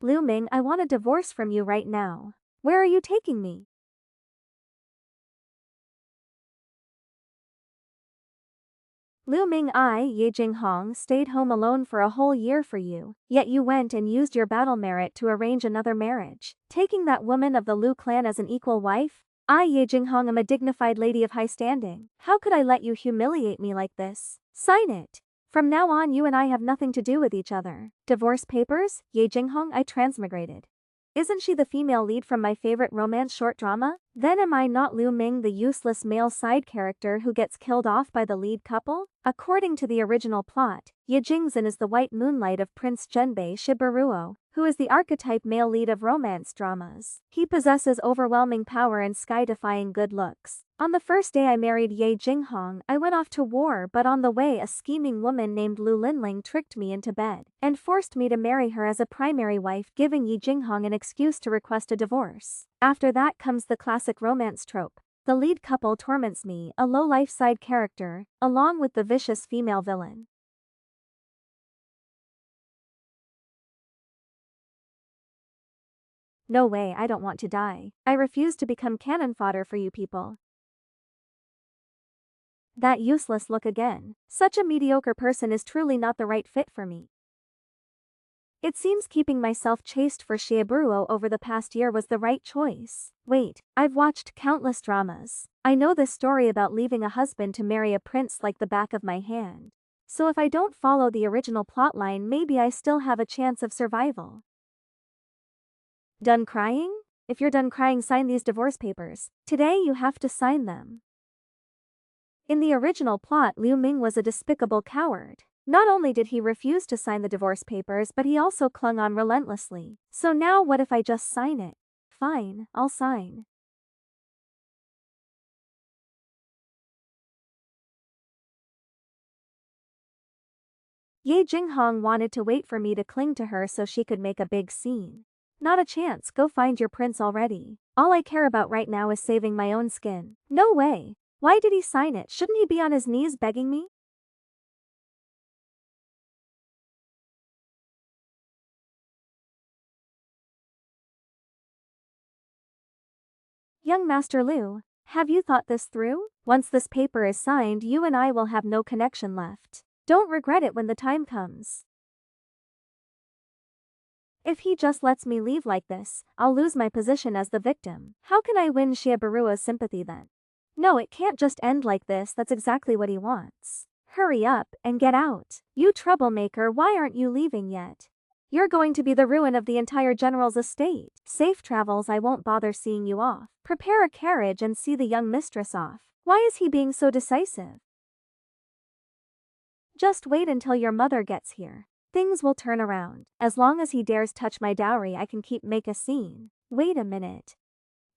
Liu Ming, I want a divorce from you right now. Where are you taking me? Liu Ming, Ye Jinghong, stayed home alone for a whole year for you, yet you went and used your battle merit to arrange another marriage, taking that woman of the Liu clan as an equal wife? I, Ye Jinghong, am a dignified lady of high standing. How could I let you humiliate me like this? Sign it. From now on you and I have nothing to do with each other. Divorce papers? Ye Jinghong, I transmigrated. Isn't she the female lead from my favorite romance short drama? Then am I not Liu Ming, the useless male side character who gets killed off by the lead couple? According to the original plot, Ye Jingzhen is the white moonlight of Prince Zhenbei Shibaruo, who is the archetype male lead of romance dramas. He possesses overwhelming power and sky-defying good looks. On the first day I married Ye Jinghong, I went off to war, but on the way a scheming woman named Lu Linling tricked me into bed and forced me to marry her as a primary wife, giving Ye Jinghong an excuse to request a divorce. After that comes the classic romance trope. The lead couple torments me, a low-life side character, along with the vicious female villain. No way, I don't want to die. I refuse to become cannon fodder for you people. That useless look again. Such a mediocre person is truly not the right fit for me. It seems keeping myself chaste for Shiaburuo over the past year was the right choice. Wait, I've watched countless dramas. I know this story about leaving a husband to marry a prince like the back of my hand. So if I don't follow the original plotline, maybe I still have a chance of survival. Done crying? If you're done crying, sign these divorce papers. Today you have to sign them. In the original plot, Liu Ming was a despicable coward. Not only did he refuse to sign the divorce papers, but he also clung on relentlessly. So now what if I just sign it? Fine, I'll sign. Ye Jinghong wanted to wait for me to cling to her so she could make a big scene. Not a chance, go find your prince already. All I care about right now is saving my own skin. No way. Why did he sign it? Shouldn't he be on his knees begging me? Young Master Liu, have you thought this through? Once this paper is signed, you and I will have no connection left. Don't regret it when the time comes. If he just lets me leave like this, I'll lose my position as the victim. How can I win Shiaburuo's sympathy then? No, it can't just end like this, that's exactly what he wants. Hurry up and get out. You troublemaker, why aren't you leaving yet? You're going to be the ruin of the entire general's estate. Safe travels, I won't bother seeing you off. Prepare a carriage and see the young mistress off. Why is he being so decisive? Just wait until your mother gets here. Things will turn around. As long as he dares touch my dowry, I can make a scene. Wait a minute.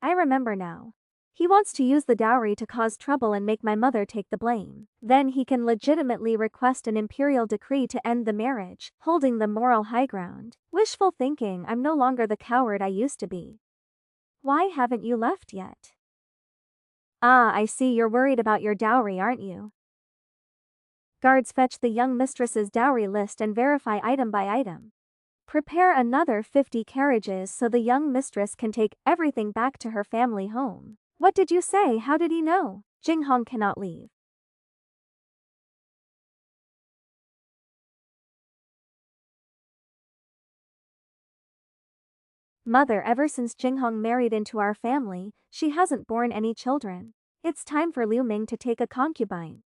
I remember now. He wants to use the dowry to cause trouble and make my mother take the blame. Then he can legitimately request an imperial decree to end the marriage, holding the moral high ground. Wishful thinking, I'm no longer the coward I used to be. Why haven't you left yet? Ah, I see, you're worried about your dowry, aren't you? Guards, fetch the young mistress's dowry list and verify item by item. Prepare another 50 carriages so the young mistress can take everything back to her family home. What did you say? How did he know? Jinghong cannot leave. Mother, ever since Jinghong married into our family, she hasn't borne any children. It's time for Liu Ming to take a concubine.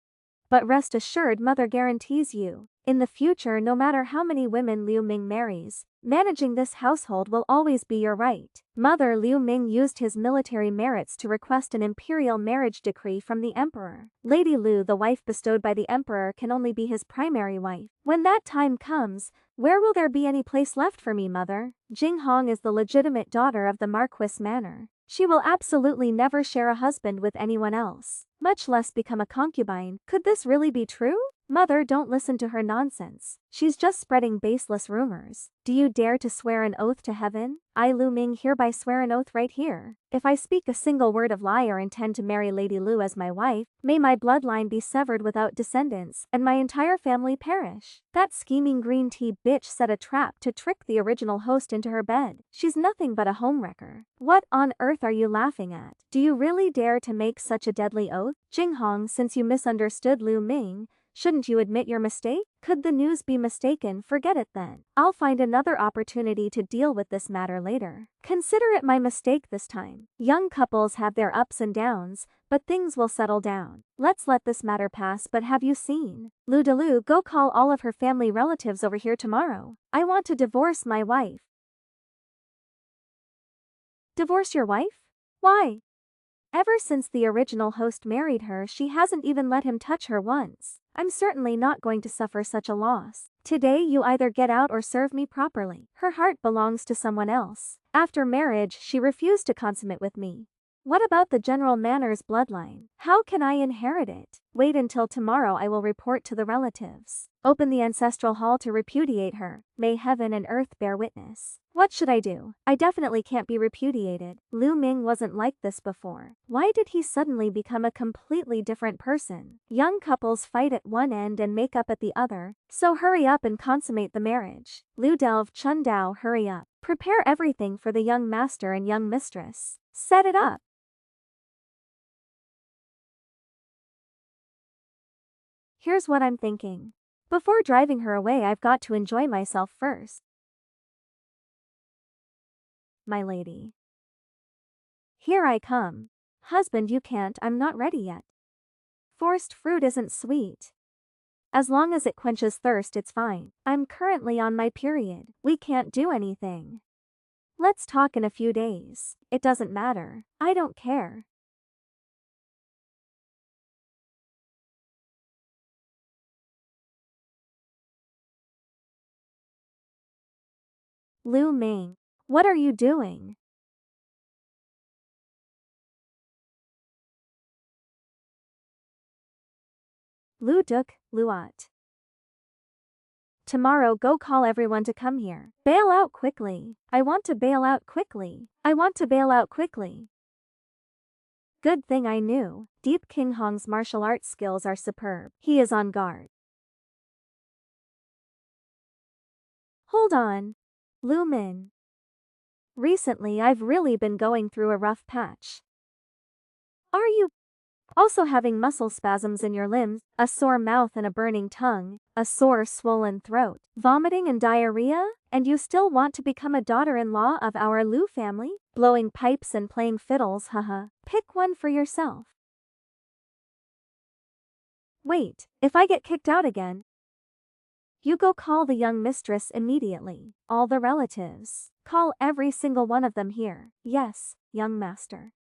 But rest assured, Mother guarantees you, in the future, no matter how many women Liu Ming marries, managing this household will always be your right. Mother, Liu Ming used his military merits to request an imperial marriage decree from the emperor. Lady Lu, the wife bestowed by the emperor, can only be his primary wife. When that time comes, where will there be any place left for me, Mother? Jinghong is the legitimate daughter of the Marquis Manor. She will absolutely never share a husband with anyone else, much less become a concubine. Could this really be true? Mother, don't listen to her nonsense. She's just spreading baseless rumors. Do you dare to swear an oath to heaven? I, Lu Ming, hereby swear an oath right here. If I speak a single word of lie or intend to marry Lady Lu as my wife, may my bloodline be severed without descendants, and my entire family perish. That scheming green tea bitch set a trap to trick the original host into her bed. She's nothing but a homewrecker. What on earth are you laughing at? Do you really dare to make such a deadly oath? Jinghong, since you misunderstood Lu Ming, shouldn't you admit your mistake? Could the news be mistaken? Forget it then. I'll find another opportunity to deal with this matter later. Consider it my mistake this time. Young couples have their ups and downs, but things will settle down. Let's let this matter pass. But have you seen? Lu Delu, go call all of her family relatives over here tomorrow. I want to divorce my wife. Divorce your wife? Why? Ever since the original host married her, she hasn't even let him touch her once. I'm certainly not going to suffer such a loss. Today you either get out or serve me properly. Her heart belongs to someone else. After marriage, she refused to consummate with me. What about the General Manners bloodline? How can I inherit it? Wait until tomorrow, I will report to the relatives. Open the ancestral hall to repudiate her. May heaven and earth bear witness. What should I do? I definitely can't be repudiated. Lu Ming wasn't like this before. Why did he suddenly become a completely different person? Young couples fight at one end and make up at the other, so hurry up and consummate the marriage. Lu Delve, Chun Dao, hurry up. Prepare everything for the young master and young mistress. Set it up. Here's what I'm thinking. Before driving her away, I've got to enjoy myself first. My lady. Here I come. Husband, you can't, I'm not ready yet. Forced fruit isn't sweet. As long as it quenches thirst, it's fine. I'm currently on my period. We can't do anything. Let's talk in a few days. It doesn't matter. I don't care. Lu Ming. What are you doing? Lu Duk, Luat. Tomorrow go call everyone to come here. Bail out quickly. I want to bail out quickly. I want to bail out quickly. Good thing I knew. Deep King Hong's martial arts skills are superb. He is on guard. Hold on. Lu Min. Recently I've really been going through a rough patch. Are you also having muscle spasms in your limbs, a sore mouth and a burning tongue, a sore swollen throat, vomiting and diarrhea? And you still want to become a daughter-in-law of our Lu family? Blowing pipes and playing fiddles, haha. Pick one for yourself. Wait, if I get kicked out again, you go call the young mistress immediately. All the relatives. Call every single one of them here. Yes, young master.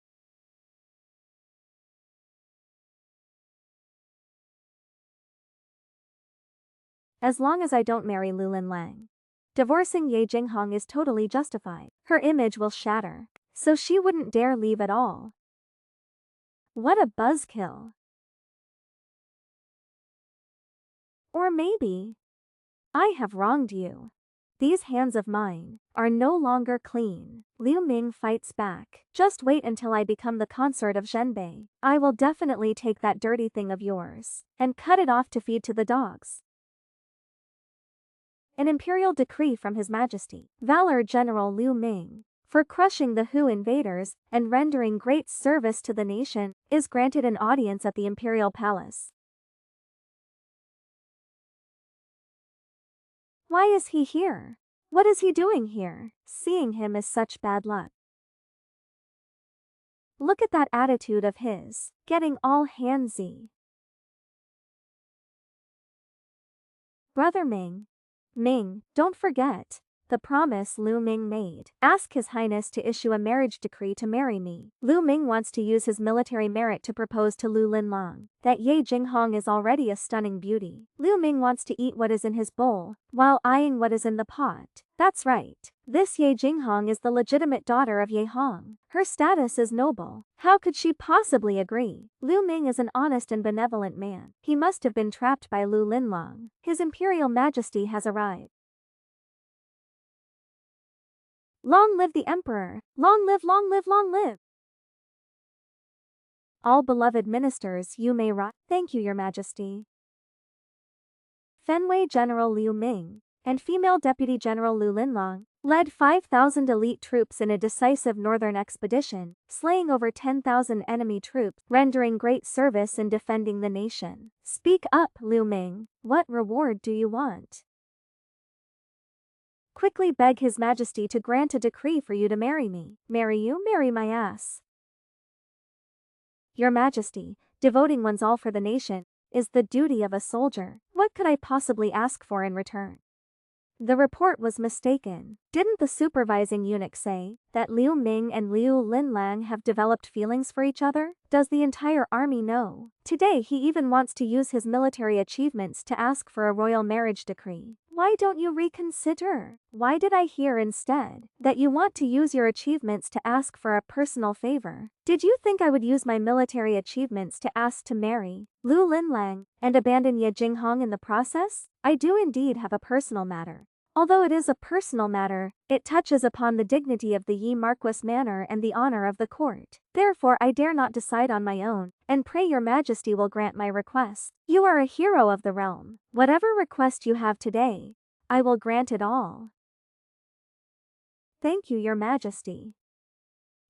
As long as I don't marry Lulin Lang. Divorcing Ye Jinghong is totally justified. Her image will shatter, so she wouldn't dare leave at all. What a buzzkill. Or maybe I have wronged you. These hands of mine are no longer clean. Liu Ming fights back. Just wait until I become the consort of Zhenbei. I will definitely take that dirty thing of yours and cut it off to feed to the dogs. An imperial decree from His Majesty, Valor General Liu Ming, for crushing the Hu invaders and rendering great service to the nation, is granted an audience at the Imperial Palace. Why is he here? What is he doing here? Seeing him is such bad luck. Look at that attitude of his, getting all handsy. Brother Ming. Ming, don't forget the promise Lu Ming made. Ask His Highness to issue a marriage decree to marry me. Lu Ming wants to use his military merit to propose to Lu Linlang. That Ye Jinghong is already a stunning beauty. Lu Ming wants to eat what is in his bowl, while eyeing what is in the pot. That's right. This Ye Jinghong is the legitimate daughter of Ye Hong. Her status is noble. How could she possibly agree? Lu Ming is an honest and benevolent man. He must have been trapped by Lu Linlong. His Imperial Majesty has arrived. Long live the Emperor! Long live, long live, long live! All beloved ministers, you may rise. Thank you, Your Majesty. Fenway General Liu Ming and female Deputy General Lu Linlong led 5,000 elite troops in a decisive northern expedition, slaying over 10,000 enemy troops, rendering great service in defending the nation. Speak up, Liu Ming. What reward do you want? Quickly beg His Majesty to grant a decree for you to marry me. Marry you? Marry my ass. Your Majesty, devoting one's all for the nation is the duty of a soldier. What could I possibly ask for in return? The report was mistaken. Didn't the supervising eunuch say that Liu Ming and Liu Linlang have developed feelings for each other? Does the entire army know? Today he even wants to use his military achievements to ask for a royal marriage decree. Why don't you reconsider? Why did I hear instead that you want to use your achievements to ask for a personal favor? Did you think I would use my military achievements to ask to marry Lu Linlang and abandon Ye Jinghong in the process? I do indeed have a personal matter. Although it is a personal matter, it touches upon the dignity of the Yi Marquis manor and the honor of the court. Therefore I dare not decide on my own, and pray Your Majesty will grant my request. You are a hero of the realm. Whatever request you have today, I will grant it all. Thank you, Your Majesty.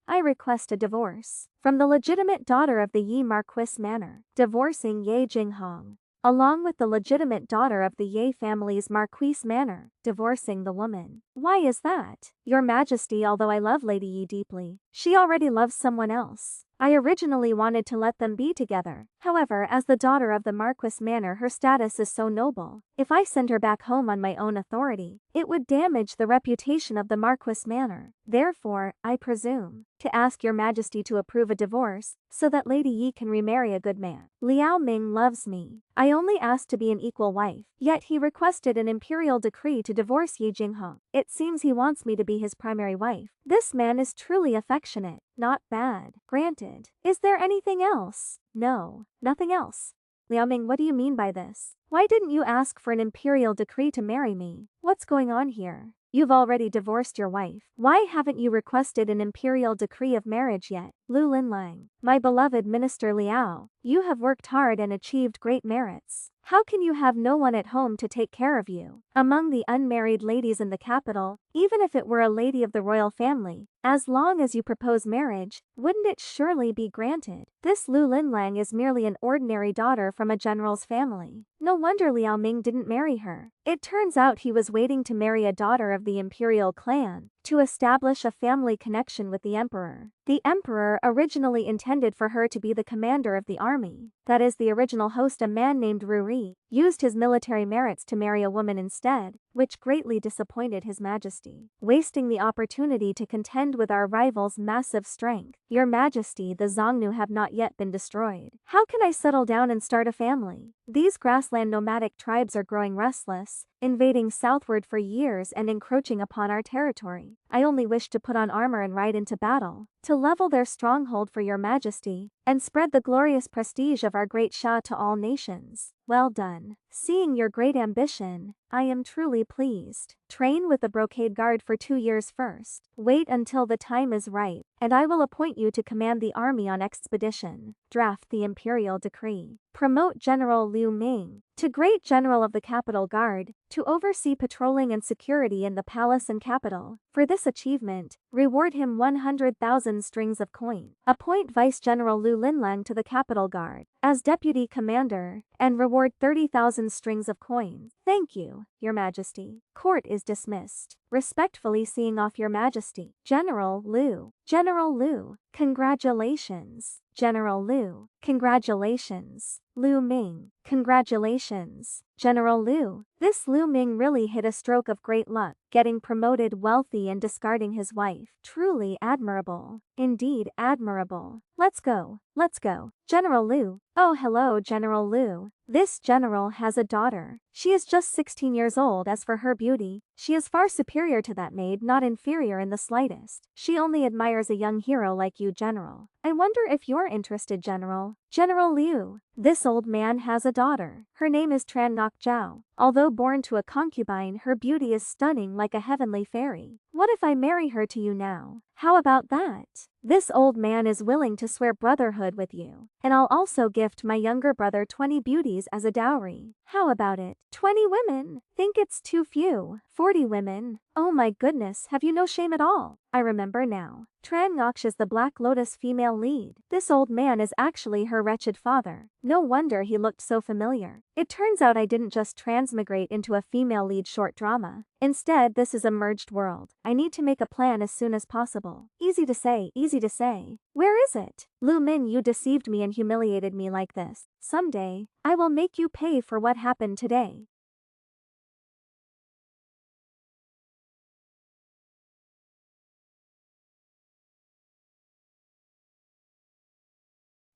I request a divorce from the legitimate daughter of the Yi Marquis manor, divorcing Ye Jinghong, along with the legitimate daughter of the Ye family's Marquis manor, divorcing the woman. Why is that? Your Majesty, although I love Lady Yi deeply, she already loves someone else. I originally wanted to let them be together. However, as the daughter of the Marquis manor, her status is so noble. If I send her back home on my own authority, it would damage the reputation of the Marquis manor. Therefore, I presume to ask Your Majesty to approve a divorce so that Lady Yi can remarry a good man. Liao Ming loves me. I only asked to be an equal wife, yet he requested an imperial decree to divorce Ye Jinghong. It seems he wants me to be his primary wife. This man is truly affectionate. Not bad. Granted. Is there anything else? No, nothing else. Liao Ming, what do you mean by this? Why didn't you ask for an imperial decree to marry me? What's going on here? You've already divorced your wife. Why haven't you requested an imperial decree of marriage yet? Lu Linlang, my beloved Minister Liao, you have worked hard and achieved great merits. How can you have no one at home to take care of you? Among the unmarried ladies in the capital, even if it were a lady of the royal family, as long as you propose marriage, wouldn't it surely be granted? This Lu Linlang is merely an ordinary daughter from a general's family. No wonder Liao Ming didn't marry her. It turns out he was waiting to marry a daughter of the imperial clan to establish a family connection with the emperor. The emperor originally intended for her to be the commander of the army. That is, the original host, a man named Ruri, used his military merits to marry a woman instead, which greatly disappointed His Majesty, wasting the opportunity to contend with our rival's massive strength. Your Majesty, the Xiongnu have not yet been destroyed. How can I settle down and start a family? These grassland nomadic tribes are growing restless, invading southward for years and encroaching upon our territory. I only wish to put on armor and ride into battle, to level their stronghold for Your Majesty, and spread the glorious prestige of our great Shah to all nations. Well done. Seeing your great ambition, I am truly pleased. Train with the brocade guard for 2 years first. Wait until the time is right, and I will appoint you to command the army on expedition. Draft the imperial decree. Promote General Liu Ming to Great General of the Capital Guard, to oversee patrolling and security in the palace and capital. For this achievement, reward him 100,000 strings of coin. Appoint Vice General Lu Linlang to the Capital Guard as deputy commander, and reward 30,000 strings of coin. Thank you, Your Majesty. Court is dismissed. Respectfully seeing off Your Majesty. General Lu. General Lu, congratulations. General Lu, congratulations. Lu Ming, congratulations. General Lu, this Lu Ming really hit a stroke of great luck, getting promoted, wealthy and discarding his wife. Truly admirable. Indeed admirable. Let's go. Let's go. General Lu. Oh, hello, General Lu. This general has a daughter. She is just 16 years old. As for her beauty, she is far superior to that maid, not inferior in the slightest. She only admires a young hero like you, General. I wonder if you're interested, General. General Liu. This old man has a daughter. Her name is Tran Nok Jiao. Although born to a concubine, her beauty is stunning like a heavenly fairy. What if I marry her to you now? How about that? This old man is willing to swear brotherhood with you. And I'll also gift my younger brother 20 beauties as a dowry. How about it? 20 women? Think it's too few. 40 women? Oh my goodness, have you no shame at all? I remember now. Tran Ngok is the Black Lotus female lead. This old man is actually her wretched father. No wonder he looked so familiar. It turns out I didn't just transmigrate into a female lead short drama. Instead, this is a merged world. I need to make a plan as soon as possible. Easy to say, easy to say. Where is it? Lu Min, you deceived me and humiliated me like this. Someday, I will make you pay for what happened today.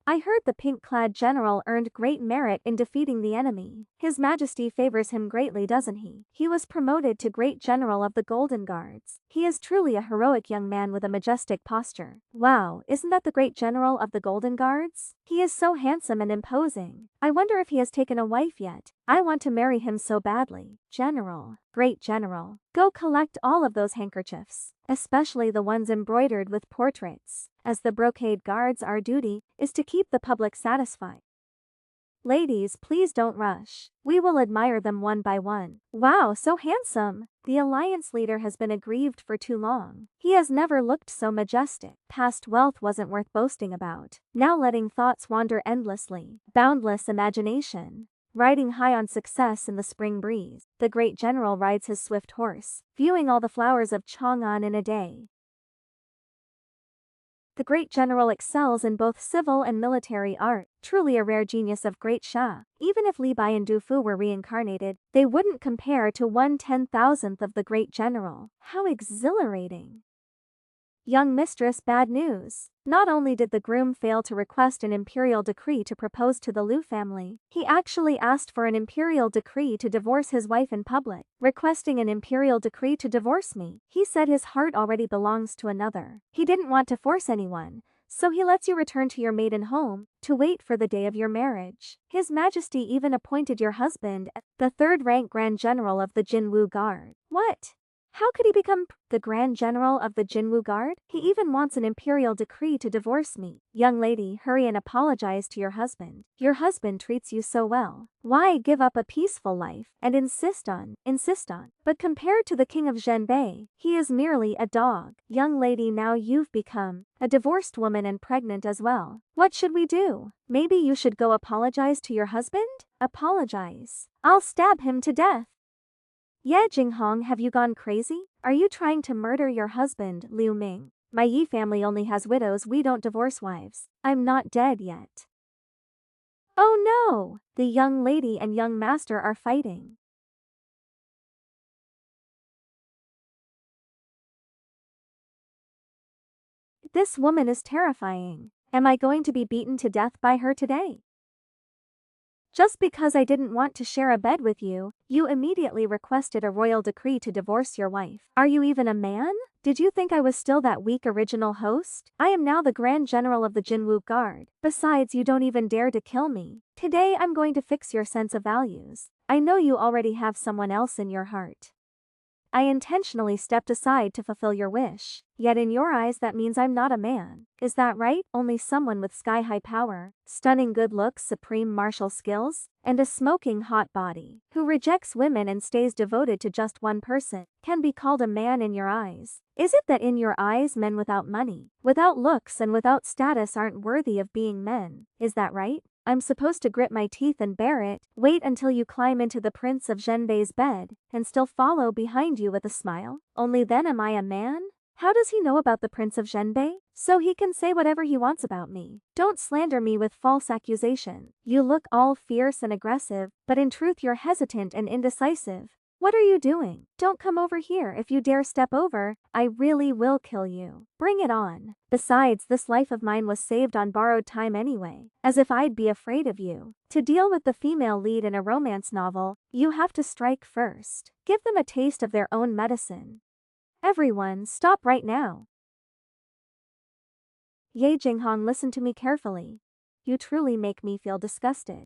I heard the pink-clad general earned great merit in defeating the enemy. His Majesty favors him greatly, doesn't he? He was promoted to Great General of the Golden Guards. He is truly a heroic young man with a majestic posture. Wow, isn't that the Great General of the Golden Guards? He is so handsome and imposing. I wonder if he has taken a wife yet. I want to marry him so badly. General. Great General. Go collect all of those handkerchiefs, especially the ones embroidered with portraits. As the brocade guards, our duty is to keep the public satisfied. Ladies, please don't rush. We will admire them one by one. Wow, so handsome. The alliance leader has been aggrieved for too long. He has never looked so majestic. Past wealth wasn't worth boasting about. Now letting thoughts wander endlessly. Boundless imagination. Riding high on success in the spring breeze, the great general rides his swift horse, viewing all the flowers of Chang'an in a day. The great general excels in both civil and military art, truly a rare genius of great Sha. Even if Li Bai and Du Fu were reincarnated, they wouldn't compare to 1/10,000th of the great general. How exhilarating! Young mistress, bad news. Not only did the groom fail to request an imperial decree to propose to the Liu family, he actually asked for an imperial decree to divorce his wife in public. Requesting an imperial decree to divorce me. He said his heart already belongs to another. He didn't want to force anyone, so he lets you return to your maiden home to wait for the day of your marriage. His Majesty even appointed your husband the third-rank Grand General of the Jinwu Guard. What? How could he become the Grand General of the Jinwu Guard? He even wants an imperial decree to divorce me. Young lady, hurry and apologize to your husband. Your husband treats you so well. Why give up a peaceful life and insist on? But compared to the king of Zhenbei, he is merely a dog. Young lady, now you've become a divorced woman and pregnant as well. What should we do? Maybe you should go apologize to your husband? Apologize. I'll stab him to death. Ye Jinghong, have you gone crazy? Are you trying to murder your husband, Liu Ming? My Yi family only has widows, we don't divorce wives. I'm not dead yet. Oh no! The young lady and young master are fighting. This woman is terrifying. Am I going to be beaten to death by her today? Just because I didn't want to share a bed with you, you immediately requested a royal decree to divorce your wife. Are you even a man? Did you think I was still that weak original host? I am now the Grand General of the Jinwu Guard. Besides, you don't even dare to kill me. Today I'm going to fix your sense of values. I know you already have someone else in your heart. I intentionally stepped aside to fulfill your wish. Yet in your eyes that means I'm not a man. Is that right? Only someone with sky-high power, stunning good looks, supreme martial skills, and a smoking hot body, who rejects women and stays devoted to just one person, can be called a man in your eyes. Is it that in your eyes men without money, without looks and without status aren't worthy of being men? Is that right? I'm supposed to grit my teeth and bear it, wait until you climb into the Prince of Zhenbei's bed, and still follow behind you with a smile? Only then am I a man? How does he know about the Prince of Zhenbei? So he can say whatever he wants about me. Don't slander me with false accusation. You look all fierce and aggressive, but in truth you're hesitant and indecisive. What are you doing? Don't come over here. If you dare step over, I really will kill you. Bring it on. Besides, this life of mine was saved on borrowed time anyway. As if I'd be afraid of you. To deal with the female lead in a romance novel, you have to strike first. Give them a taste of their own medicine. Everyone, stop right now. Ye Jinghong, listen to me carefully. You truly make me feel disgusted.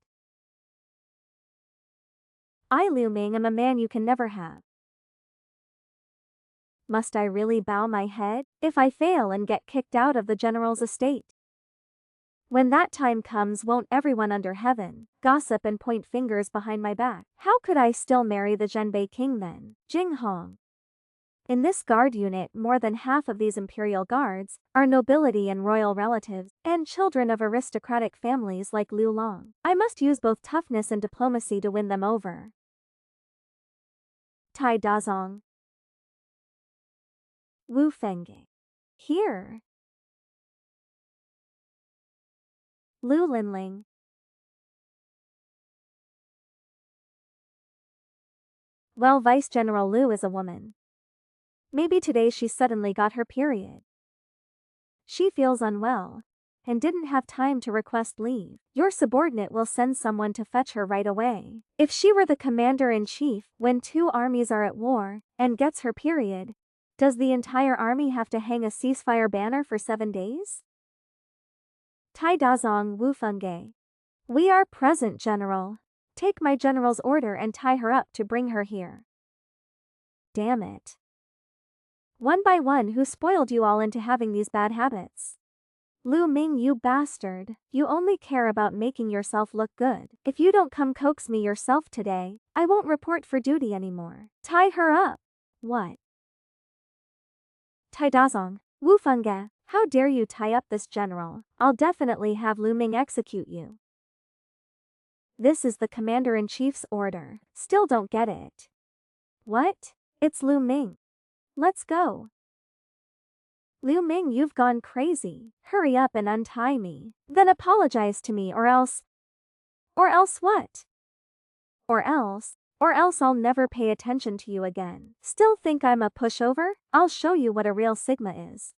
I, Liu Ming, am a man you can never have. Must I really bow my head if I fail and get kicked out of the general's estate? When that time comes, won't everyone under heaven gossip and point fingers behind my back? How could I still marry the Zhenbei king then? Jinghong. In this guard unit, more than half of these imperial guards are nobility and royal relatives, and children of aristocratic families like Liu Long. I must use both toughness and diplomacy to win them over. Tai Dazong. Wu Fengge. Here. Lu Linling. Well, Vice General Lu is a woman. Maybe today she suddenly got her period. She feels unwell and didn't have time to request leave. Your subordinate will send someone to fetch her right away. If she were the commander-in-chief when two armies are at war and gets her period, does the entire army have to hang a ceasefire banner for 7 days? Tai Dazong Wu Fengge. We are present, General. Take my general's order and tie her up to bring her here. Damn it. One by one, who spoiled you all into having these bad habits? Lu Ming, you bastard. You only care about making yourself look good. If you don't come coax me yourself today, I won't report for duty anymore. Tie her up. What? Tai Dazong. Wu Fengge, how dare you tie up this general? I'll definitely have Lu Ming execute you. This is the commander-in-chief's order. Still don't get it. What? It's Lu Ming. Let's go. Liu Ming, you've gone crazy. Hurry up and untie me. Then apologize to me or else... Or else what? Or else I'll never pay attention to you again. Still think I'm a pushover? I'll show you what a real Sigma is.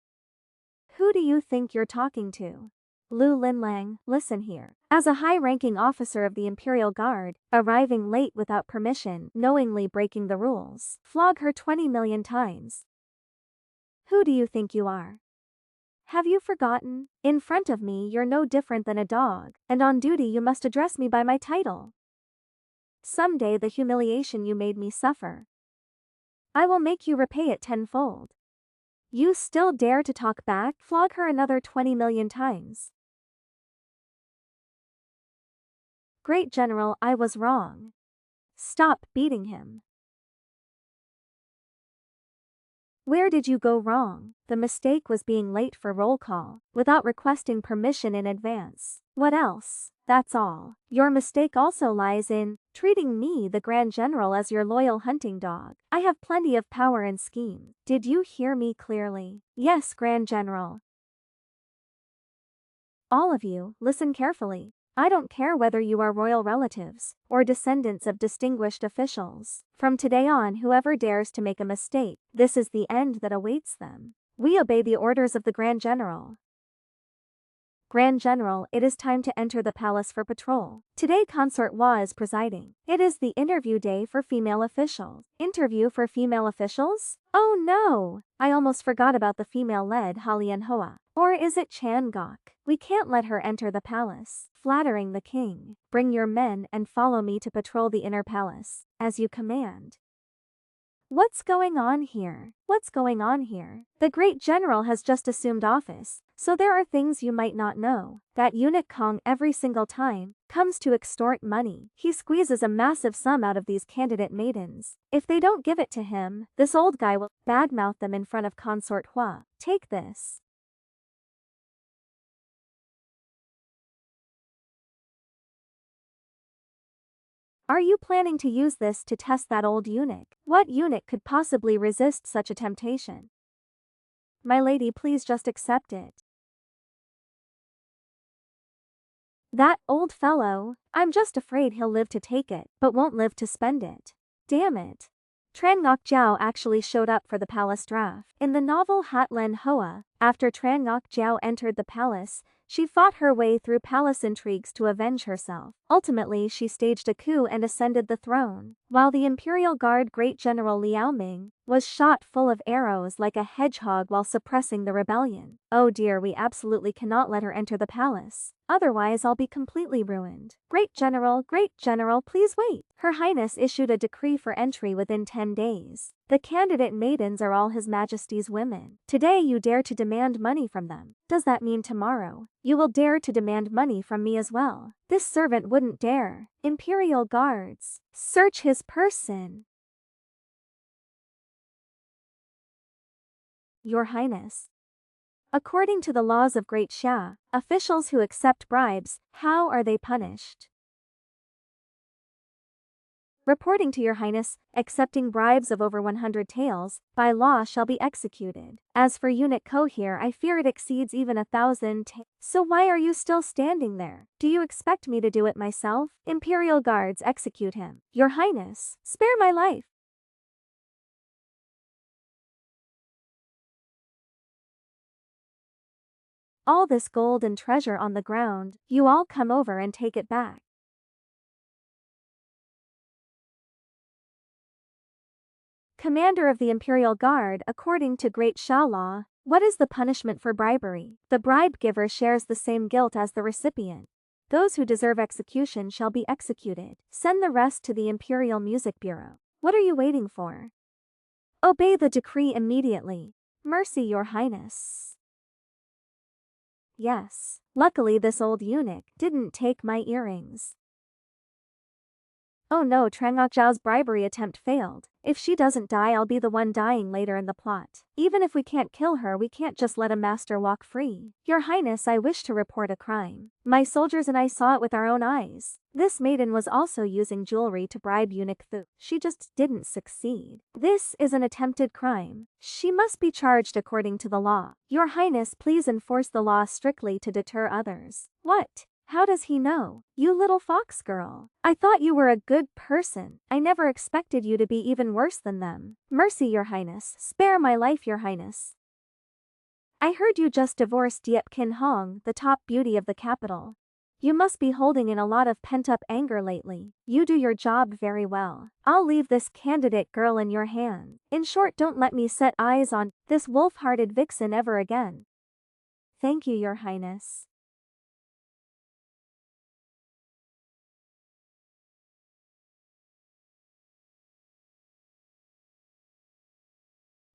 Who do you think you're talking to? Lu Linlang, listen here. As a high-ranking officer of the Imperial Guard, arriving late without permission, knowingly breaking the rules, flog her 20 million times. Who do you think you are? Have you forgotten? In front of me you're no different than a dog, and on duty you must address me by my title. Someday the humiliation you made me suffer, I will make you repay it tenfold. You still dare to talk back? Flog her another 20 million times. Great General, I was wrong. Stop beating him. Where did you go wrong? The mistake was being late for roll call, without requesting permission in advance. What else? That's all. Your mistake also lies in treating me, the Grand General, as your loyal hunting dog. I have plenty of power and scheme. Did you hear me clearly? Yes, Grand General. All of you, listen carefully. I don't care whether you are royal relatives or descendants of distinguished officials. From today on, whoever dares to make a mistake, this is the end that awaits them. We obey the orders of the Grand General. Grand General, it is time to enter the palace for patrol. Today Consort Hua is presiding. It is the interview day for female officials. Interview for female officials? Oh no! I almost forgot about the female-led Halian Hoa. Or is it Chan Gok? We can't let her enter the palace. Flattering the king. Bring your men and follow me to patrol the inner palace, as you command. What's going on here? What's going on here? The great general has just assumed office, so there are things you might not know. That eunuch Kong every single time comes to extort money. He squeezes a massive sum out of these candidate maidens. If they don't give it to him, this old guy will badmouth them in front of Consort Hua. Take this. Are you planning to use this to test that old eunuch? What eunuch could possibly resist such a temptation? My lady, please just accept it. That old fellow, I'm just afraid he'll live to take it, but won't live to spend it. Damn it. Tran Ngoc Jiao actually showed up for the palace draft. In the novel Hat Len Hoa, after Tran Ngoc Jiao entered the palace, she fought her way through palace intrigues to avenge herself. Ultimately, she staged a coup and ascended the throne, while the Imperial Guard Great General Liao Ming was shot full of arrows like a hedgehog while suppressing the rebellion. Oh dear, we absolutely cannot let her enter the palace. Otherwise I'll be completely ruined. Great General, please wait. Her Highness issued a decree for entry within 10 days. The candidate maidens are all His Majesty's women. Today you dare to demand money from them. Does that mean tomorrow you will dare to demand money from me as well? This servant wouldn't dare. Imperial guards, search his person. Your Highness. According to the laws of Great Xia, officials who accept bribes, how are they punished? Reporting to Your Highness, accepting bribes of over 100 taels, by law shall be executed. As for eunuch Ko here, I fear it exceeds even 1,000 taels. So why are you still standing there? Do you expect me to do it myself? Imperial guards, execute him. Your Highness, spare my life. All this gold and treasure on the ground, you all come over and take it back. Commander of the Imperial Guard, according to Great Xia law, what is the punishment for bribery? The bribe giver shares the same guilt as the recipient. Those who deserve execution shall be executed. Send the rest to the Imperial Music Bureau. What are you waiting for? Obey the decree immediately. Mercy, Your Highness. Yes. Luckily this old eunuch didn't take my earrings. Oh no, Tran Ngoc Jiao's bribery attempt failed. If she doesn't die, I'll be the one dying later in the plot. Even if we can't kill her, we can't just let a master walk free. Your Highness, I wish to report a crime. My soldiers and I saw it with our own eyes. This maiden was also using jewelry to bribe eunuch Thu. She just didn't succeed. This is an attempted crime. She must be charged according to the law. Your Highness, please enforce the law strictly to deter others. What? How does he know? You little fox girl. I thought you were a good person. I never expected you to be even worse than them. Mercy, Your Highness. Spare my life, Your Highness. I heard you just divorced Diep Kin Hong, the top beauty of the capital. You must be holding in a lot of pent-up anger lately. You do your job very well. I'll leave this candidate girl in your hands. In short, don't let me set eyes on this wolf-hearted vixen ever again. Thank you, Your Highness.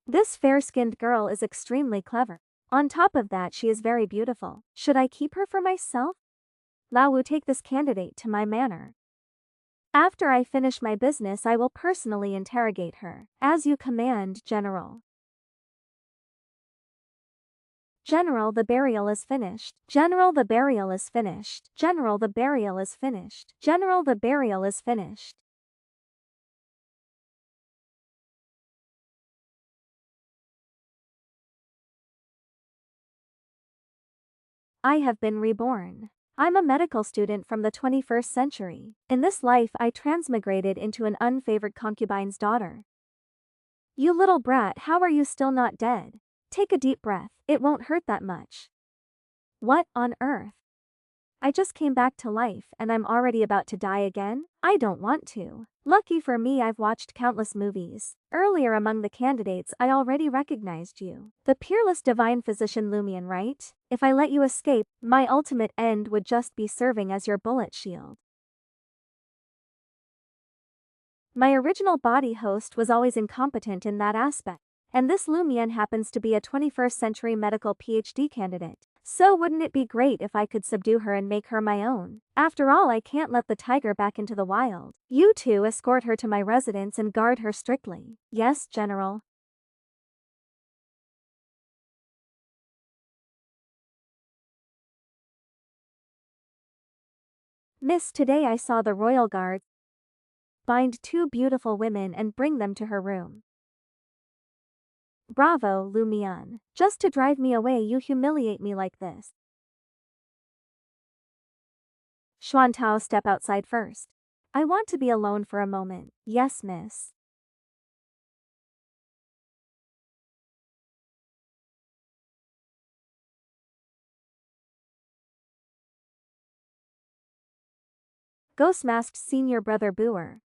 This fair-skinned girl is extremely clever. On top of that, she is very beautiful. Should I keep her for myself? Lao Wu, take this candidate to my manor. After I finish my business, I will personally interrogate her. As you command, General. General, the burial is finished. General, the burial is finished. General, the burial is finished. General, the burial is finished. I have been reborn. I'm a medical student from the 21st century. In this life, I transmigrated into an unfavored concubine's daughter. You little brat, how are you still not dead? Take a deep breath, it won't hurt that much. What on earth? I just came back to life and I'm already about to die again? I don't want to. Lucky for me, I've watched countless movies. Earlier among the candidates, I already recognized you. The peerless divine physician Lumion, right? If I let you escape, my ultimate end would just be serving as your bullet shield. My original body host was always incompetent in that aspect. And this Lumion happens to be a 21st century medical PhD candidate. So wouldn't it be great if I could subdue her and make her my own? After all, I can't let the tiger back into the wild. You two escort her to my residence and guard her strictly. Yes, General. Miss, today I saw the royal guard bind two beautiful women and bring them to her room. Bravo, Lumion. Just to drive me away, you humiliate me like this. Xuantao, step outside first. I want to be alone for a moment. Yes, miss. Ghost masked senior brother Booer.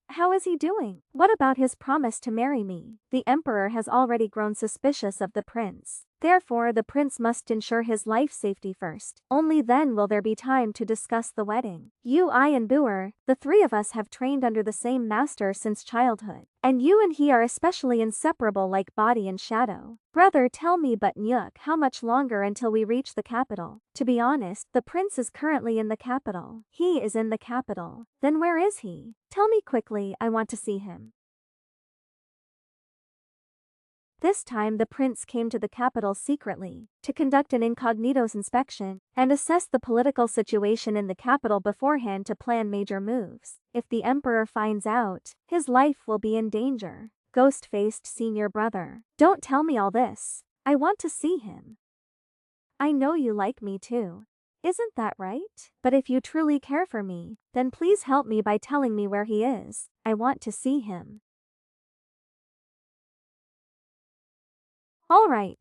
How is he doing? What about his promise to marry me? The emperor has already grown suspicious of the prince. Therefore, the prince must ensure his life safety first. Only then will there be time to discuss the wedding. You, I, and Booer, the three of us have trained under the same master since childhood. And you and he are especially inseparable like body and shadow. Brother, tell me but Nyuk, how much longer until we reach the capital? To be honest, the prince is currently in the capital. He is in the capital. Then where is he? Tell me quickly, I want to see him. This time the prince came to the capital secretly, to conduct an incognito inspection, and assess the political situation in the capital beforehand to plan major moves. If the emperor finds out, his life will be in danger. Ghost-faced senior brother. Don't tell me all this. I want to see him. I know you like me too. Isn't that right? But if you truly care for me, then please help me by telling me where he is. I want to see him. Alright.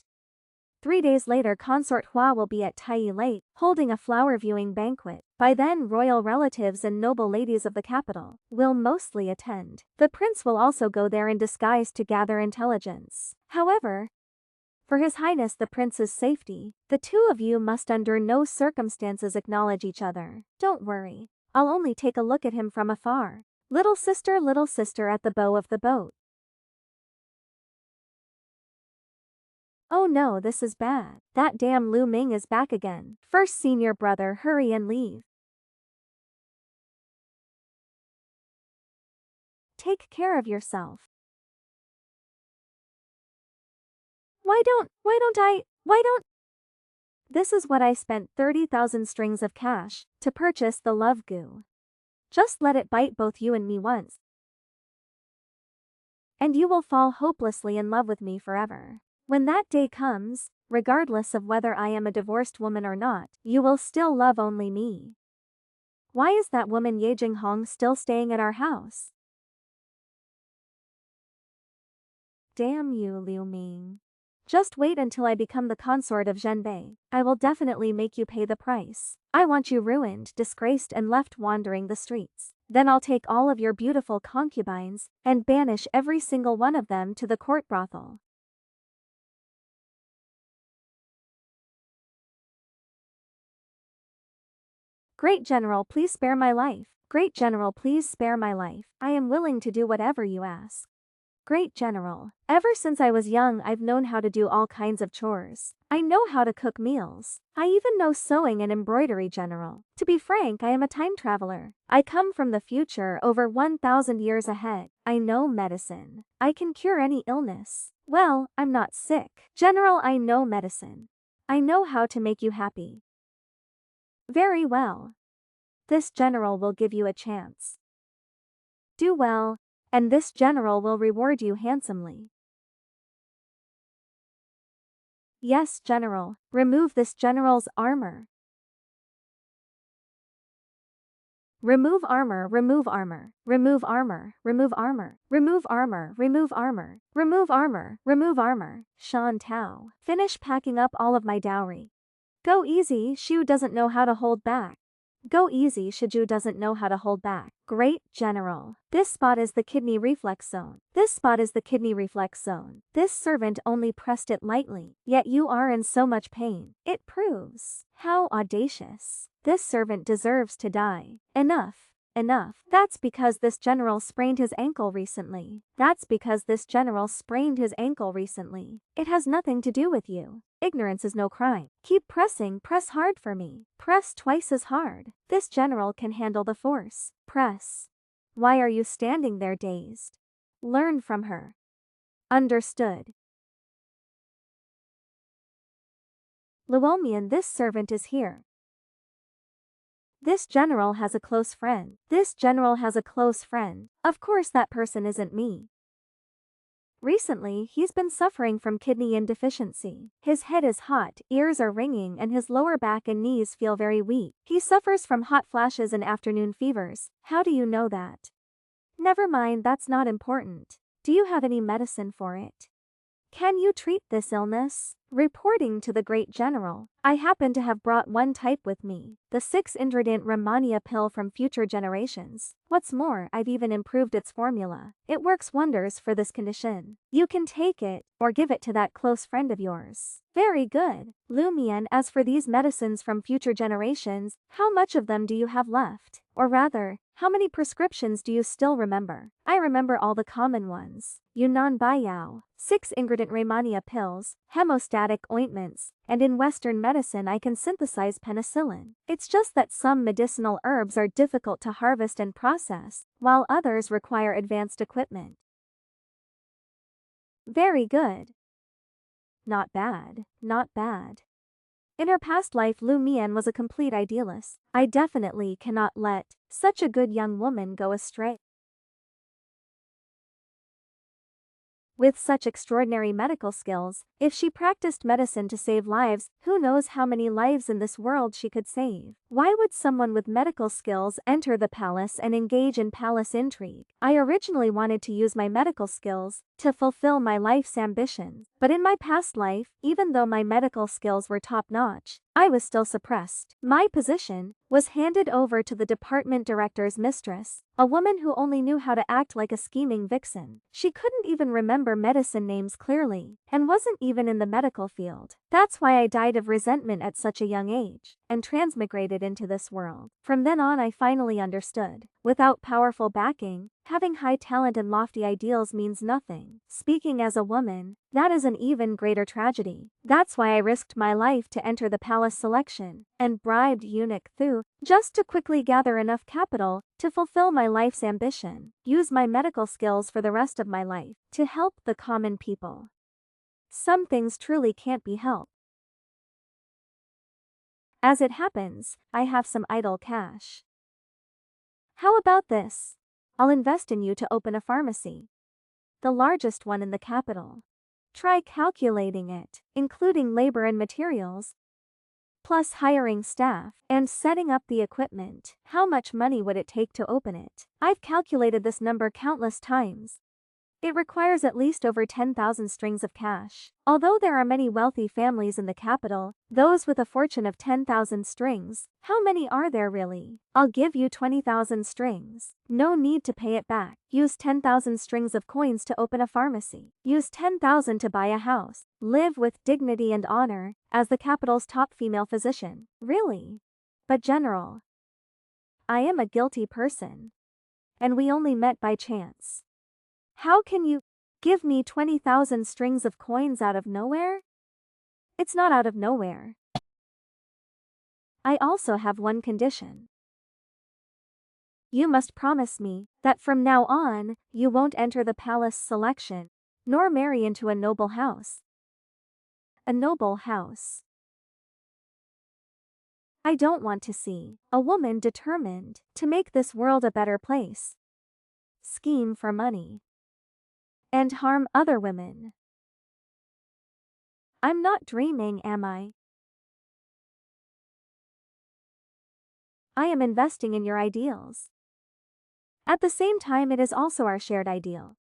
3 days later, Consort Hua will be at Tai Lake, holding a flower viewing banquet. By then, royal relatives and noble ladies of the capital will mostly attend. The prince will also go there in disguise to gather intelligence. However, for His Highness the Prince's safety, the two of you must under no circumstances acknowledge each other. Don't worry. I'll only take a look at him from afar. Little sister at the bow of the boat. Oh no, this is bad. That damn Lu Ming is back again. First senior brother, hurry and leave. Take care of yourself. Why don't This is what I spent 30,000 strings of cash to purchase the love goo. Just let it bite both you and me once, and you will fall hopelessly in love with me forever. When that day comes, regardless of whether I am a divorced woman or not, you will still love only me. Why is that woman Ye Jinghong still staying at our house? Damn you, Liu Ming. Just wait until I become the consort of Zhenbei. I will definitely make you pay the price. I want you ruined, disgraced and left wandering the streets. Then I'll take all of your beautiful concubines and banish every single one of them to the court brothel. Great General, please spare my life. Great General, please spare my life. I am willing to do whatever you ask. Great General, ever since I was young I've known how to do all kinds of chores. I know how to cook meals. I even know sewing and embroidery, General. To be frank, I am a time traveler. I come from the future over 1,000 years ahead. I know medicine. I can cure any illness. Well, I'm not sick. General, I know medicine. I know how to make you happy. Very well. This general will give you a chance. Do well, and this general will reward you handsomely. Yes, General. Remove this general's armor. Remove armor, remove armor, remove armor, remove armor, remove armor, remove armor, remove armor, remove armor. Shan Tao. Finish packing up all of my dowry. Go easy, Shu doesn't know how to hold back. Go easy, Shiju doesn't know how to hold back. Great General. This spot is the kidney reflex zone. This spot is the kidney reflex zone. This servant only pressed it lightly, yet you are in so much pain. It proves how audacious. This servant deserves to die. Enough. Enough. That's because this general sprained his ankle recently. That's because this general sprained his ankle recently. It has nothing to do with you. Ignorance is no crime. Keep pressing, press hard for me. Press twice as hard. This general can handle the force. Press. Why are you standing there dazed? Learn from her. Understood. Luomian, this servant is here. This general has a close friend. This general has a close friend. Of course that person isn't me. Recently, he's been suffering from kidney insufficiency. His head is hot, ears are ringing and his lower back and knees feel very weak. He suffers from hot flashes and afternoon fevers. How do you know that? Never mind, that's not important. Do you have any medicine for it? Can you treat this illness? Reporting to the great general, I happen to have brought one type with me, the 6-ingredient Ramania pill from future generations. What's more, I've even improved its formula. It works wonders for this condition. You can take it, or give it to that close friend of yours. Very good. Lumian, as for these medicines from future generations, how much of them do you have left? Or rather, how many prescriptions do you still remember? I remember all the common ones. Yunnan Baiyao, 6-ingredient Ramania pills, hemostatic ointments, and in Western medicine I can synthesize penicillin. It's just that some medicinal herbs are difficult to harvest and process, while others require advanced equipment. Very good. Not bad, not bad. In her past life, Lu Mian was a complete idealist. I definitely cannot let such a good young woman go astray. With such extraordinary medical skills, if she practiced medicine to save lives, who knows how many lives in this world she could save? Why would someone with medical skills enter the palace and engage in palace intrigue? I originally wanted to use my medical skills to fulfill my life's ambitions, but in my past life, even though my medical skills were top-notch, I was still suppressed. My position was handed over to the department director's mistress, a woman who only knew how to act like a scheming vixen. She couldn't even remember medicine names clearly, and wasn't even in the medical field. That's why I died of resentment at such a young age, and transmigrated into this world. From then on I finally understood. Without powerful backing, having high talent and lofty ideals means nothing. Speaking as a woman, that is an even greater tragedy. That's why I risked my life to enter the palace selection, and bribed eunuch Thu, just to quickly gather enough capital to fulfill my life's ambition. Use my medical skills for the rest of my life, to help the common people. Some things truly can't be helped. As it happens, I have some idle cash. How about this? I'll invest in you to open a pharmacy. The largest one in the capital. Try calculating it, including labor and materials, plus hiring staff, and setting up the equipment. How much money would it take to open it? I've calculated this number countless times. It requires at least over 10,000 strings of cash. Although there are many wealthy families in the capital, those with a fortune of 10,000 strings, how many are there really? I'll give you 20,000 strings. No need to pay it back. Use 10,000 strings of coins to open a pharmacy. Use 10,000 to buy a house. Live with dignity and honor, as the capital's top female physician. Really? But General, I am a guilty person. And we only met by chance. How can you give me 20,000 strings of coins out of nowhere? It's not out of nowhere. I also have one condition. You must promise me that from now on, you won't enter the palace selection, nor marry into a noble house. A noble house. I don't want to see a woman determined to make this world a better place, scheme for money, and harm other women. I'm not dreaming, am I? I am investing in your ideals. At the same time, it is also our shared ideal.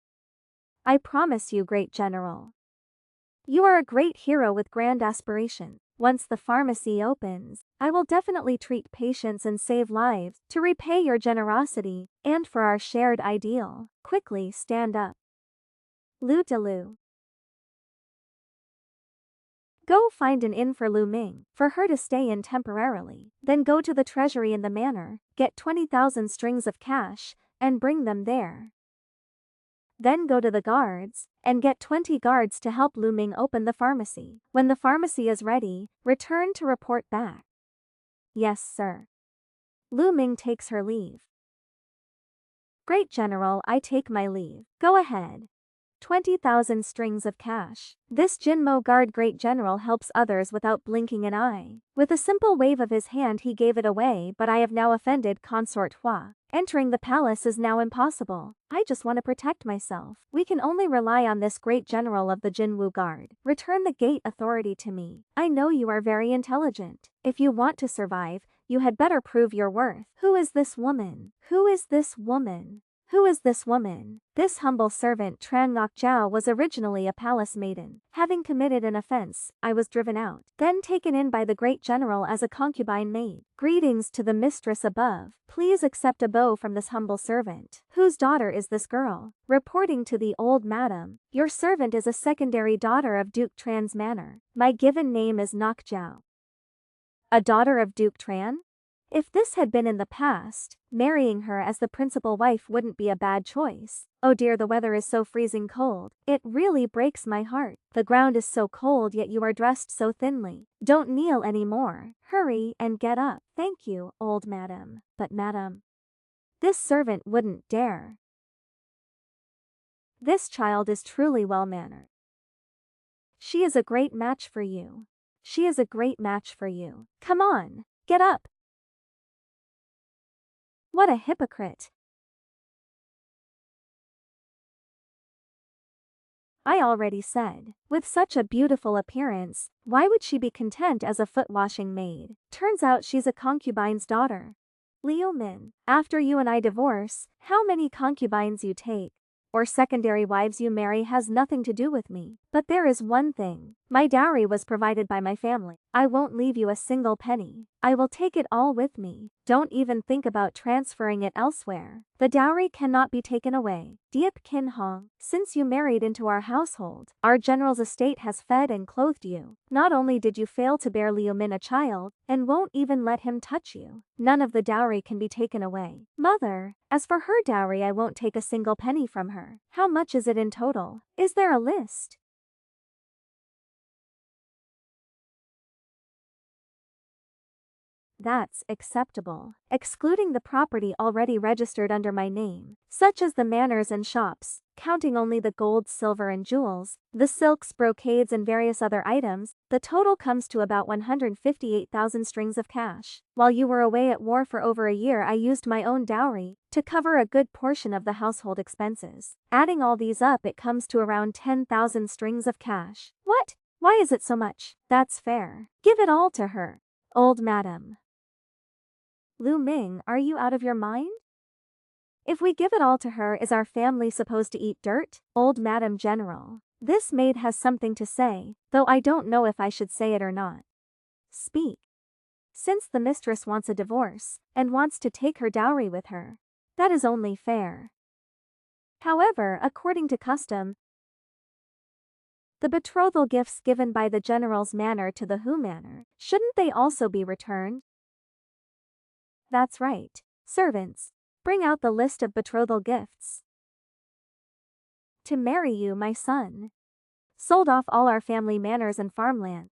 I promise you, great general. You are a great hero with grand aspirations. Once the pharmacy opens, I will definitely treat patients and save lives to repay your generosity and for our shared ideal. Quickly stand up. Lu Delu. Go find an inn for Lu Ming, for her to stay in temporarily. Then go to the treasury in the manor, get 20,000 strings of cash, and bring them there. Then go to the guards, and get 20 guards to help Lu Ming open the pharmacy. When the pharmacy is ready, return to report back. Yes, sir. Lu Ming takes her leave. Great General, I take my leave. Go ahead. 20,000 strings of cash. This Jinmo Guard Great General helps others without blinking an eye. With a simple wave of his hand he gave it away, but I have now offended Consort Hua. Entering the palace is now impossible. I just want to protect myself. We can only rely on this Great General of the Jinwu Guard. Return the gate authority to me. I know you are very intelligent. If you want to survive, you had better prove your worth. Who is this woman? Who is this woman? Who is this woman? This humble servant Tran Ngok Jiao was originally a palace maiden. Having committed an offense, I was driven out, then taken in by the great general as a concubine maid. Greetings to the mistress above. Please accept a bow from this humble servant. Whose daughter is this girl? Reporting to the old madam, your servant is a secondary daughter of Duke Tran's manor. My given name is Ngok Jiao. A daughter of Duke Tran? If this had been in the past, marrying her as the principal wife wouldn't be a bad choice. Oh dear, the weather is so freezing cold. It really breaks my heart. The ground is so cold yet you are dressed so thinly. Don't kneel anymore. Hurry and get up. Thank you, old madam. But madam, this servant wouldn't dare. This child is truly well-mannered. She is a great match for you. She is a great match for you. Come on, get up. What a hypocrite. I already said, with such a beautiful appearance, why would she be content as a foot-washing maid? Turns out she's a concubine's daughter. Liu Min, after you and I divorce, how many concubines you take or secondary wives you marry has nothing to do with me. But there is one thing. My dowry was provided by my family. I won't leave you a single penny. I will take it all with me. Don't even think about transferring it elsewhere. The dowry cannot be taken away. Diep Kin Hong, since you married into our household, our general's estate has fed and clothed you. Not only did you fail to bear Liu Min a child, and won't even let him touch you, none of the dowry can be taken away. Mother, as for her dowry, I won't take a single penny from her. How much is it in total? Is there a list? That's acceptable, excluding the property already registered under my name, such as the manors and shops, counting only the gold, silver and jewels, the silks, brocades and various other items. The total comes to about 158,000 strings of cash. While you were away at war for over a year, I used my own dowry to cover a good portion of the household expenses. Adding all these up, it comes to around 10,000 strings of cash. What? Why is it so much? That's fair. Give it all to her. Old madam. Lu Ming, are you out of your mind? If we give it all to her, is our family supposed to eat dirt? Old Madam General. This maid has something to say, though I don't know if I should say it or not. Speak. Since the mistress wants a divorce, and wants to take her dowry with her, that is only fair. However, according to custom, the betrothal gifts given by the general's manor to the Hu manor, shouldn't they also be returned? That's right. Servants, bring out the list of betrothal gifts. To marry you, my son. Sold off all our family manors and farmland,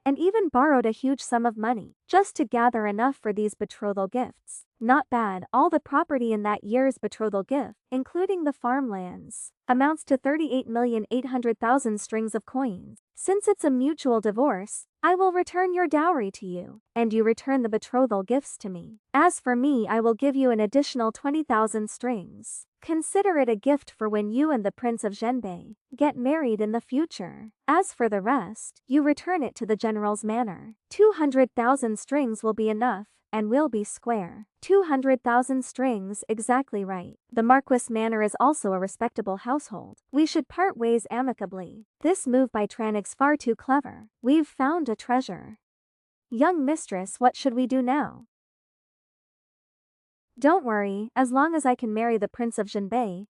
and even borrowed a huge sum of money, just to gather enough for these betrothal gifts. Not bad. All the property in that year's betrothal gift, including the farmlands, amounts to 38,800,000 strings of coins. Since it's a mutual divorce, I will return your dowry to you, and you return the betrothal gifts to me. As for me, I will give you an additional 20,000 strings. Consider it a gift for when you and the Prince of Zhenbei get married in the future. As for the rest, you return it to the general's manor. 200,000 strings will be enough, and will be square. 200,000 strings, exactly right. The Marquis manor is also a respectable household. We should part ways amicably. This move by Tranig's far too clever. We've found a treasure. Young mistress, what should we do now? Don't worry, as long as I can marry the Prince of Zhenbei,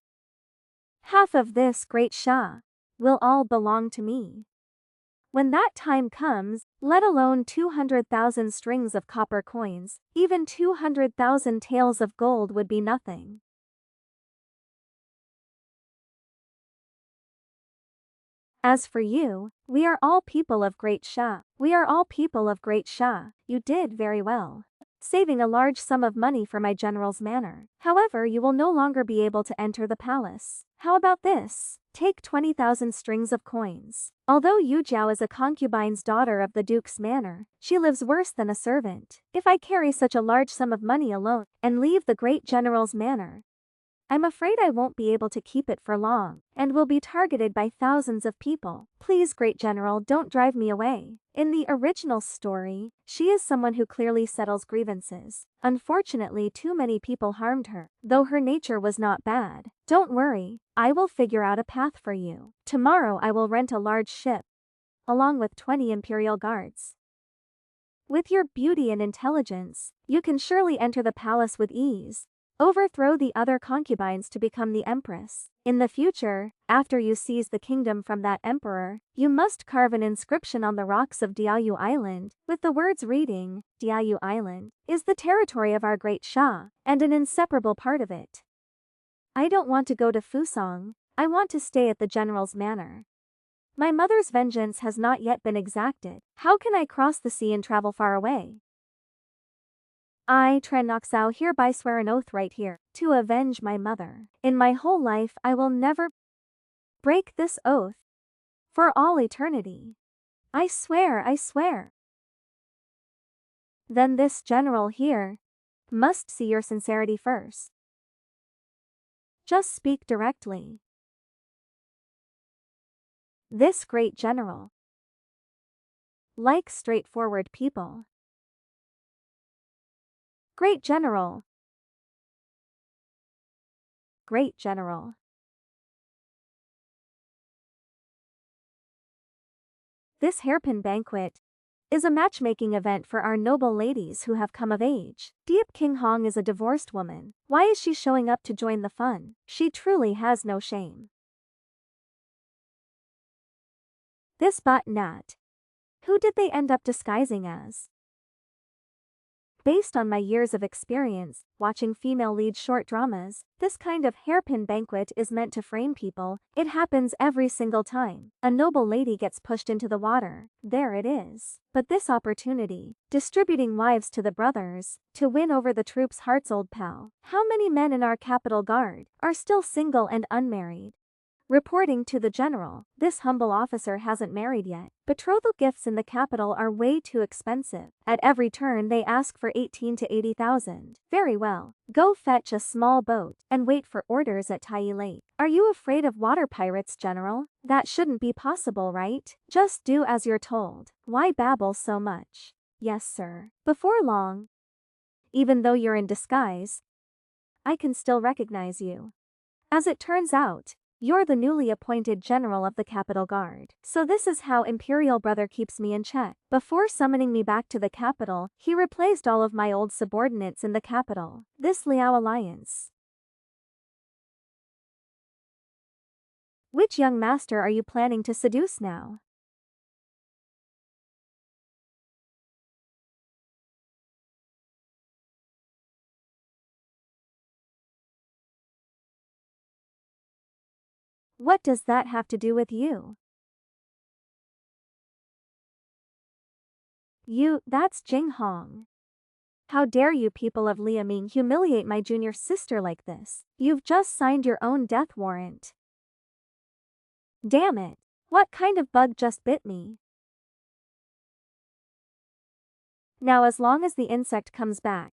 half of this great Shah will all belong to me. When that time comes, let alone 200,000 strings of copper coins, even 200,000 taels of gold would be nothing. As for you, we are all people of great Shah. We are all people of great Shah. You did very well, saving a large sum of money for my general's manor. However, you will no longer be able to enter the palace. How about this? Take 20,000 strings of coins. Although Yu Jiao is a concubine's daughter of the duke's manor, she lives worse than a servant. If I carry such a large sum of money alone, and leave the great general's manor, I'm afraid I won't be able to keep it for long, and will be targeted by thousands of people. Please, Great General, don't drive me away. In the original story, she is someone who clearly settles grievances. Unfortunately, too many people harmed her, though her nature was not bad. Don't worry, I will figure out a path for you. Tomorrow I will rent a large ship, along with 20 Imperial guards. With your beauty and intelligence, you can surely enter the palace with ease. Overthrow the other concubines to become the empress. In the future, after you seize the kingdom from that emperor, you must carve an inscription on the rocks of Diaoyu Island, with the words reading, Diaoyu Island is the territory of our great Shah, and an inseparable part of it. I don't want to go to Fusang, I want to stay at the general's manor. My mother's vengeance has not yet been exacted. How can I cross the sea and travel far away? I, Tren Noxao, hereby swear an oath right here, to avenge my mother. In my whole life I will never break this oath. For all eternity. I swear, I swear. Then this general here must see your sincerity first. Just speak directly. This great general likes straightforward people. Great general. Great general. This hairpin banquet is a matchmaking event for our noble ladies who have come of age. Diep King Hong is a divorced woman. Why is she showing up to join the fun? She truly has no shame. This bot Nat. Who did they end up disguising as? Based on my years of experience watching female lead short dramas, this kind of hairpin banquet is meant to frame people. It happens every single time a noble lady gets pushed into the water. There it is. But this opportunity, distributing wives to the brothers, to win over the troops' hearts, old pal. How many men in our capital guard are still single and unmarried? Reporting to the general, this humble officer hasn't married yet. Betrothal gifts in the capital are way too expensive. At every turn they ask for 18 to 80,000. Very well, go fetch a small boat and wait for orders at Tai Lake. Are you afraid of water pirates, General? That shouldn't be possible, right? Just do as you're told. Why babble so much? Yes, sir. Before long, even though you're in disguise, I can still recognize you. As it turns out, you're the newly appointed general of the Capital Guard. So this is how Imperial Brother keeps me in check. Before summoning me back to the capital, he replaced all of my old subordinates in the capital. This Liao alliance. Which young master are you planning to seduce now? What does that have to do with you? That's Jing Hong. How dare you people of Liaming humiliate my junior sister like this? You've just signed your own death warrant. Damn it. What kind of bug just bit me? Now as long as the insect comes back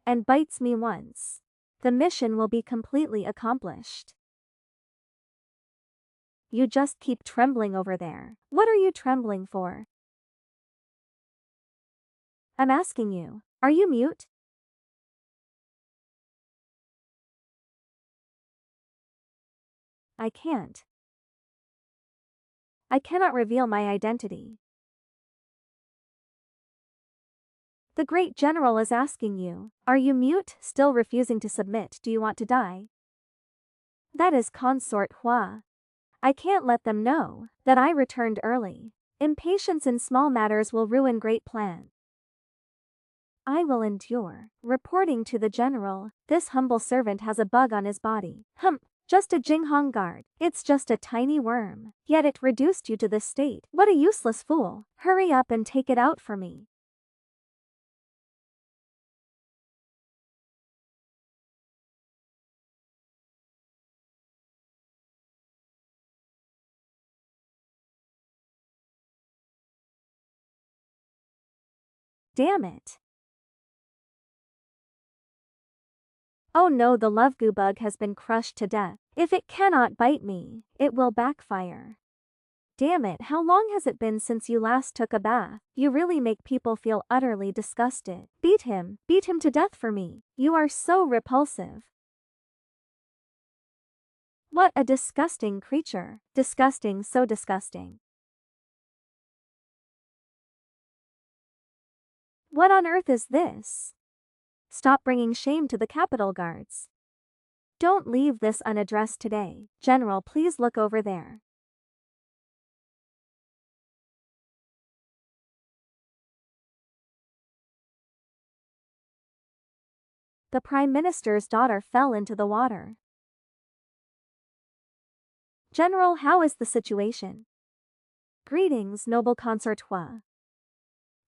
and bites me once, the mission will be completely accomplished. You just keep trembling over there. What are you trembling for? I'm asking you, are you mute? I can't. I cannot reveal my identity. The great general is asking you, are you mute? Still refusing to submit? Do you want to die? That is Consort Hua. I can't let them know that I returned early. Impatience in small matters will ruin great plans. I will endure. Reporting to the general, this humble servant has a bug on his body. Just a Jinghong guard. It's just a tiny worm. Yet it reduced you to this state. What a useless fool. Hurry up and take it out for me. Damn it. Oh no, the love goo bug has been crushed to death. If it cannot bite me, it will backfire. Damn it, how long has it been since you last took a bath? You really make people feel utterly disgusted. Beat him to death for me. You are so repulsive. What a disgusting creature. Disgusting, so disgusting. What on earth is this? Stop bringing shame to the Capitol guards. Don't leave this unaddressed today. General, please look over there. The Prime Minister's daughter fell into the water. General, how is the situation? Greetings, noble consort Hua.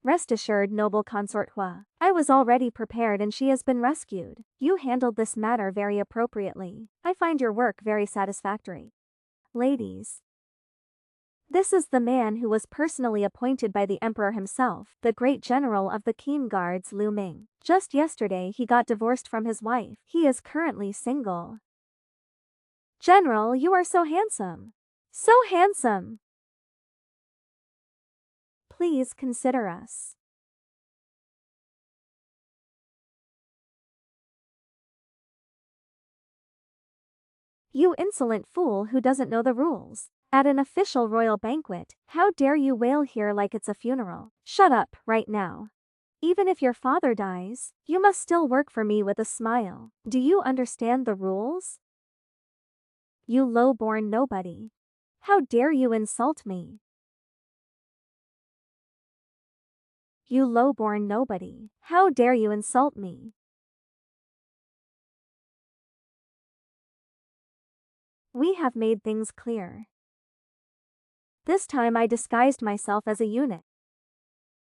Rest assured, noble consort Hua. I was already prepared and she has been rescued. You handled this matter very appropriately. I find your work very satisfactory. Ladies. This is the man who was personally appointed by the emperor himself, the great general of the Qin Guards Liu Ming. Just yesterday he got divorced from his wife. He is currently single. General, you are so handsome. So handsome. Please consider us. You insolent fool who doesn't know the rules. At an official royal banquet, how dare you wail here like it's a funeral? Shut up, right now. Even if your father dies, you must still work for me with a smile. Do you understand the rules? You low-born nobody. How dare you insult me? You low-born nobody. How dare you insult me? We have made things clear. This time I disguised myself as a eunuch.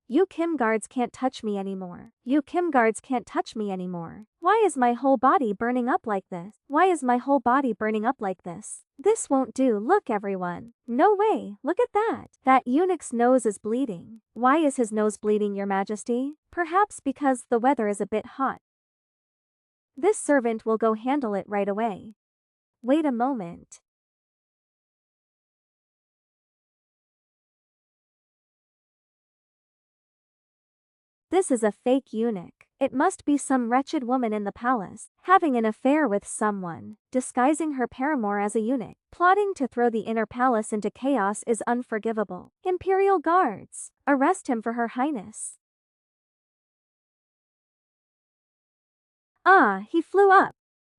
You Kim guards can't touch me anymore. You Kim guards can't touch me anymore. Why is my whole body burning up like this? Why is my whole body burning up like this? This won't do, look everyone. No way, look at that. That eunuch's nose is bleeding. Why is his nose bleeding, your majesty? Perhaps because the weather is a bit hot. This servant will go handle it right away. Wait a moment. This is a fake eunuch. It must be some wretched woman in the palace, having an affair with someone, disguising her paramour as a eunuch. Plotting to throw the inner palace into chaos is unforgivable. Imperial guards, arrest him for Her Highness. Ah, he flew up.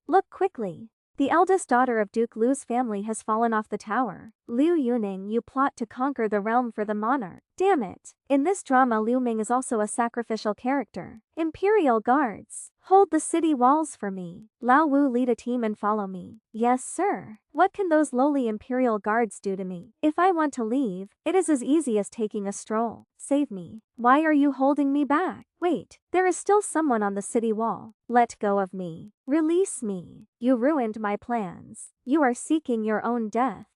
Look quickly. The eldest daughter of Duke Liu's family has fallen off the tower. Liu Yuning, you plot to conquer the realm for the monarch. Damn it. In this drama, Liu Ming is also a sacrificial character. Imperial guards, hold the city walls for me. Lao Wu, lead a team and follow me. Yes, sir. What can those lowly imperial guards do to me? If I want to leave, it is as easy as taking a stroll. Save me. Why are you holding me back? Wait, there is still someone on the city wall. Let go of me. Release me. You ruined my plans. You are seeking your own death.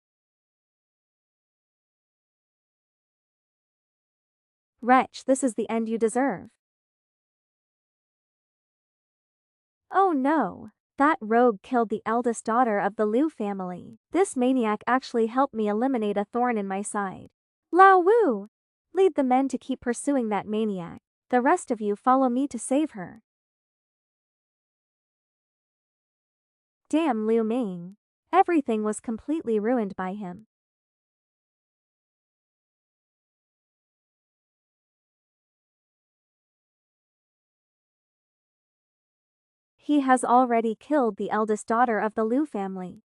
Wretch, this is the end you deserve. Oh no. That rogue killed the eldest daughter of the Liu family. This maniac actually helped me eliminate a thorn in my side. Lao Wu! Lead the men to keep pursuing that maniac. The rest of you follow me to save her. Damn Liu Ming. Everything was completely ruined by him. He has already killed the eldest daughter of the Liu family.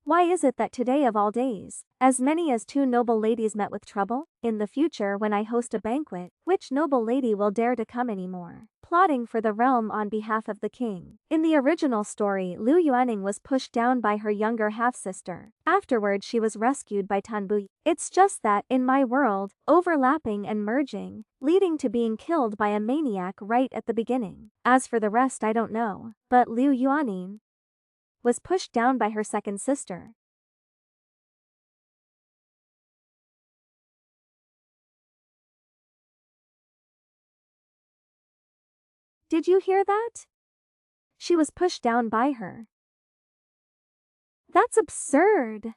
Why is it that today of all days, as many as 2 noble ladies met with trouble? In the future when I host a banquet, which noble lady will dare to come anymore? Plotting for the realm on behalf of the king. In the original story, Liu Yuaning was pushed down by her younger half-sister. Afterward she was rescued by Tan Bu. It's just that, in my world, overlapping and merging, leading to being killed by a maniac right at the beginning. As for the rest I don't know, but Liu Yuaning was pushed down by her second sister. Did you hear that? she was pushed down by her. That's absurd.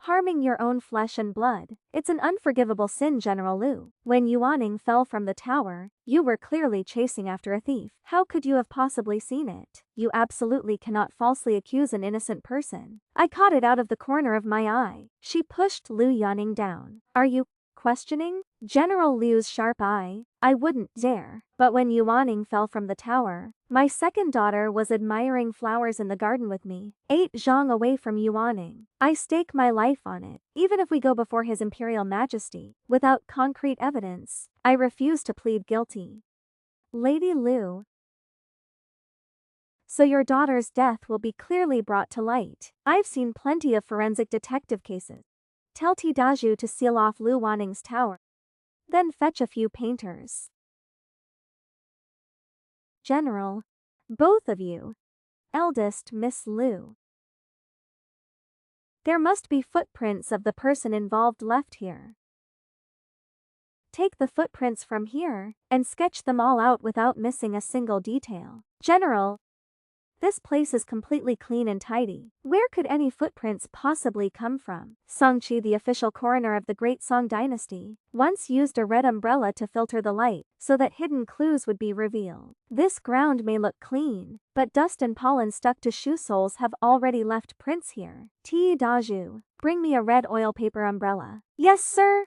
Harming your own flesh and blood. It's an unforgivable sin, General Liu. When Yuaning fell from the tower, you were clearly chasing after a thief. How could you have possibly seen it? You absolutely cannot falsely accuse an innocent person. I caught it out of the corner of my eye. She pushed Liu Yaning down. Are you questioning? General Liu's sharp eye. I wouldn't dare. But when Yuaning fell from the tower, my second daughter was admiring flowers in the garden with me, 8 zhang away from Yuaning. I stake my life on it. Even if we go before His Imperial Majesty, without concrete evidence, I refuse to plead guilty. Lady Liu. So your daughter's death will be clearly brought to light. I've seen plenty of forensic detective cases. Tell Daju to seal off Liu Waning's tower. Then fetch a few painters. General. Both of you. Eldest Miss Liu. There must be footprints of the person involved left here. Take the footprints from here, and sketch them all out without missing a single detail. General. This place is completely clean and tidy. Where could any footprints possibly come from? Songqi, the official coroner of the Great Song Dynasty, once used a red umbrella to filter the light, so that hidden clues would be revealed. This ground may look clean, but dust and pollen stuck to shoe soles have already left prints here. Daju, bring me a red oil paper umbrella. Yes, sir.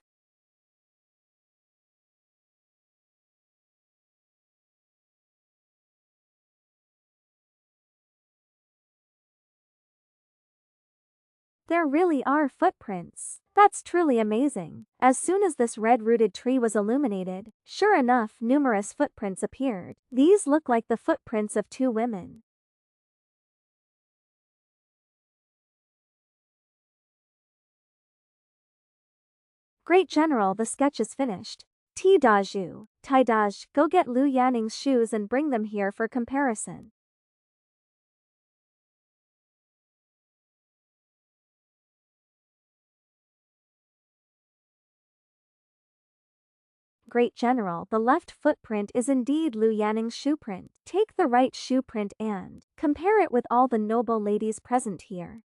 There really are footprints. That's truly amazing. As soon as this red-rooted tree was illuminated, sure enough, numerous footprints appeared. These look like the footprints of 2 women. Great General, the sketch is finished. Daju, Taidaj, go get Liu Yaning's shoes and bring them here for comparison. Great General, the left footprint is indeed Liu Yaning's shoe print. Take the right shoe print and compare it with all the noble ladies present here.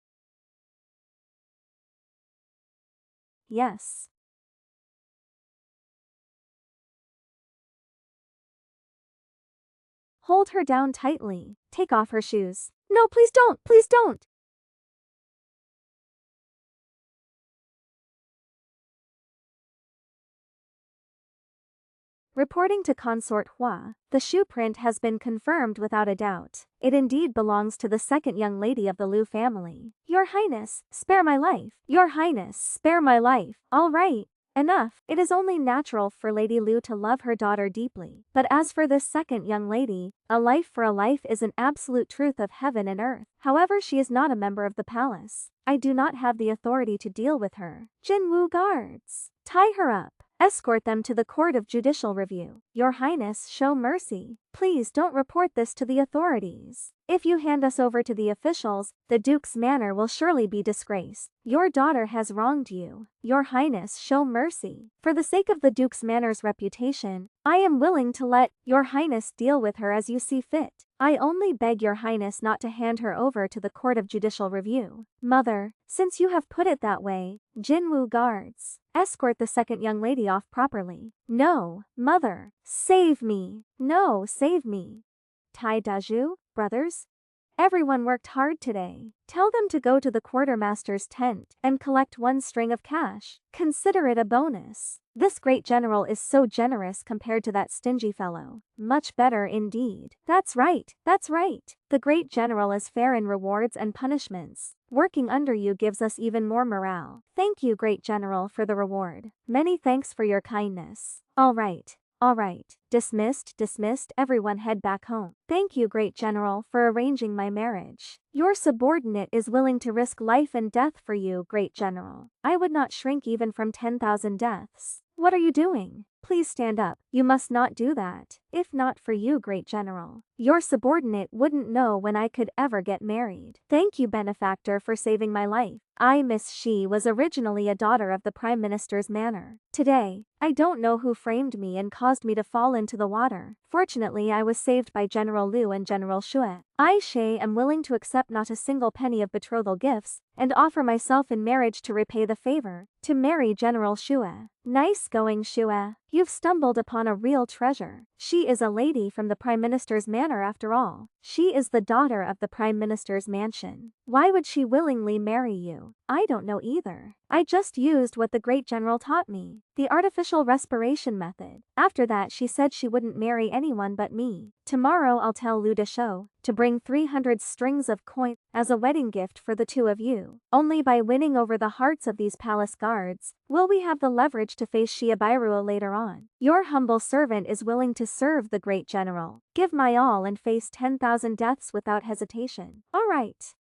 Yes. Hold her down tightly. Take off her shoes. No, please don't, please don't. Reporting to Consort Hua, the shoe print has been confirmed without a doubt. It indeed belongs to the second young lady of the Liu family. Your Highness, spare my life. Your Highness, spare my life. All right. Enough. It is only natural for Lady Liu to love her daughter deeply. But as for this second young lady, a life for a life is an absolute truth of heaven and earth. However, she is not a member of the palace. I do not have the authority to deal with her. Jinwu guards. Tie her up. Escort them to the Court of Judicial Review. Your Highness, show mercy. Please don't report this to the authorities. If you hand us over to the officials, the Duke's manor will surely be disgraced. Your daughter has wronged you. Your Highness, show mercy. For the sake of the Duke's manor's reputation, I am willing to let Your Highness deal with her as you see fit. I only beg Your Highness not to hand her over to the Court of Judicial Review. Mother, since you have put it that way, Jinwu guards, escort the second young lady off properly. No, Mother, save me. No, save me. Tai Daju, brothers? Everyone worked hard today. Tell them to go to the quartermaster's tent and collect 1 string of cash. Consider it a bonus. This great general is so generous compared to that stingy fellow. Much better indeed. That's right, that's right. The great general is fair in rewards and punishments. Working under you gives us even more morale. Thank you, great general, for the reward. Many thanks for your kindness. All right. All right. Dismissed, dismissed, everyone head back home. Thank you, great general, for arranging my marriage. Your subordinate is willing to risk life and death for you, great general. I would not shrink even from 10,000 deaths. What are you doing? Please stand up. You must not do that. If not for you, great general, your subordinate wouldn't know when I could ever get married. Thank you, benefactor, for saving my life. I, Miss She, was originally a daughter of the Prime Minister's manor. Today, I don't know who framed me and caused me to fall into the water. Fortunately, I was saved by General Liu and General Xue. I, She, am willing to accept not a single penny of betrothal gifts, and offer myself in marriage to repay the favor, to marry General Xue. Nice going, Xue. You've stumbled upon a real treasure. She is a lady from the Prime Minister's manor after all. She is the daughter of the Prime Minister's mansion. Why would she willingly marry you? I don't know either. I just used what the great general taught me, the artificial respiration method. After that, she said she wouldn't marry anyone but me. Tomorrow I'll tell Lu Deshou to bring 300 strings of coin as a wedding gift for the two of you. Only by winning over the hearts of these palace guards will we have the leverage to face Shiabiruo later on. Your humble servant is willing to serve the great general, give my all and face 10,000 deaths without hesitation. Alright,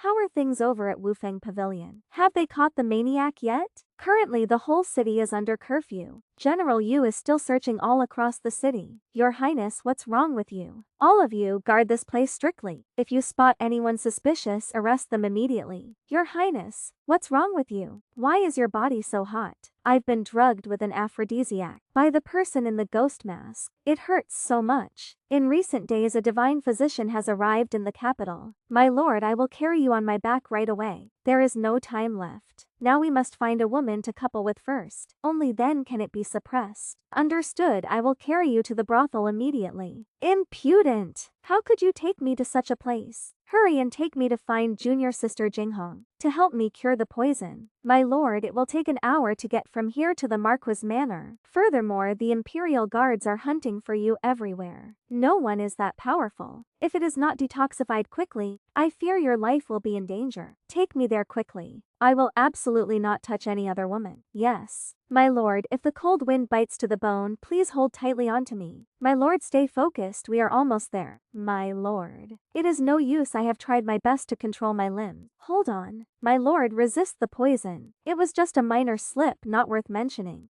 how are things over at Wufeng Pavilion? Have they caught the maniac yet? Currently the whole city is under curfew. General Yu is still searching all across the city. Your Highness, what's wrong with you? All of you, guard this place strictly. If you spot anyone suspicious, arrest them immediately. Your Highness, what's wrong with you? Why is your body so hot? I've been drugged with an aphrodisiac by the person in the ghost mask. It hurts so much. In recent days, a divine physician has arrived in the capital. My lord, I will carry you on my back right away. There is no time left. Now we must find a woman to couple with first. Only then can it be suppressed. Understood, I will carry you to the brothel immediately. Impudent! How could you take me to such a place? Hurry and take me to find junior sister Jinghong to help me cure the poison. My lord, it will take an hour to get from here to the Marquis Manor. Furthermore, the Imperial Guards are hunting for you everywhere. No one is that powerful. If it is not detoxified quickly, I fear your life will be in danger. Take me there quickly. I will absolutely not touch any other woman. Yes. My lord, if the cold wind bites to the bone, please hold tightly onto me. My lord, stay focused, we are almost there. My lord. It is no use, I have tried my best to control my limbs. Hold on. My lord, resist the poison. It was just a minor slip, not worth mentioning.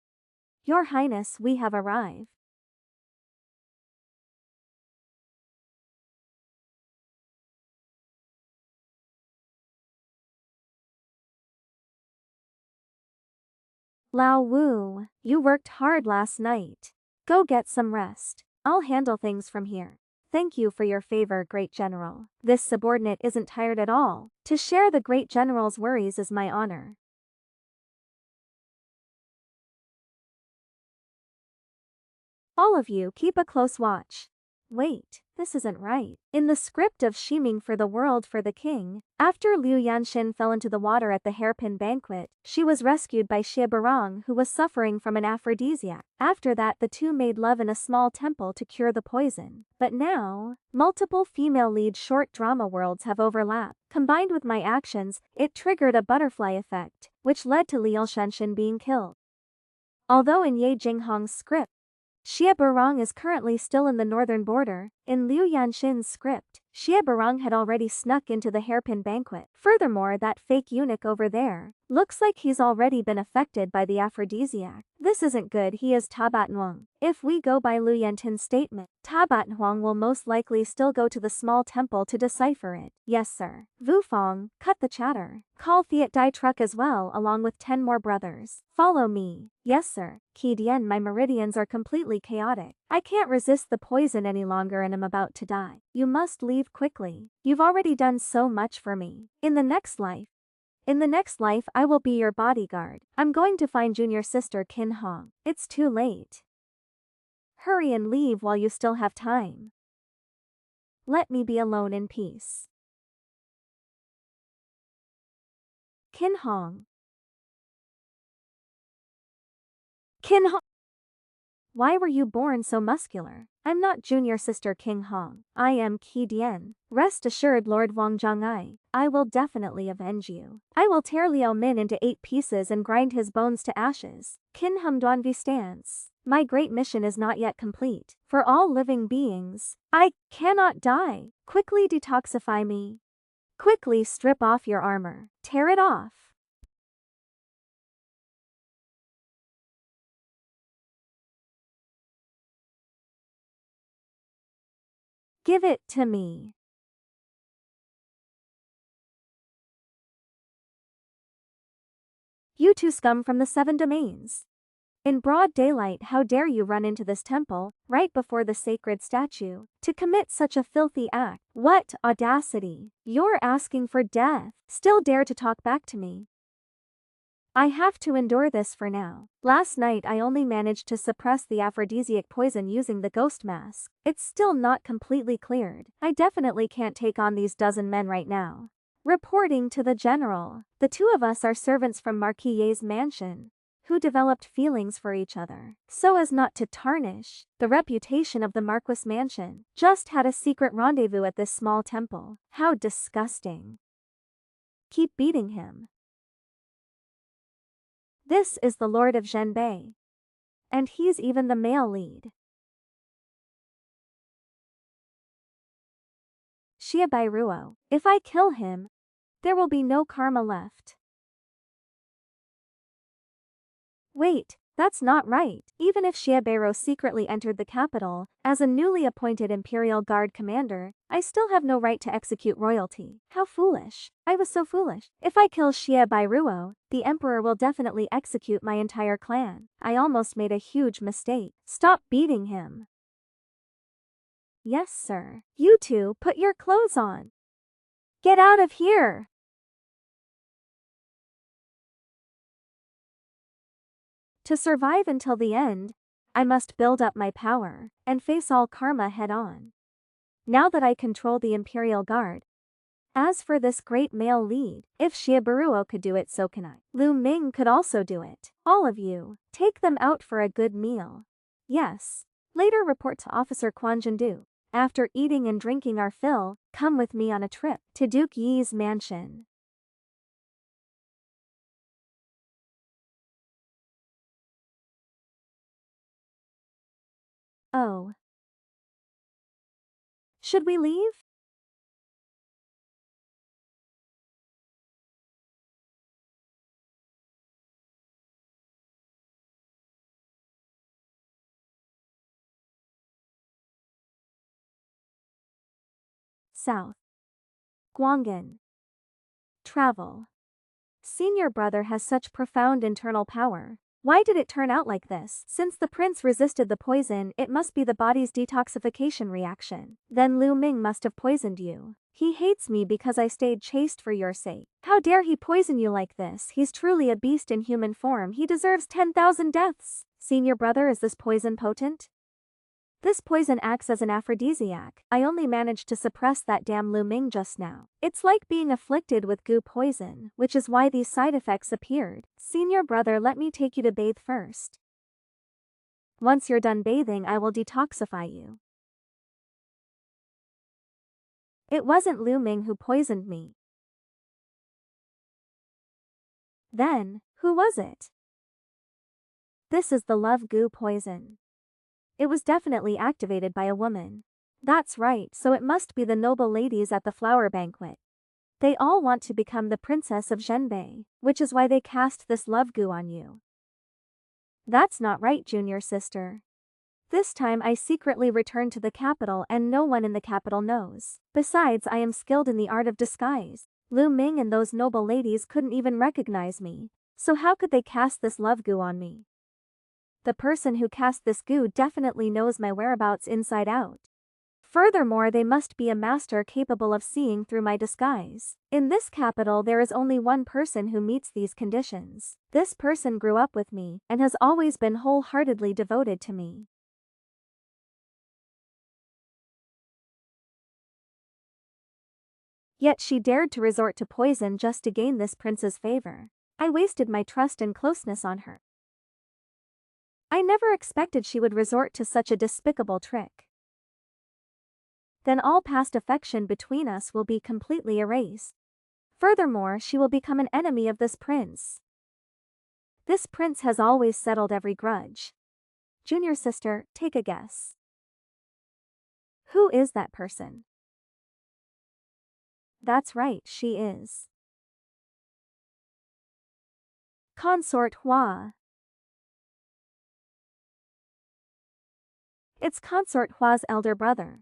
Your Highness, we have arrived. Lao Wu, you worked hard last night. Go get some rest. I'll handle things from here. Thank you for your favor, great general. This subordinate isn't tired at all. To share the great general's worries is my honor. All of you, keep a close watch. Wait, this isn't right. In the script of Shiming for the World for the King, after Liu Yanxin fell into the water at the hairpin banquet, she was rescued by Xie Barong, who was suffering from an aphrodisiac. After that, the two made love in a small temple to cure the poison. But now, multiple female lead short drama worlds have overlapped. Combined with my actions, it triggered a butterfly effect, which led to Liu Shenshin being killed. Although in Ye Jinghong's script, Xie Barong is currently still in the northern border, in Liu Yanxin's script, Xie Barong had already snuck into the hairpin banquet. Furthermore, that fake eunuch over there looks like he's already been affected by the aphrodisiac. This isn't good, he is Tabat Nuang. If we go by Lu Yantin's statement, Tabat Nuang will most likely still go to the small temple to decipher it. Yes sir. Vu Fong, cut the chatter. Call Fiat Dai Truck as well along with 10 more brothers. Follow me. Yes sir. Qi Dian, my meridians are completely chaotic. I can't resist the poison any longer and am about to die. You must leave quickly. You've already done so much for me. In the next life, I will be your bodyguard. I'm going to find junior sister Kin Hong. It's too late. Hurry and leave while you still have time. Let me be alone in peace. Kin Hong. Kin Hong. Why were you born so muscular? I'm not junior sister King Hong. I am Qi Dian. Rest assured, Lord Wang Zhongai, I will definitely avenge you. I will tear Liao Min into 8 pieces and grind his bones to ashes. Qin Hum Duanvi stance. My great mission is not yet complete. For all living beings, I cannot die. Quickly detoxify me. Quickly strip off your armor. Tear it off. Give it to me. You two scum from the 7 domains. In broad daylight, how dare you run into this temple, right before the sacred statue, to commit such a filthy act? What audacity! You're asking for death. Still dare to talk back to me. I have to endure this for now. Last night I only managed to suppress the aphrodisiac poison using the ghost mask. It's still not completely cleared. I definitely can't take on these dozen men right now. Reporting to the general, the two of us are servants from Marquis's mansion, who developed feelings for each other, so as not to tarnish the reputation of the Marquis mansion. Just had a secret rendezvous at this small temple. How disgusting. Keep beating him. This is the Lord of Zhenbei. And he's even the male lead. Shiabairuo. If I kill him, there will be no karma left. Wait, that's not right. Even if Shiabeiruo secretly entered the capital, as a newly appointed Imperial Guard commander, I still have no right to execute royalty. How foolish. I was so foolish. If I kill Shiabairuo, the Emperor will definitely execute my entire clan. I almost made a huge mistake. Stop beating him. Yes, sir. You two, put your clothes on. Get out of here. To survive until the end, I must build up my power and face all karma head-on. Now that I control the Imperial Guard. As for this great male lead, if Shiabairuo could do it, so can I. Lu Ming could also do it. All of you, take them out for a good meal. Yes. Later report to Officer Quan Jindu. After eating and drinking our fill, come with me on a trip to Duke Yi's mansion. Oh. Should we leave? South. Guangin. Travel. Senior brother has such profound internal power. Why did it turn out like this? Since the prince resisted the poison, it must be the body's detoxification reaction. Then Lu Ming must have poisoned you. He hates me because I stayed chaste for your sake. How dare he poison you like this? He's truly a beast in human form. He deserves 10,000 deaths. Senior brother, is this poison potent? This poison acts as an aphrodisiac. I only managed to suppress that damn Lu Ming just now. It's like being afflicted with goo poison, which is why these side effects appeared. Senior brother, let me take you to bathe first. Once you're done bathing, I will detoxify you. It wasn't Lu Ming who poisoned me. Then, who was it? This is the love goo poison. It was definitely activated by a woman. That's right, so it must be the noble ladies at the flower banquet. They all want to become the princess of Zhenbei, which is why they cast this love goo on you. That's not right, junior sister. This time I secretly returned to the capital and no one in the capital knows. Besides, I am skilled in the art of disguise. Lu Ming and those noble ladies couldn't even recognize me, so how could they cast this love goo on me? The person who cast this goo definitely knows my whereabouts inside out. Furthermore, they must be a master capable of seeing through my disguise. In this capital there is only one person who meets these conditions. This person grew up with me and has always been wholeheartedly devoted to me. Yet she dared to resort to poison just to gain this prince's favor. I wasted my trust and closeness on her. I never expected she would resort to such a despicable trick. Then all past affection between us will be completely erased. Furthermore, she will become an enemy of this prince. This prince has always settled every grudge. Junior sister, take a guess. Who is that person? That's right, she is Consort Hua. It's Consort Hua's elder brother.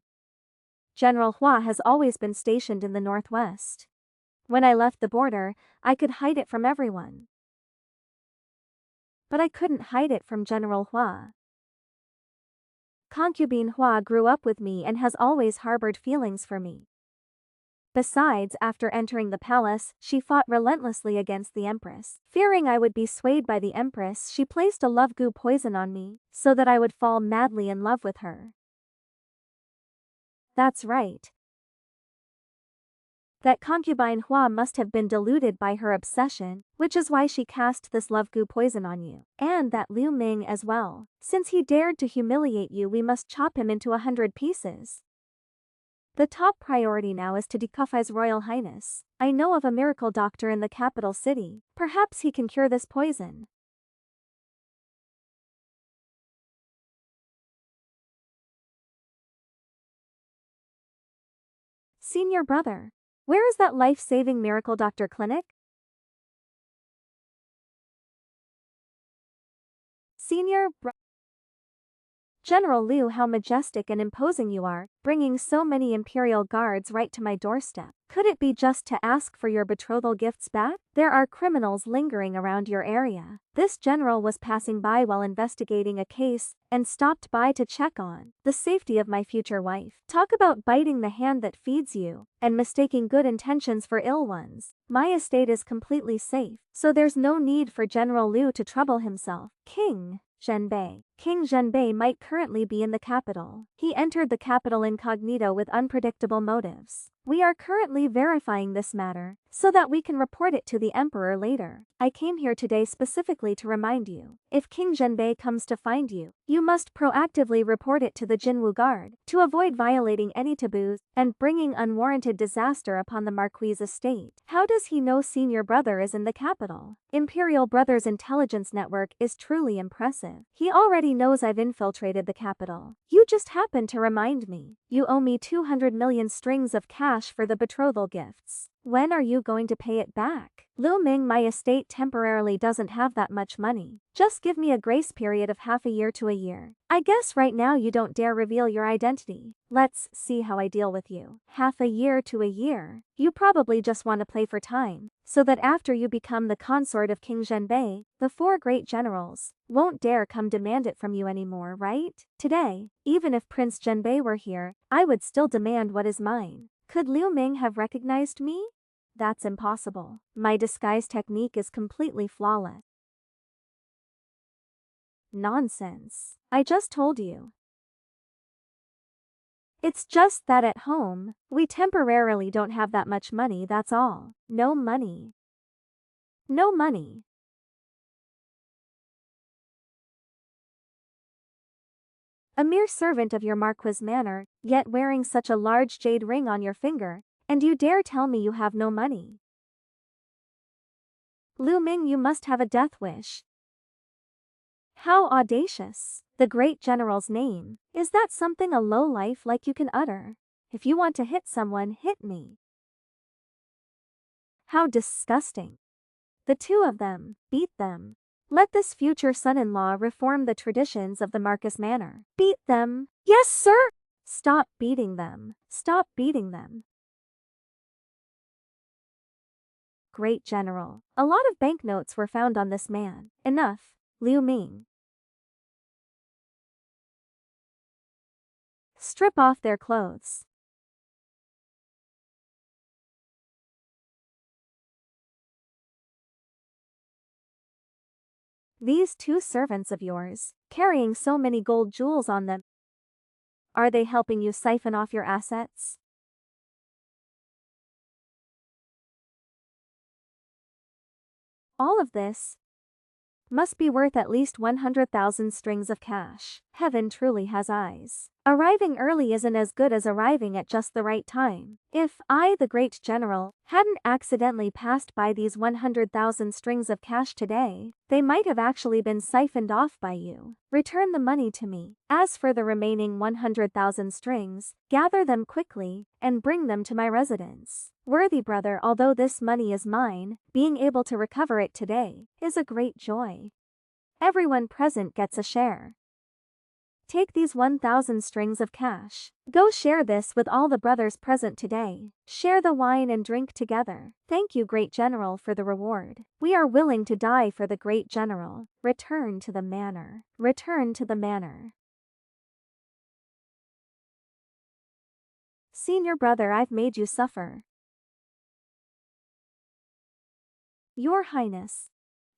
General Hua has always been stationed in the northwest. When I left the border, I could hide it from everyone. But I couldn't hide it from General Hua. Concubine Hua grew up with me and has always harbored feelings for me. Besides, after entering the palace, she fought relentlessly against the Empress. Fearing I would be swayed by the Empress, she placed a love goo poison on me, so that I would fall madly in love with her. That's right. That concubine Hua must have been deluded by her obsession, which is why she cast this love goo poison on you. And that Liu Ming as well. Since he dared to humiliate you, we must chop him into 100 pieces. The top priority now is to decuff His Royal Highness. I know of a miracle doctor in the capital city. Perhaps he can cure this poison. Senior brother, where is that life-saving miracle doctor clinic? Senior General Liu, how majestic and imposing you are, bringing so many imperial guards right to my doorstep. Could it be just to ask for your betrothal gifts back? There are criminals lingering around your area. This general was passing by while investigating a case and stopped by to check on the safety of my future wife. Talk about biting the hand that feeds you and mistaking good intentions for ill ones. My estate is completely safe, so there's no need for General Liu to trouble himself. King Zhenbei might currently be in the capital. He entered the capital incognito with unpredictable motives. We are currently verifying this matter, so that we can report it to the Emperor later. I came here today specifically to remind you, if King Zhenbei comes to find you, you must proactively report it to the Jinwu Guard, to avoid violating any taboos and bringing unwarranted disaster upon the Marquis's estate. How does he know senior brother is in the capital? Imperial Brother's intelligence network is truly impressive. He already knows I've infiltrated the capital. You just happened to remind me. You owe me 200 million strings of cash for the betrothal gifts. When are you going to pay it back? Liu Ming, my estate temporarily doesn't have that much money. Just give me a grace period of half a year to a year. I guess right now you don't dare reveal your identity. Let's see how I deal with you. Half a year to a year. You probably just want to play for time, so that after you become the consort of King Zhenbei, the 4 great generals won't dare come demand it from you anymore, right? Today, even if Prince Zhenbei were here, I would still demand what is mine. Could Liu Ming have recognized me? That's impossible. My disguise technique is completely flawless. Nonsense. I just told you. It's just that at home, we temporarily don't have that much money, that's all. No money. No money. A mere servant of your Marquis manor, yet wearing such a large jade ring on your finger, and you dare tell me you have no money? Liu Ming, you must have a death wish. How audacious. The great general's name. Is that something a lowlife like you can utter? If you want to hit someone, hit me. How disgusting. The 2 of them, beat them. Let this future son-in-law reform the traditions of the Marquis manor. Beat them. Yes, sir! Stop beating them. Stop beating them. Great general. A lot of banknotes were found on this man. Enough. Liu Ming. Strip off their clothes. These 2 servants of yours, carrying so many gold jewels on them, are they helping you siphon off your assets? All of this must be worth at least 100,000 strings of cash. Heaven truly has eyes. Arriving early isn't as good as arriving at just the right time. If I, the great general, hadn't accidentally passed by these 100,000 strings of cash today, they might have actually been siphoned off by you. Return the money to me. As for the remaining 100,000 strings, gather them quickly and bring them to my residence. Worthy brother, although this money is mine, being able to recover it today is a great joy. Everyone present gets a share. Take these 1,000 strings of cash. Go share this with all the brothers present today. Share the wine and drink together. Thank you, great general, for the reward. We are willing to die for the great general. Return to the manor. Return to the manor. Senior brother, I've made you suffer. Your Highness.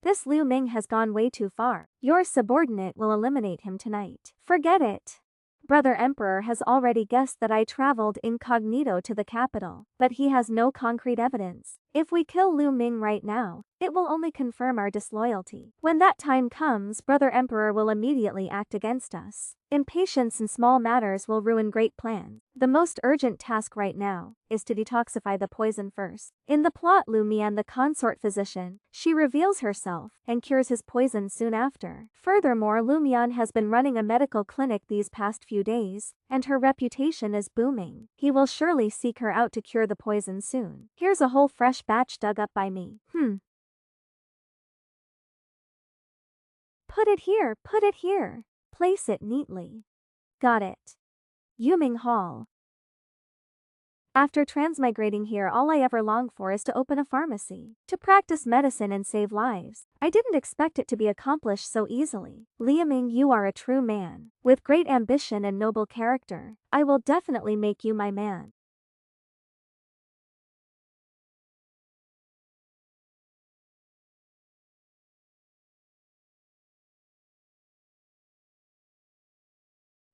This Liu Ming has gone way too far. Your subordinate will eliminate him tonight. Forget it. Brother Emperor has already guessed that I traveled incognito to the capital, but he has no concrete evidence. If we kill Liu Ming right now, it will only confirm our disloyalty. When that time comes, Brother Emperor will immediately act against us. Impatience in small matters will ruin great plans. The most urgent task right now is to detoxify the poison first. In the plot, Liu Mian, the consort physician, she reveals herself and cures his poison soon after. Furthermore, Liu Mian has been running a medical clinic these past few days, and her reputation is booming. He will surely seek her out to cure the poison soon. Here's a whole fresh batch dug up by me. Put it here, put it here. Place it neatly. Got it. Yuming Hall. After transmigrating here, all I ever long for is to open a pharmacy, to practice medicine and save lives. I didn't expect it to be accomplished so easily. Liu Ming, you are a true man, with great ambition and noble character. I will definitely make you my man.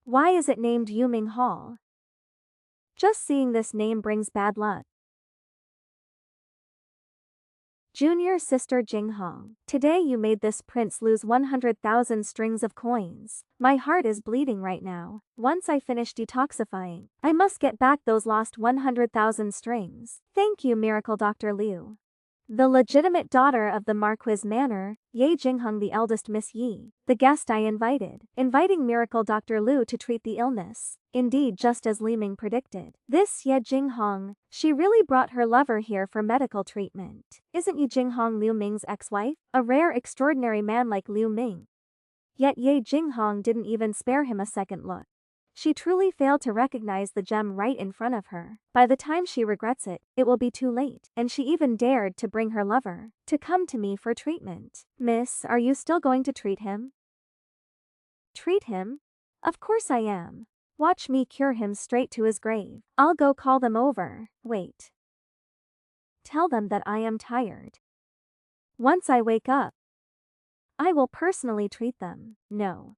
Why is it named Yuming Hall? Just seeing this name brings bad luck. Junior sister Jinghong, today you made this prince lose 100,000 strings of coins. My heart is bleeding right now. Once I finish detoxifying, I must get back those lost 100,000 strings. Thank you, Miracle Dr. Liu. The legitimate daughter of the Marquis Manor, Ye Jinghong, the eldest Miss Yi, the guest I invited, inviting Miracle Dr. Liu to treat the illness. Indeed, just as Li Ming predicted. This Ye Jinghong, she really brought her lover here for medical treatment. Isn't Ye Jinghong Liu Ming's ex-wife? A rare, extraordinary man like Liu Ming. Yet Ye Jinghong didn't even spare him a second look. She truly failed to recognize the gem right in front of her. By the time she regrets it, it will be too late. And she even dared to bring her lover to come to me for treatment. Miss, are you still going to treat him? Treat him? Of course I am. Watch me cure him straight to his grave. I'll go call them over. Wait. Tell them that I am tired. Once I wake up, I will personally treat them. No.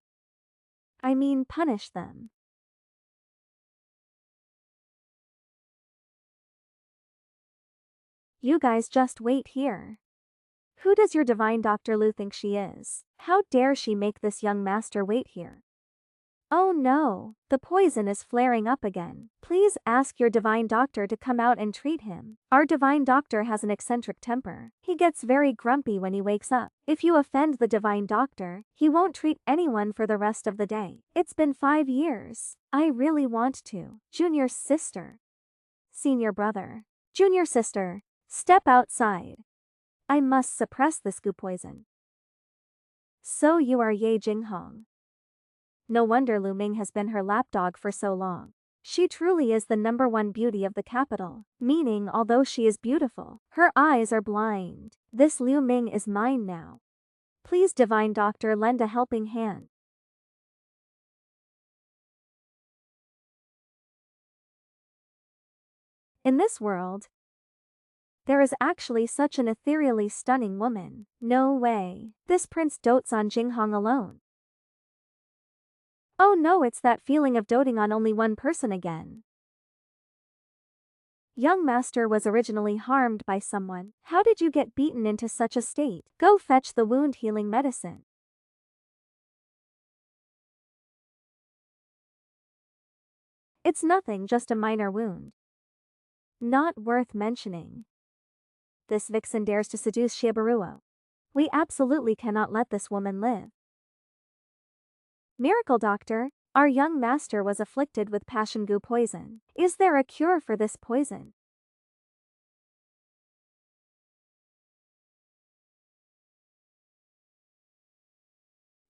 I mean punish them. You guys just wait here. Who does your divine Dr. Liu think she is? How dare she make this young master wait here? Oh no, the poison is flaring up again. Please ask your divine doctor to come out and treat him. Our divine doctor has an eccentric temper. He gets very grumpy when he wakes up. If you offend the divine doctor, he won't treat anyone for the rest of the day. It's been 5 years. I really want to. Junior sister. Senior brother. Junior sister. Step outside. I must suppress this goo poison. So you are Ye Jinghong. No wonder Liu Ming has been her lapdog for so long. She truly is the #1 beauty of the capital, meaning although she is beautiful, her eyes are blind. This Liu Ming is mine now. Please, divine doctor, lend a helping hand. In this world, there is actually such an ethereally stunning woman. No way. This prince dotes on Jinghong alone. Oh no, it's that feeling of doting on only one person again. Young master was originally harmed by someone. How did you get beaten into such a state? Go fetch the wound healing medicine. It's nothing, just a minor wound. Not worth mentioning. This vixen dares to seduce Shibaruo. We absolutely cannot let this woman live. Miracle doctor, our young master was afflicted with passion goo poison. Is there a cure for this poison?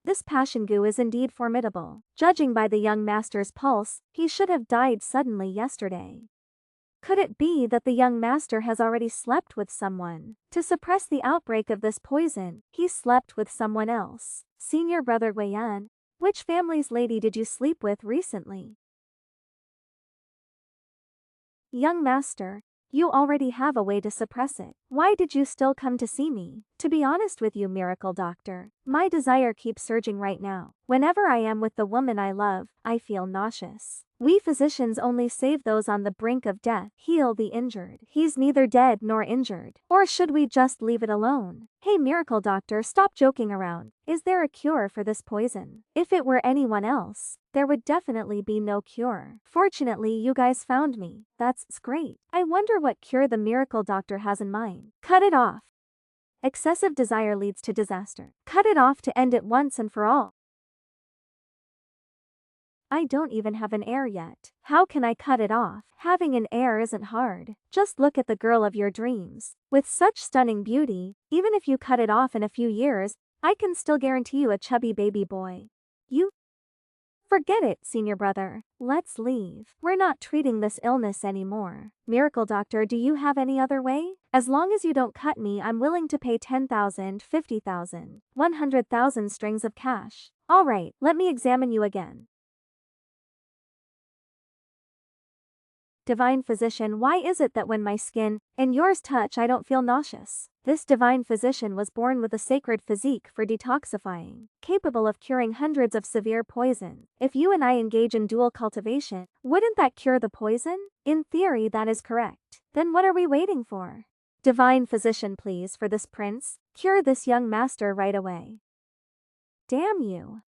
This passion goo is indeed formidable. Judging by the young master's pulse, he should have died suddenly yesterday. Could it be that the young master has already slept with someone? To suppress the outbreak of this poison, he slept with someone else. Senior brother Guiyan, which family's lady did you sleep with recently? Young master, you already have a way to suppress it. Why did you still come to see me? To be honest with you, miracle doctor, my desire keeps surging right now. Whenever I am with the woman I love, I feel nauseous. We physicians only save those on the brink of death, heal the injured. He's neither dead nor injured. Or should we just leave it alone? Hey miracle doctor, stop joking around. Is there a cure for this poison? If it were anyone else, there would definitely be no cure. Fortunately, you guys found me. That's great. I wonder what cure the miracle doctor has in mind. Cut it off. Excessive desire leads to disaster. Cut it off to end it once and for all. I don't even have an heir yet. How can I cut it off? Having an heir isn't hard. Just look at the girl of your dreams. With such stunning beauty, even if you cut it off in a few years, I can still guarantee you a chubby baby boy. You? Forget it, senior brother. Let's leave. We're not treating this illness anymore. Miracle doctor, do you have any other way? As long as you don't cut me, I'm willing to pay 10,000, 50,000, 100,000 strings of cash. Alright, let me examine you again. Divine physician, why is it that when my skin and yours touch I don't feel nauseous? This divine physician was born with a sacred physique for detoxifying, capable of curing hundreds of severe poison. If you and I engage in dual cultivation, wouldn't that cure the poison? In theory, that is correct. Then what are we waiting for? Divine physician, please, for this prince, cure this young master right away. Damn you.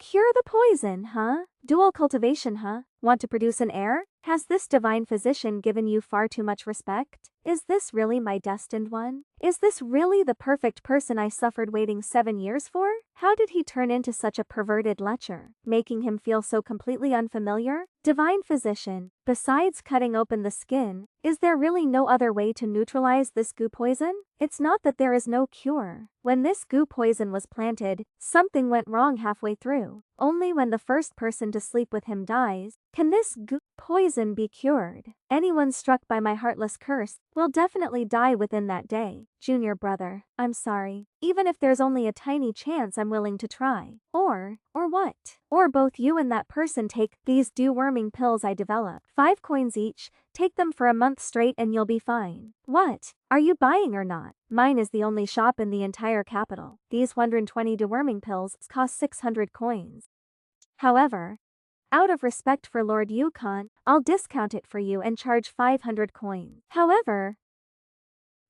Cure the poison, huh? Dual cultivation, huh? Want to produce an heir? Has this divine physician given you far too much respect? Is this really my destined one? Is this really the perfect person I suffered waiting 7 years for? How did he turn into such a perverted lecher, making him feel so completely unfamiliar? Divine physician, besides cutting open the skin, is there really no other way to neutralize this goo poison? It's not that there is no cure. When this goo poison was planted, something went wrong halfway through. Only when the first person to sleep with him dies, can this goo poison be cured. Anyone struck by my heartless curse will definitely die within that day. Junior brother, I'm sorry. Even if there's only a tiny chance, I'm willing to try. Or what? Or both you and that person take these deworming pills I developed. 5 coins each, take them for a month straight and you'll be fine. What? Are you buying or not? Mine is the only shop in the entire capital. These 120 deworming pills cost 600 coins. However, out of respect for Lord Yukon, I'll discount it for you and charge 500 coins. However,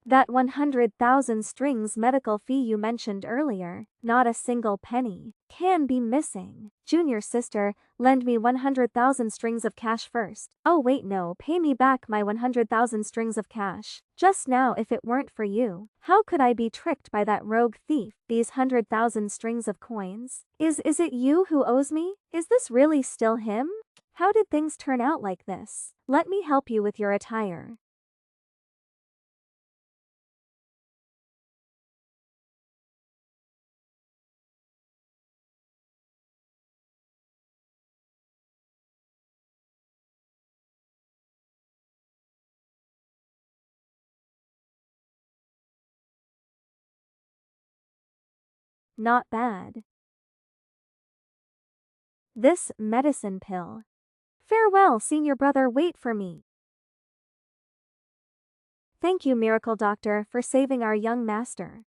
that 100,000 strings medical fee you mentioned earlier, not a single penny, can be missing. Junior sister, lend me 100,000 strings of cash first. Oh wait, no, pay me back my 100,000 strings of cash. Just now, if it weren't for you, how could I be tricked by that rogue thief? These 100,000 strings of coins? Is it you who owes me? Is this really still him? How did things turn out like this? Let me help you with your attire. Not bad. This medicine pill. Farewell, senior brother, wait for me. Thank you, miracle doctor, for saving our young master.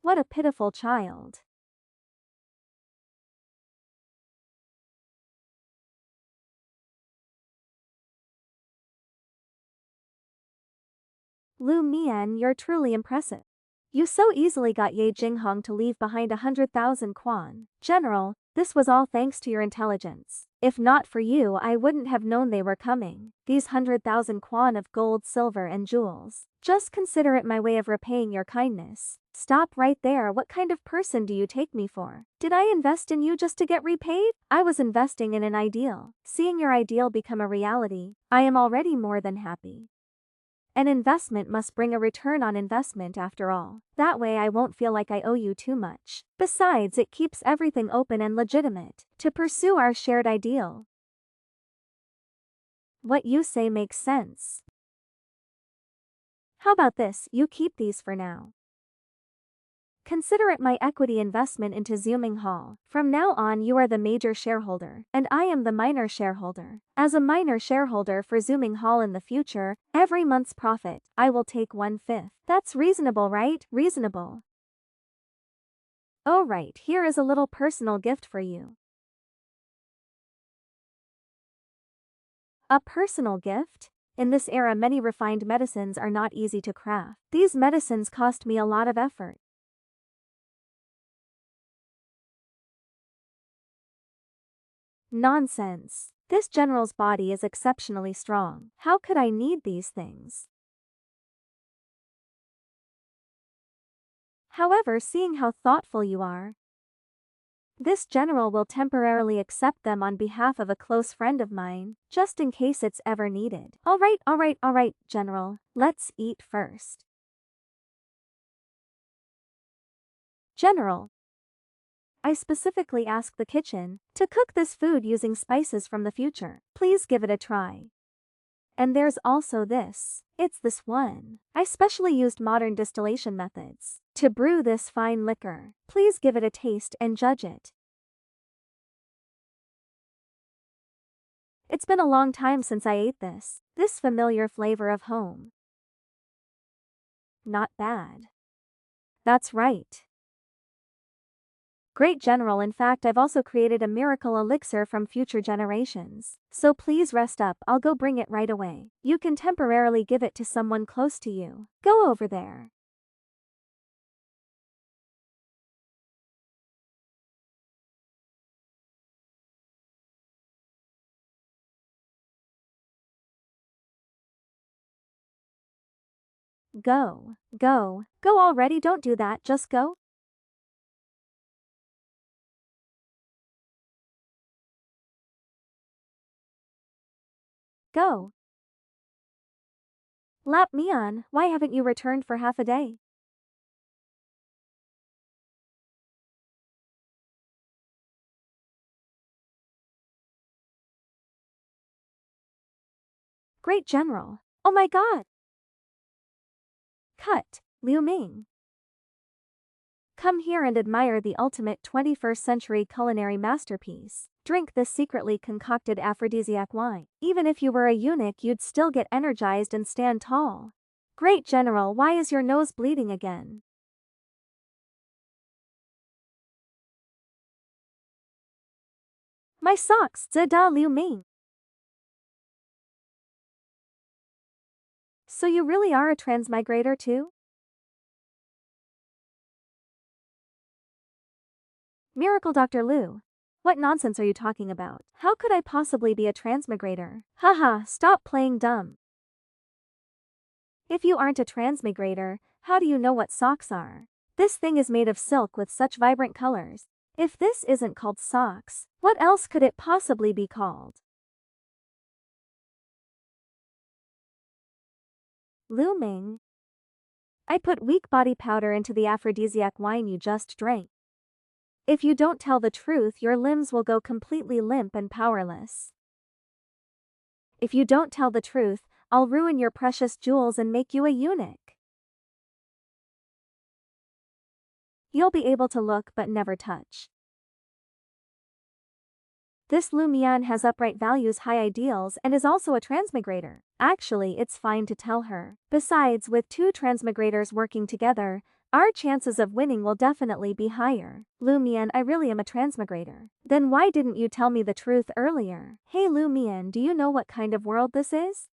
What a pitiful child. Lu Mian, you're truly impressive. You so easily got Ye Jinghong to leave behind 100,000 kwan. General, this was all thanks to your intelligence. If not for you, I wouldn't have known they were coming. These 100,000 kwan of gold, silver, and jewels. Just consider it my way of repaying your kindness. Stop right there. What kind of person do you take me for? Did I invest in you just to get repaid? I was investing in an ideal. Seeing your ideal become a reality, I am already more than happy. An investment must bring a return on investment after all. That way I won't feel like I owe you too much. Besides, it keeps everything open and legitimate to pursue our shared ideal. What you say makes sense. How about this, you keep these for now. Consider it my equity investment into Zooming Hall. From now on you are the major shareholder, and I am the minor shareholder. As a minor shareholder for Zooming Hall in the future, every month's profit, I will take 1/5. That's reasonable, right? Reasonable. Oh right, here is a little personal gift for you. A personal gift? In this era many refined medicines are not easy to craft. These medicines cost me a lot of effort. Nonsense. This general's body is exceptionally strong. How could I need these things? However, seeing how thoughtful you are, this general will temporarily accept them on behalf of a close friend of mine, just in case it's ever needed. Alright, General. Let's eat first. General, I specifically asked the kitchen to cook this food using spices from the future. Please give it a try. And there's also this. It's this one. I specially used modern distillation methods to brew this fine liquor. Please give it a taste and judge it. It's been a long time since I ate this. This familiar flavor of home. Not bad. That's right. Great General, in fact I've also created a miracle elixir from future generations. So please rest up, I'll go bring it right away. You can temporarily give it to someone close to you. Go over there. Go already, don't do that, just go. Go. Lap Mian, why haven't you returned for half a day? Great General. Oh my god. Cut. Liu Ming. Come here and admire the ultimate 21st century culinary masterpiece. Drink this secretly concocted aphrodisiac wine. Even if you were a eunuch you'd still get energized and stand tall. Great General, why is your nose bleeding again? My socks, Zida Liu Ming. So you really are a transmigrator too? Miracle Dr. Liu. What nonsense are you talking about? How could I possibly be a transmigrator? Haha, stop playing dumb. If you aren't a transmigrator, how do you know what socks are? This thing is made of silk with such vibrant colors. If this isn't called socks, what else could it possibly be called? Liu Ming. I put weak body powder into the aphrodisiac wine you just drank. If you don't tell the truth, your limbs will go completely limp and powerless. If you don't tell the truth, I'll ruin your precious jewels and make you a eunuch. You'll be able to look but never touch. This Lu Mian has upright values, high ideals, and is also a transmigrator. Actually, it's fine to tell her. Besides, with two transmigrators working together, our chances of winning will definitely be higher. Lu Mian, I really am a transmigrator. Then why didn't you tell me the truth earlier? Hey Lu Mian, do you know what kind of world this is?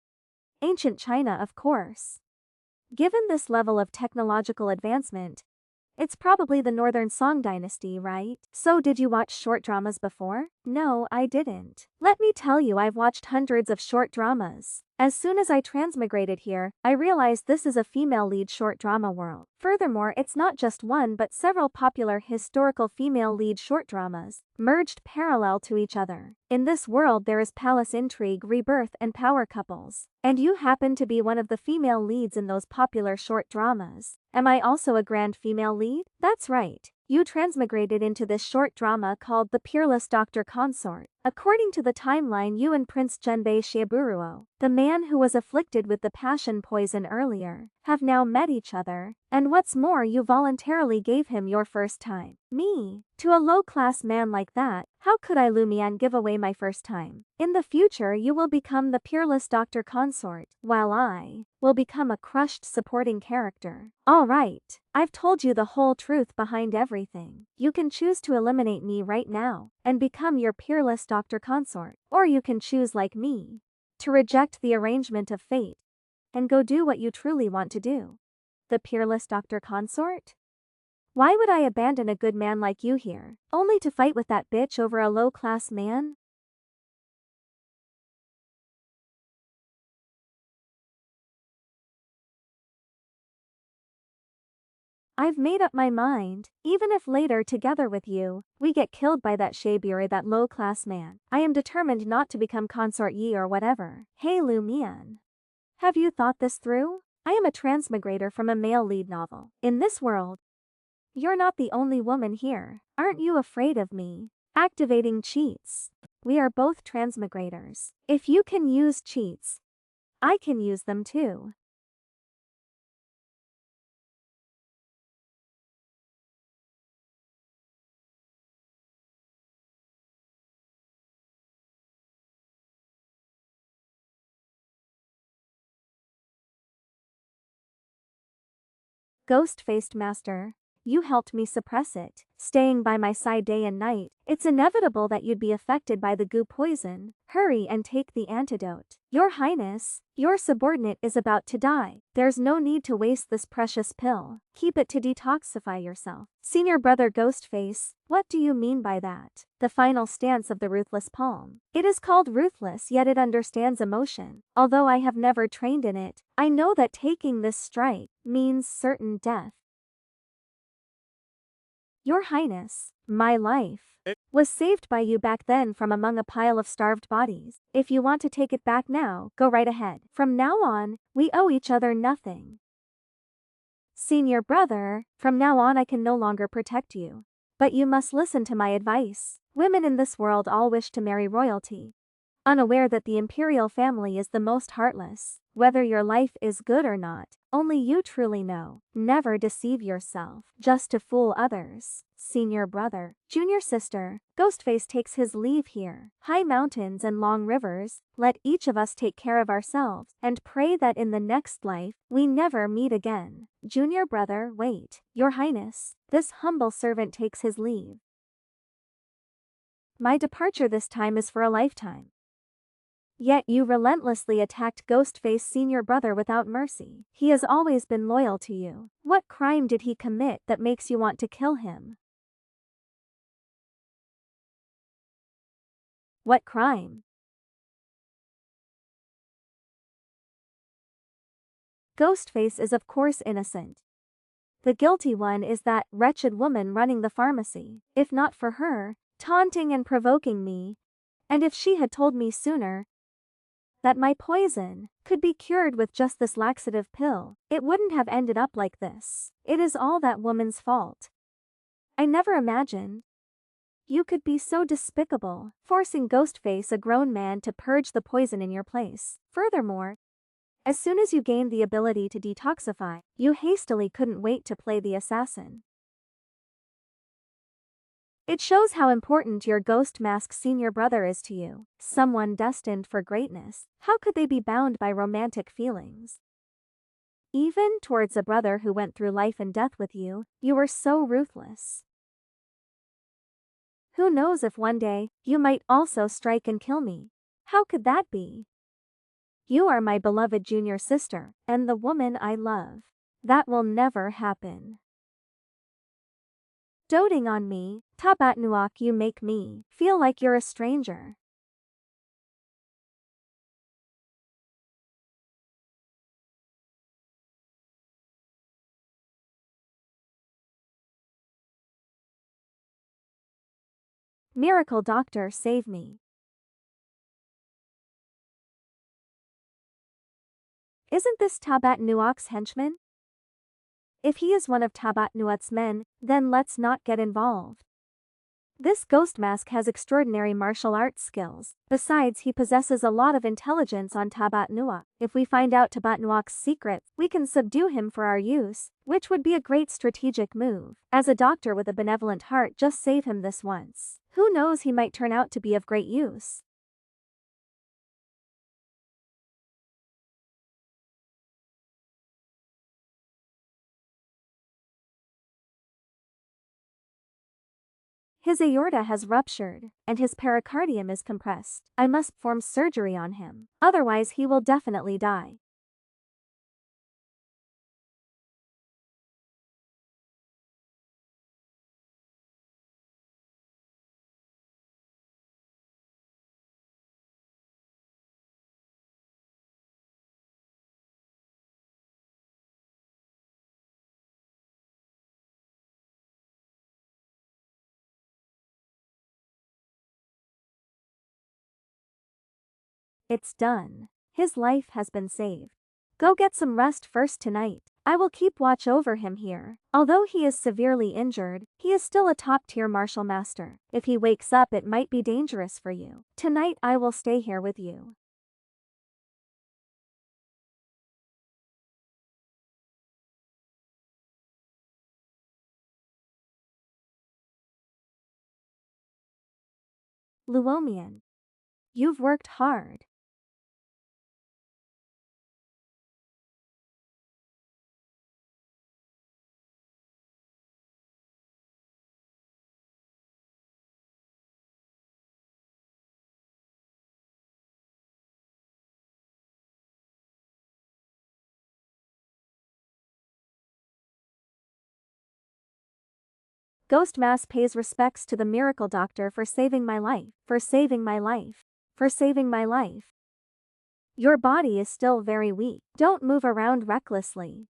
Ancient China, of course. Given this level of technological advancement, it's probably the Northern Song Dynasty, right? So did you watch short dramas before? No, I didn't. Let me tell you, I've watched hundreds of short dramas. As soon as I transmigrated here, I realized this is a female lead short drama world. Furthermore, it's not just one but several popular historical female lead short dramas, merged parallel to each other. In this world there is palace intrigue, rebirth, and power couples. And you happen to be one of the female leads in those popular short dramas. Am I also a grand female lead? That's right. You transmigrated into this short drama called The Peerless Doctor Consort. According to the timeline, you and Prince Junbei Shiaburuo, the man who was afflicted with the passion poison earlier, have now met each other, and what's more, you voluntarily gave him your first time. Me? To a low-class man like that, how could I, Lumian, give away my first time? In the future you will become the Peerless Doctor Consort, while I will become a crushed supporting character. Alright, I've told you the whole truth behind everything. You can choose to eliminate me right now, and become your Peerless Doctor Consort, or you can choose, like me, to reject the arrangement of fate, and go do what you truly want to do. The Peerless Doctor Consort? Why would I abandon a good man like you here, only to fight with that bitch over a low-class man? I've made up my mind. Even if later, together with you, we get killed by that Shaburi, that low-class man, I am determined not to become consort Yi or whatever. Hey Lumian. Have you thought this through? I am a transmigrator from a male lead novel. In this world, you're not the only woman here. Aren't you afraid of me activating cheats? We are both transmigrators. If you can use cheats, I can use them too. Ghost-faced master, you helped me suppress it, staying by my side day and night. It's inevitable that you'd be affected by the goo poison. Hurry and take the antidote. Your Highness, your subordinate is about to die. There's no need to waste this precious pill. Keep it to detoxify yourself. Senior brother Ghostface, what do you mean by that? The final stance of the ruthless palm. It is called ruthless, yet it understands emotion. Although I have never trained in it, I know that taking this strike means certain death. Your Highness, my life was saved by you back then from among a pile of starved bodies. If you want to take it back now, go right ahead. From now on, we owe each other nothing. Senior brother, from now on I can no longer protect you. But you must listen to my advice. Women in this world all wish to marry royalty, unaware that the imperial family is the most heartless. Whether your life is good or not, only you truly know. Never deceive yourself, just to fool others. Senior brother, junior sister, Ghostface takes his leave here. High mountains and long rivers, let each of us take care of ourselves, and pray that in the next life, we never meet again. Junior brother, wait. Your Highness, this humble servant takes his leave. My departure this time is for a lifetime. Yet you relentlessly attacked Ghostface senior brother without mercy. He has always been loyal to you. What crime did he commit that makes you want to kill him? What crime? Ghostface is of course innocent. The guilty one is that wretched woman running the pharmacy. If not for her, taunting and provoking me, and if she had told me sooner that my poison could be cured with just this laxative pill, it wouldn't have ended up like this. It is all that woman's fault. I never imagined you could be so despicable, forcing Ghostface, a grown man, to purge the poison in your place. Furthermore, as soon as you gained the ability to detoxify, you hastily couldn't wait to play the assassin. It shows how important your ghost mask senior brother is to you. Someone destined for greatness. How could they be bound by romantic feelings? Even towards a brother who went through life and death with you, you were so ruthless. Who knows if one day, you might also strike and kill me? How could that be? You are my beloved junior sister, and the woman I love. That will never happen. Doting on me, Tabatnuok, you make me feel like you're a stranger. Miracle doctor, save me. Isn't this Tabatnuok's henchman? If he is one of Tabatnuok's men, then let's not get involved. This ghost mask has extraordinary martial arts skills. Besides, he possesses a lot of intelligence on Tabatnuok. If we find out Tabatnuok's secrets, we can subdue him for our use, which would be a great strategic move. As a doctor with a benevolent heart, just save him this once. Who knows, he might turn out to be of great use. His aorta has ruptured, and his pericardium is compressed. I must perform surgery on him. Otherwise he will definitely die. It's done. His life has been saved. Go get some rest first tonight. I will keep watch over him here. Although he is severely injured, he is still a top-tier martial master. If he wakes up, it might be dangerous for you. Tonight I will stay here with you. Luomian. You've worked hard. Ghost Mask pays respects to the miracle doctor for saving my life. For saving my life. For saving my life. Your body is still very weak. Don't move around recklessly.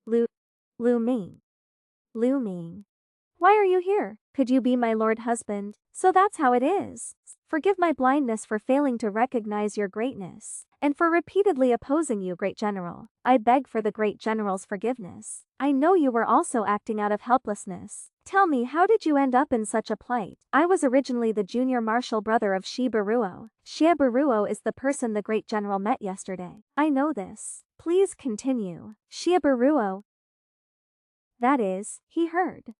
Lu Ming. Lu Ming. Why are you here? Could you be my lord husband? So that's how it is. Forgive my blindness for failing to recognize your greatness, and for repeatedly opposing you, great general. I beg for the great general's forgiveness. I know you were also acting out of helplessness. Tell me, how did you end up in such a plight? I was originally the junior martial brother of Shibaruo. Shibaruo is the person the great general met yesterday. I know this. Please continue. Shibaruo. That is, he heard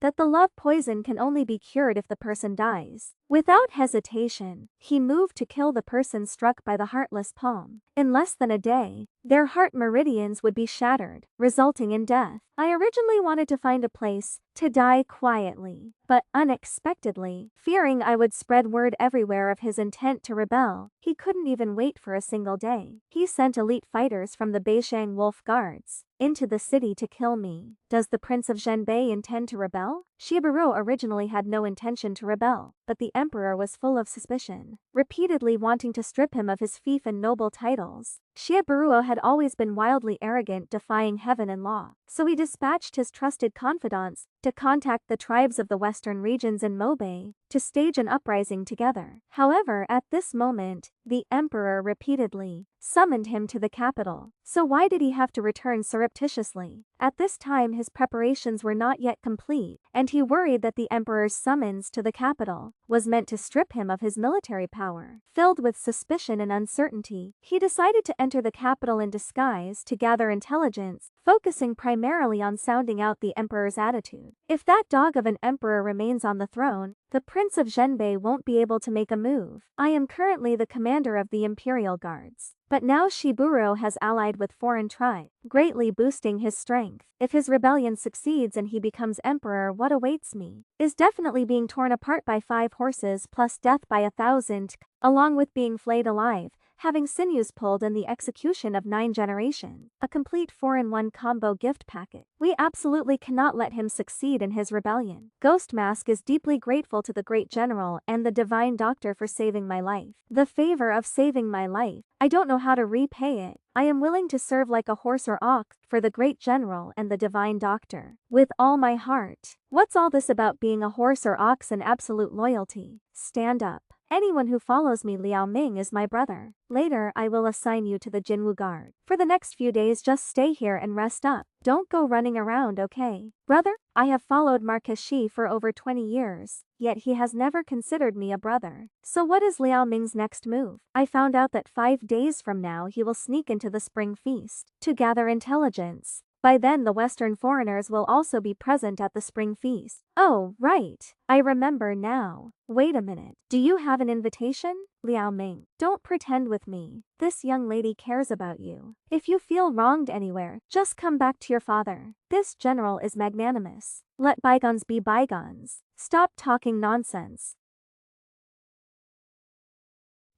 that the love poison can only be cured if the person dies. Without hesitation, he moved to kill the person struck by the heartless palm. In less than a day, their heart meridians would be shattered, resulting in death. I originally wanted to find a place to die quietly, but unexpectedly, fearing I would spread word everywhere of his intent to rebel, he couldn't even wait for a single day. He sent elite fighters from the Beishang Wolf Guards into the city to kill me. Does the Prince of Zhenbei intend to rebel? Shibaru originally had no intention to rebel, but the emperor was full of suspicion, repeatedly wanting to strip him of his fief and noble titles. Shibaruo had always been wildly arrogant, defying heaven and law, so he dispatched his trusted confidants to contact the tribes of the western regions in Mobei to stage an uprising together. However, at this moment, the emperor repeatedly summoned him to the capital. So why did he have to return surreptitiously? At this time his preparations were not yet complete, and he worried that the emperor's summons to the capital was meant to strip him of his military power. Filled with suspicion and uncertainty, he decided to enter the capital in disguise to gather intelligence, focusing primarily on sounding out the emperor's attitude. If that dog of an emperor remains on the throne, the Prince of Zhenbei won't be able to make a move. I am currently the commander of the Imperial Guards. But now Shiburo has allied with foreign tribe, greatly boosting his strength. If his rebellion succeeds and he becomes emperor, what awaits me is definitely being torn apart by 5 horses plus death by 1,000. along with being flayed alive, having sinews pulled and the execution of 9 generations. A complete 4-in-1 combo gift packet. We absolutely cannot let him succeed in his rebellion. Ghost Mask is deeply grateful to the Great General and the Divine Doctor for saving my life. The favor of saving my life. I don't know how to repay it. I am willing to serve like a horse or ox for the Great General and the Divine Doctor. With all my heart. What's all this about being a horse or ox and absolute loyalty? Stand up. Anyone who follows me, Liao Ming is my brother. Later I will assign you to the Jinwu Guard. For the next few days just stay here and rest up. Don't go running around, okay? Brother, I have followed Marquis Shi for over 20 years, yet he has never considered me a brother. So what is Liao Ming's next move? I found out that 5 days from now he will sneak into the Spring Feast to gather intelligence. By then the Western foreigners will also be present at the Spring Feast. Oh, right. I remember now. Wait a minute. Do you have an invitation? Liao Ming, don't pretend with me. This young lady cares about you. If you feel wronged anywhere, just come back to your father. This general is magnanimous. Let bygones be bygones. Stop talking nonsense.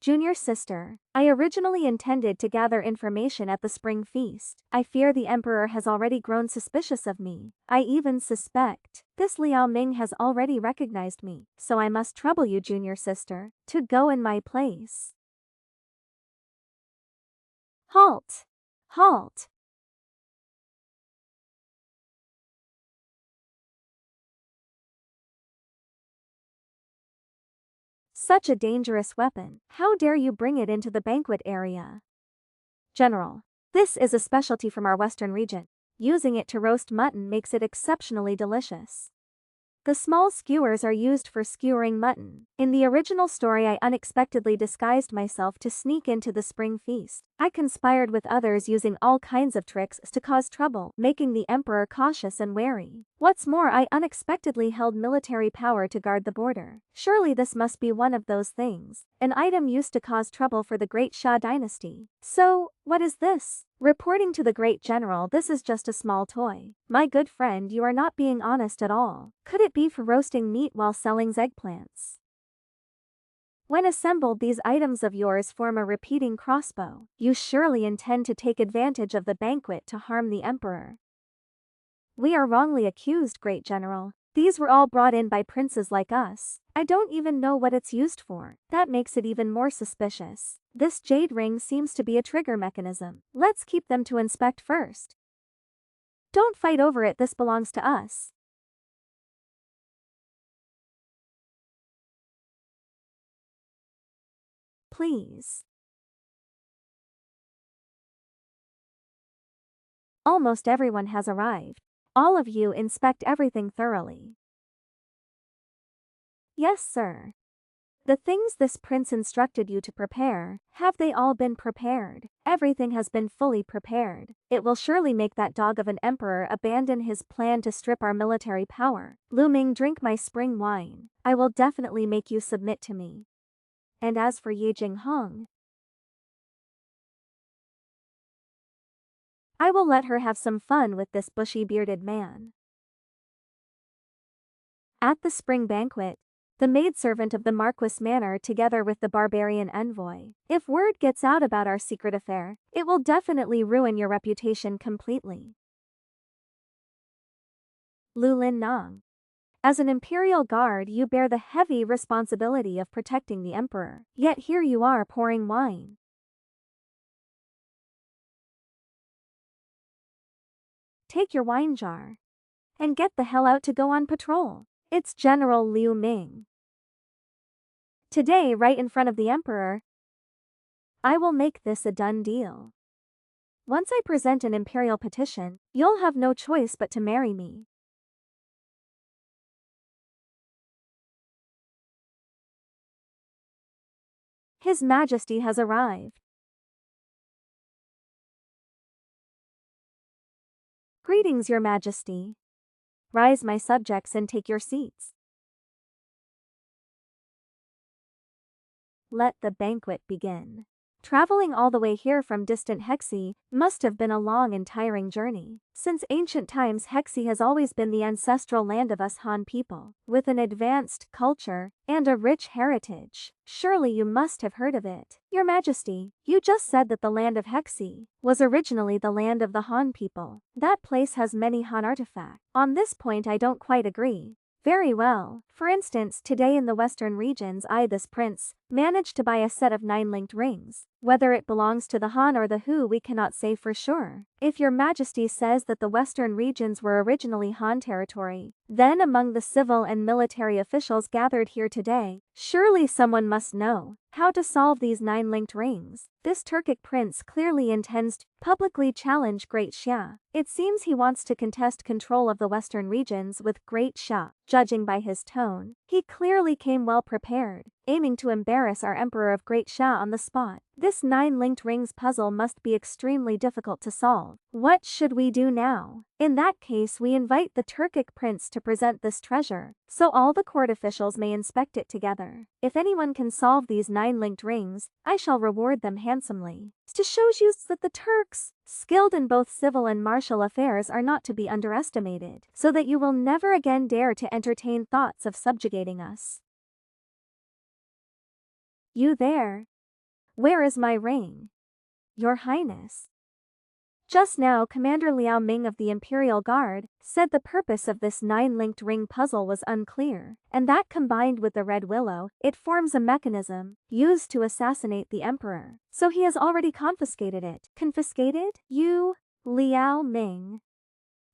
Junior sister, I originally intended to gather information at the Spring Feast. I fear the Emperor has already grown suspicious of me. I even suspect this Liao Ming has already recognized me, so I must trouble you, junior sister, to go in my place. Halt! Halt! Such a dangerous weapon. How dare you bring it into the banquet area? General, this is a specialty from our western region. Using it to roast mutton makes it exceptionally delicious. The small skewers are used for skewering mutton. In the original story, I unexpectedly disguised myself to sneak into the Spring Feast. I conspired with others using all kinds of tricks to cause trouble, making the Emperor cautious and wary. What's more, I unexpectedly held military power to guard the border. Surely this must be one of those things. An item used to cause trouble for the Great Xia dynasty. So, what is this? Reporting to the Great General, this is just a small toy. My good friend, you are not being honest at all. Could it be for roasting meat while selling eggplants? When assembled, these items of yours form a repeating crossbow. You surely intend to take advantage of the banquet to harm the Emperor. We are wrongly accused, Great General. These were all brought in by princes like us. I don't even know what it's used for. That makes it even more suspicious. This jade ring seems to be a trigger mechanism. Let's keep them to inspect first. Don't fight over it, this belongs to us. Please. Almost everyone has arrived. All of you inspect everything thoroughly. Yes, sir. The things this prince instructed you to prepare, have they all been prepared? Everything has been fully prepared. It will surely make that dog of an emperor abandon his plan to strip our military power. Lu Ming, drink my spring wine. I will definitely make you submit to me. And as for Ye Jinghong, I will let her have some fun with this bushy-bearded man. At the spring banquet, the maidservant of the Marquis Manor together with the barbarian envoy. If word gets out about our secret affair, it will definitely ruin your reputation completely. Lu Lin Nong. As an imperial guard, you bear the heavy responsibility of protecting the emperor. Yet here you are pouring wine. Take your wine jar and get the hell out to go on patrol. It's General Liu Ming. Today, right in front of the emperor, I will make this a done deal. Once I present an imperial petition, you'll have no choice but to marry me. His Majesty has arrived. Greetings, Your Majesty. Rise, my subjects, and take your seats. Let the banquet begin. Traveling all the way here from distant Hexi must have been a long and tiring journey. Since ancient times, Hexi has always been the ancestral land of us Han people, with an advanced culture and a rich heritage. Surely you must have heard of it. Your Majesty, you just said that the land of Hexi was originally the land of the Han people. That place has many Han artifacts. On this point I don't quite agree. Very well. For instance, today in the western regions, this prince, managed to buy a set of 9 linked rings. Whether it belongs to the Han or the Hu we cannot say for sure. If your Majesty says that the western regions were originally Han territory, then among the civil and military officials gathered here today, surely someone must know how to solve these 9 linked rings. This Turkic prince clearly intends to publicly challenge Great Xia. It seems he wants to contest control of the western regions with Great Xia. Judging by his tone, he clearly came well prepared, aiming to embarrass our Emperor of Great Xia on the spot. This 9 linked rings puzzle must be extremely difficult to solve. What should we do now? In that case, we invite the Turkic prince to present this treasure, so all the court officials may inspect it together. If anyone can solve these 9 linked rings, I shall reward them handsomely. To show you that the Turks, skilled in both civil and martial affairs, are not to be underestimated, so that you will never again dare to entertain thoughts of subjugating us. You there? Where is my ring? Your Highness. Just now Commander Liao Ming of the Imperial Guard said the purpose of this 9-linked ring puzzle was unclear, and that combined with the red willow, it forms a mechanism used to assassinate the Emperor. So he has already confiscated it. Confiscated? You, Liao Ming.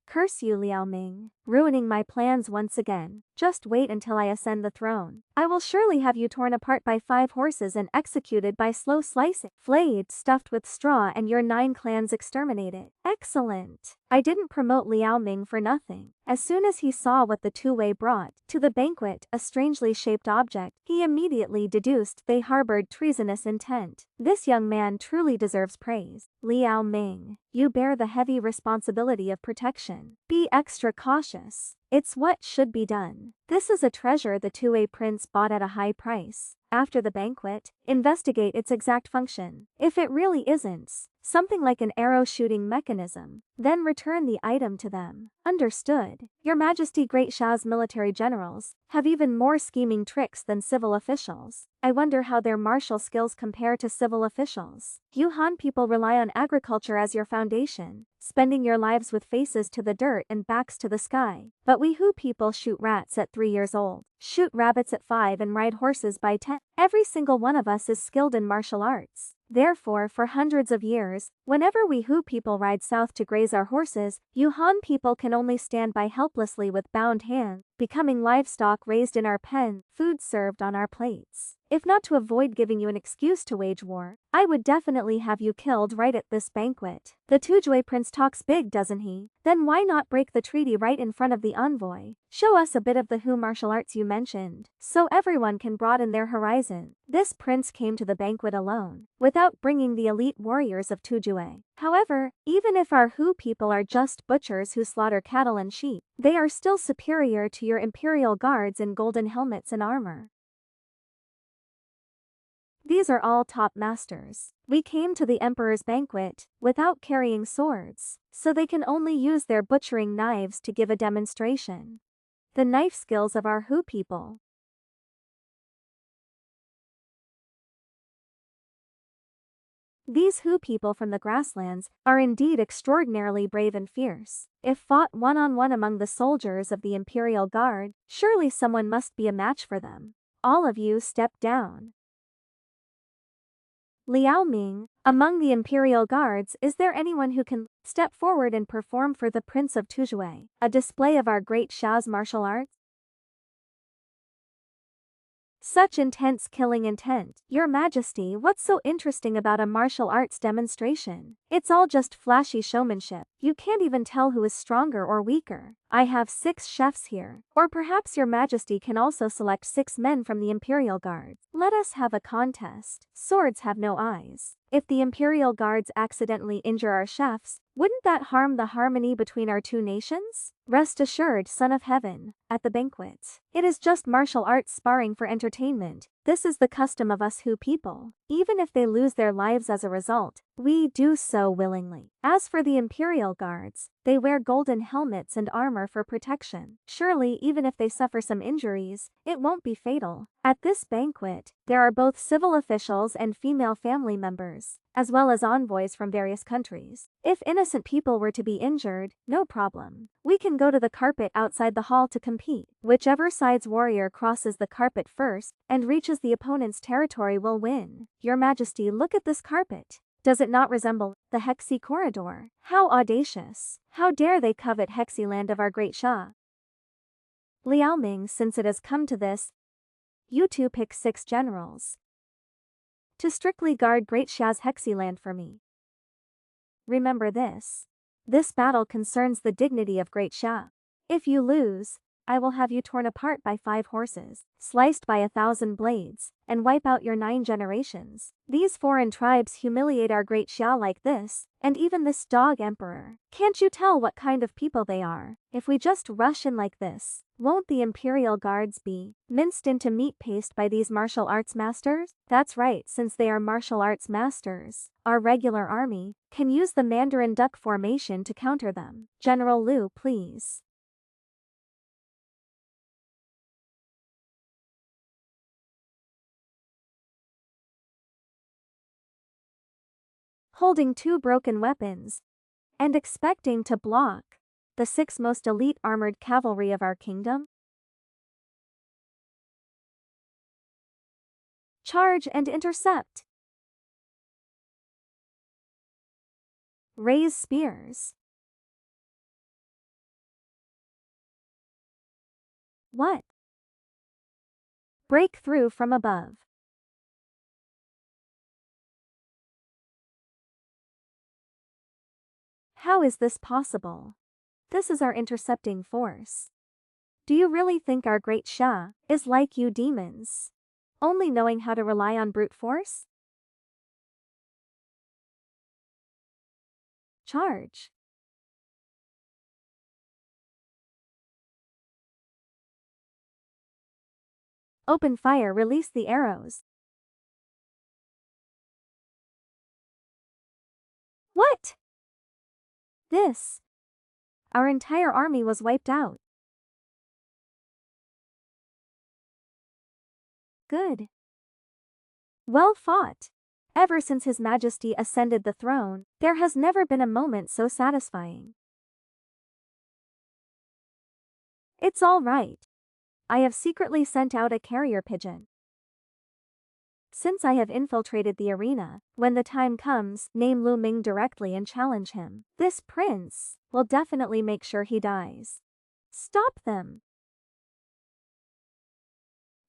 Curse you, Liao Ming, ruining my plans once again. Just wait until I ascend the throne. I will surely have you torn apart by 5 horses and executed by slow slicing, flayed, stuffed with straw, and your 9 clans exterminated. Excellent. I didn't promote Liao Ming for nothing. As soon as he saw what the two-way brought to the banquet, a strangely shaped object, he immediately deduced they harbored treasonous intent. This young man truly deserves praise. Liao Ming, you bear the heavy responsibility of protection. Be extra cautious. It's what should be done. This is a treasure the two-way prince bought at a high price. After the banquet, investigate its exact function. If it really isn't something like an arrow shooting mechanism, then return the item to them. Understood. Your Majesty, Great Xia's military generals have even more scheming tricks than civil officials. I wonder how their martial skills compare to civil officials. You Han people rely on agriculture as your foundation, spending your lives with faces to the dirt and backs to the sky. But we Hu people shoot rats at 3 years old, shoot rabbits at 5, and ride horses by 10. Every single one of us is skilled in martial arts. Therefore, for hundreds of years, whenever we Hu people ride south to graze our horses, you Han people can only stand by helplessly with bound hands, becoming livestock raised in our pen, food served on our plates. If not to avoid giving you an excuse to wage war, I would definitely have you killed right at this banquet. The Tujue prince talks big, doesn't he? Then why not break the treaty right in front of the envoy? Show us a bit of the Hu martial arts you mentioned, so everyone can broaden their horizon. This prince came to the banquet alone, without bringing the elite warriors of Tujue. However, even if our Hu people are just butchers who slaughter cattle and sheep, they are still superior to your imperial guards in golden helmets and armor. These are all top masters. We came to the emperor's banquet without carrying swords, so they can only use their butchering knives to give a demonstration. The knife skills of our Hu people. These Hu people from the grasslands are indeed extraordinarily brave and fierce. If fought one-on-one among the soldiers of the Imperial Guard, surely someone must be a match for them. All of you step down. Liao Ming, among the Imperial Guards, is there anyone who can step forward and perform for the Prince of Tujue a display of our Great Xia's martial arts? Such intense killing intent. Your Majesty, what's so interesting about a martial arts demonstration? It's all just flashy showmanship. You can't even tell who is stronger or weaker. I have 6 chefs here. Or perhaps your Majesty can also select 6 men from the Imperial Guards. Let us have a contest. Swords have no eyes. If the Imperial Guards accidentally injure our chefs, wouldn't that harm the harmony between our 2 nations? Rest assured, Son of Heaven, at the banquet. It is just martial arts sparring for entertainment. This is the custom of us Hu people. Even if they lose their lives as a result, we do so willingly. As for the Imperial Guards, they wear golden helmets and armor for protection. Surely, even if they suffer some injuries, it won't be fatal. At this banquet, there are both civil officials and female family members, as well as envoys from various countries. If innocent people were to be injured, no problem. We can go to the carpet outside the hall to compete. Whichever side's warrior crosses the carpet first and reaches the opponent's territory will win. Your Majesty, look at this carpet. Does it not resemble the Hexi corridor? How audacious! How dare they covet Hexiland of our great Shah? Liao Ming, since it has come to this, you two pick 6 generals to strictly guard Great Shah's Hexiland for me. Remember this. This battle concerns the dignity of Great Shah. If you lose, I will have you torn apart by 5 horses, sliced by 1,000 blades, and wipe out your 9 generations. These foreign tribes humiliate our great Shah like this, and even this dog emperor. Can't you tell what kind of people they are? If we just rush in like this, won't the Imperial Guards be minced into meat paste by these martial arts masters? That's right, since they are martial arts masters, our regular army can use the Mandarin duck formation to counter them. General Liu, please. Holding 2 broken weapons and expecting to block the 6 most elite armored cavalry of our kingdom? Charge and intercept. Raise spears. What? Break through from above. How is this possible? This is our intercepting force. Do you really think our great Shah is like you demons, only knowing how to rely on brute force? Charge. Open fire, release the arrows. What? This. Our entire army was wiped out. Good. Well fought. Ever since His Majesty ascended the throne, there has never been a moment so satisfying. It's all right. I have secretly sent out a carrier pigeon. Since I have infiltrated the arena, when the time comes, name Lu Ming directly and challenge him. This prince will definitely make sure he dies. Stop them.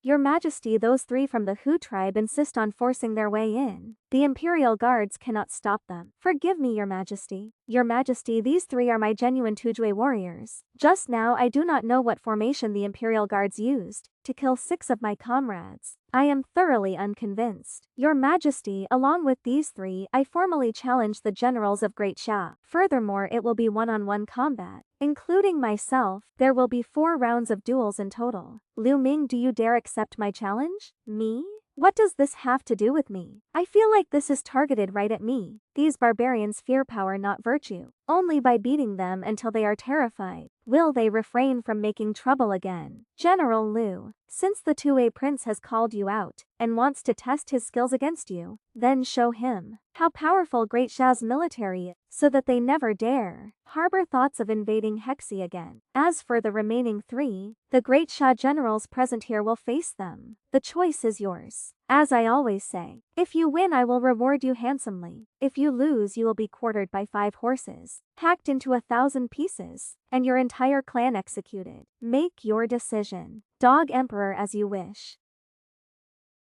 Your Majesty, those 3 from the Hu tribe insist on forcing their way in. The Imperial Guards cannot stop them. Forgive me, Your Majesty. Your Majesty, these 3 are my genuine Tujue warriors. Just now I do not know what formation the Imperial Guards used to kill 6 of my comrades. I am thoroughly unconvinced. Your Majesty, along with these 3, I formally challenge the generals of Great Shah. Furthermore, it will be one-on-one combat. Including myself, there will be 4 rounds of duels in total. Liu Ming, do you dare accept my challenge? Me? What does this have to do with me? I feel like this is targeted right at me. These barbarians fear power, not virtue. Only by beating them until they are terrified will they refrain from making trouble again. General Liu, since the Tue Prince has called you out and wants to test his skills against you, then show him how powerful Great Shah's military is, so that they never dare harbor thoughts of invading Hexi again. As for the remaining 3, the Great Shah generals present here will face them. The choice is yours. As I always say, if you win I will reward you handsomely. If you lose you will be quartered by 5 horses, hacked into 1,000 pieces, and your entire clan executed. Make your decision, Dog Emperor, as you wish.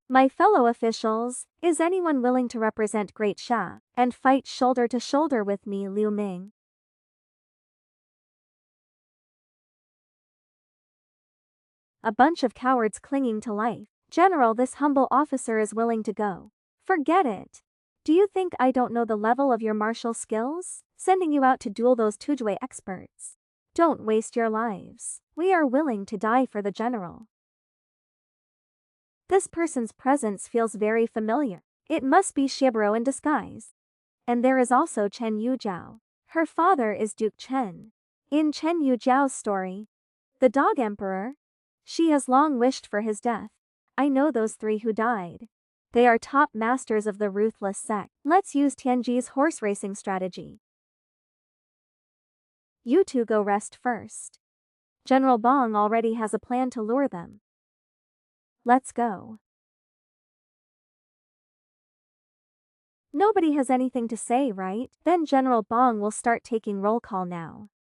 My fellow officials, is anyone willing to represent Great Shah and fight shoulder to shoulder with me, Liu Ming? A bunch of cowards clinging to life. General, this humble officer is willing to go. Forget it. Do you think I don't know the level of your martial skills? Sending you out to duel those Tujue experts. Don't waste your lives. We are willing to die for the general. This person's presence feels very familiar. It must be Shiobaro in disguise. And there is also Chen Yujiao. Her father is Duke Chen. In Chen Yujiao's story, the Dog Emperor, she has long wished for his death. I know those three who died. They are top masters of the ruthless sect. Let's use Tianji's horse racing strategy. You two go rest first. General Bong already has a plan to lure them. Let's go. Nobody has anything to say, right? Then General Bong will start taking roll call now.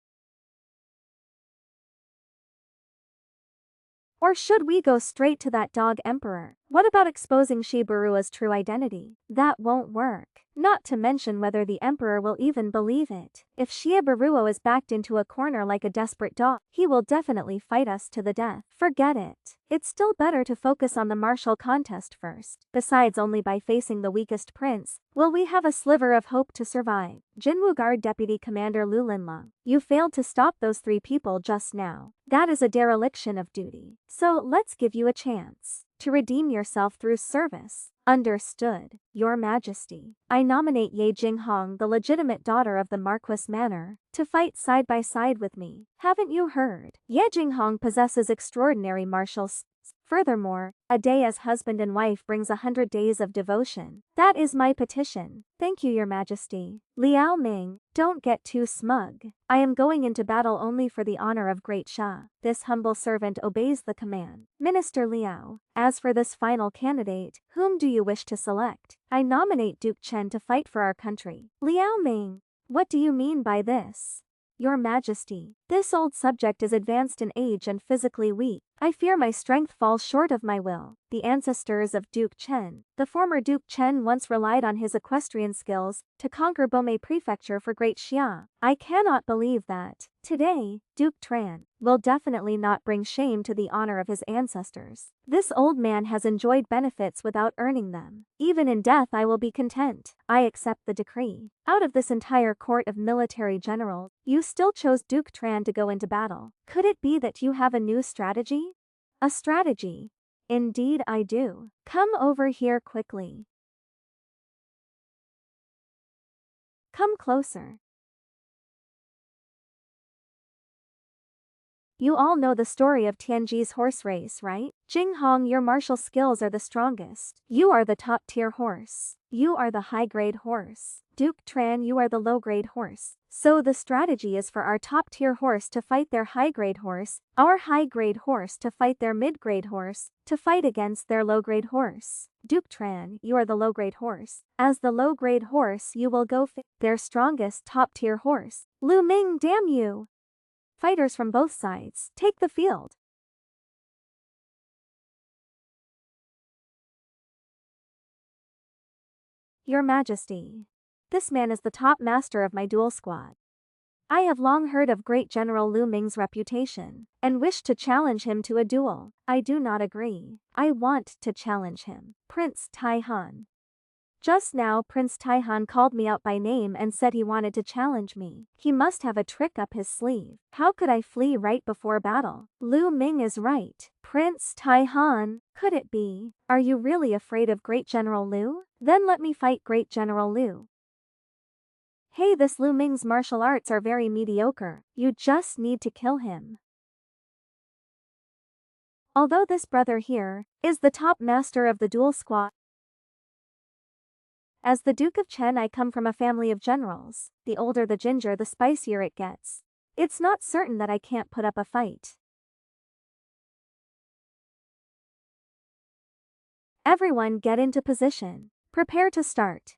Or should we go straight to that Dog Emperor? What about exposing Shibarua's true identity? That won't work. Not to mention whether the Emperor will even believe it. If Shibarua is backed into a corner like a desperate dog, he will definitely fight us to the death. Forget it. It's still better to focus on the martial contest first. Besides, only by facing the weakest prince will we have a sliver of hope to survive. Jinwoo Guard Deputy Commander Lu Linlong, you failed to stop those three people just now. That is a dereliction of duty. So let's give you a chance to redeem yourself through service. Understood, Your Majesty. I nominate Ye Jinghong, the legitimate daughter of the Marquis Manor, to fight side by side with me. Haven't you heard? Ye Jinghong possesses extraordinary martial skills. Furthermore, a day as husband and wife brings 100 days of devotion. That is my petition. Thank you, Your Majesty. Liao Ming, don't get too smug. I am going into battle only for the honor of Great Sha. This humble servant obeys the command. Minister Liao, as for this final candidate, whom do you wish to select? I nominate Duke Chen to fight for our country. Liao Ming, what do you mean by this? Your Majesty, this old subject is advanced in age and physically weak. I fear my strength falls short of my will. The ancestors of Duke Chen. The former Duke Chen once relied on his equestrian skills to conquer Bomei Prefecture for Great Xia. I cannot believe that. Today, Duke Tran will definitely not bring shame to the honor of his ancestors. This old man has enjoyed benefits without earning them. Even in death I will be content. I accept the decree. Out of this entire court of military generals, you still chose Duke Tran to go into battle. Could it be that you have a new strategy? A strategy. Indeed I do. Come over here quickly. Come closer. You all know the story of Tianji's horse race, right? Jinghong, your martial skills are the strongest. You are the top-tier horse. You are the high-grade horse. Duke Tran, you are the low-grade horse. So the strategy is for our top-tier horse to fight their high-grade horse, our high-grade horse to fight their mid-grade horse, to fight against their low-grade horse. Duke Tran, you are the low-grade horse. As the low-grade horse, you will go their strongest top-tier horse. Lu Ming, damn you! Fighters from both sides, take the field. Your Majesty. This man is the top master of my duel squad. I have long heard of Great General Lu Ming's reputation, and wished to challenge him to a duel. I do not agree. I want to challenge him. Prince Taihan. Just now Prince Taihan called me out by name and said he wanted to challenge me. He must have a trick up his sleeve. How could I flee right before battle? Lu Ming is right. Prince Taihan, could it be? Are you really afraid of Great General Lu? Then let me fight Great General Lu. Hey, this Lu Ming's martial arts are very mediocre. You just need to kill him. Although this brother here is the top master of the duel squad, as the Duke of Chen, I come from a family of generals. The older the ginger, the spicier it gets. It's not certain that I can't put up a fight. Everyone get into position. Prepare to start.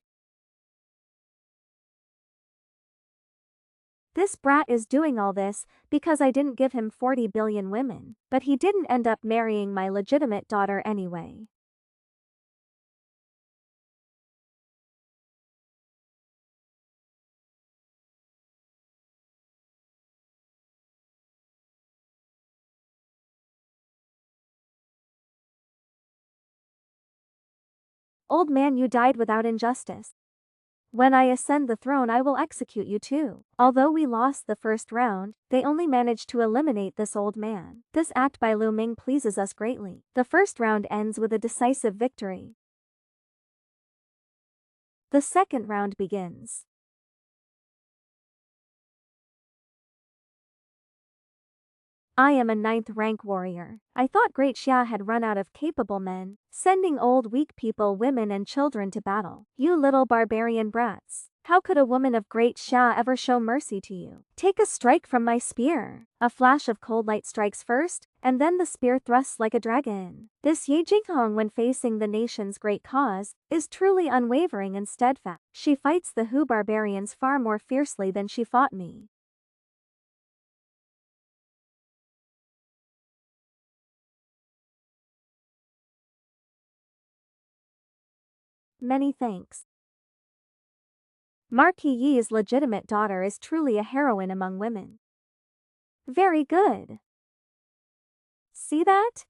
This brat is doing all this because I didn't give him 40 billion women, but he didn't end up marrying my legitimate daughter anyway. Old man, you died without injustice. When I ascend the throne I will execute you too. Although we lost the first round, they only managed to eliminate this old man. This act by Lu Ming pleases us greatly. The first round ends with a decisive victory. The second round begins. I am a 9th rank warrior. I thought Great Xia had run out of capable men, sending old weak people, women and children to battle. You little barbarian brats. How could a woman of Great Xia ever show mercy to you? Take a strike from my spear. A flash of cold light strikes first, and then the spear thrusts like a dragon. This Ye Jinghong, when facing the nation's great cause, is truly unwavering and steadfast. She fights the Hu barbarians far more fiercely than she fought me. Many thanks. Marquis Yi's legitimate daughter is truly a heroine among women. Very good. See that?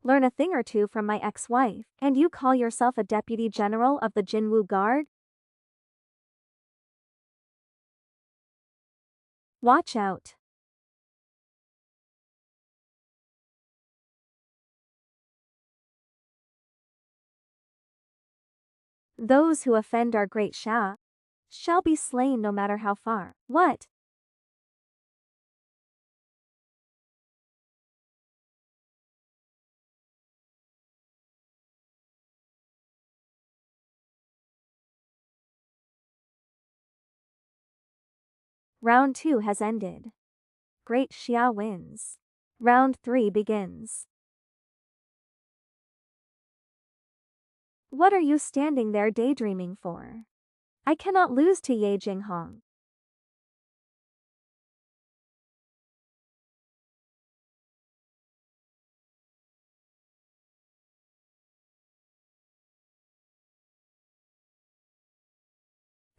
Learn a thing or two from my ex-wife, and you call yourself a deputy general of the Jinwu Guard? Watch out. Those who offend our great Xia shall be slain no matter how far. What? Round 2 has ended. Great Xia wins. Round 3 begins. What are you standing there daydreaming for? I cannot lose to Ye Jinghong.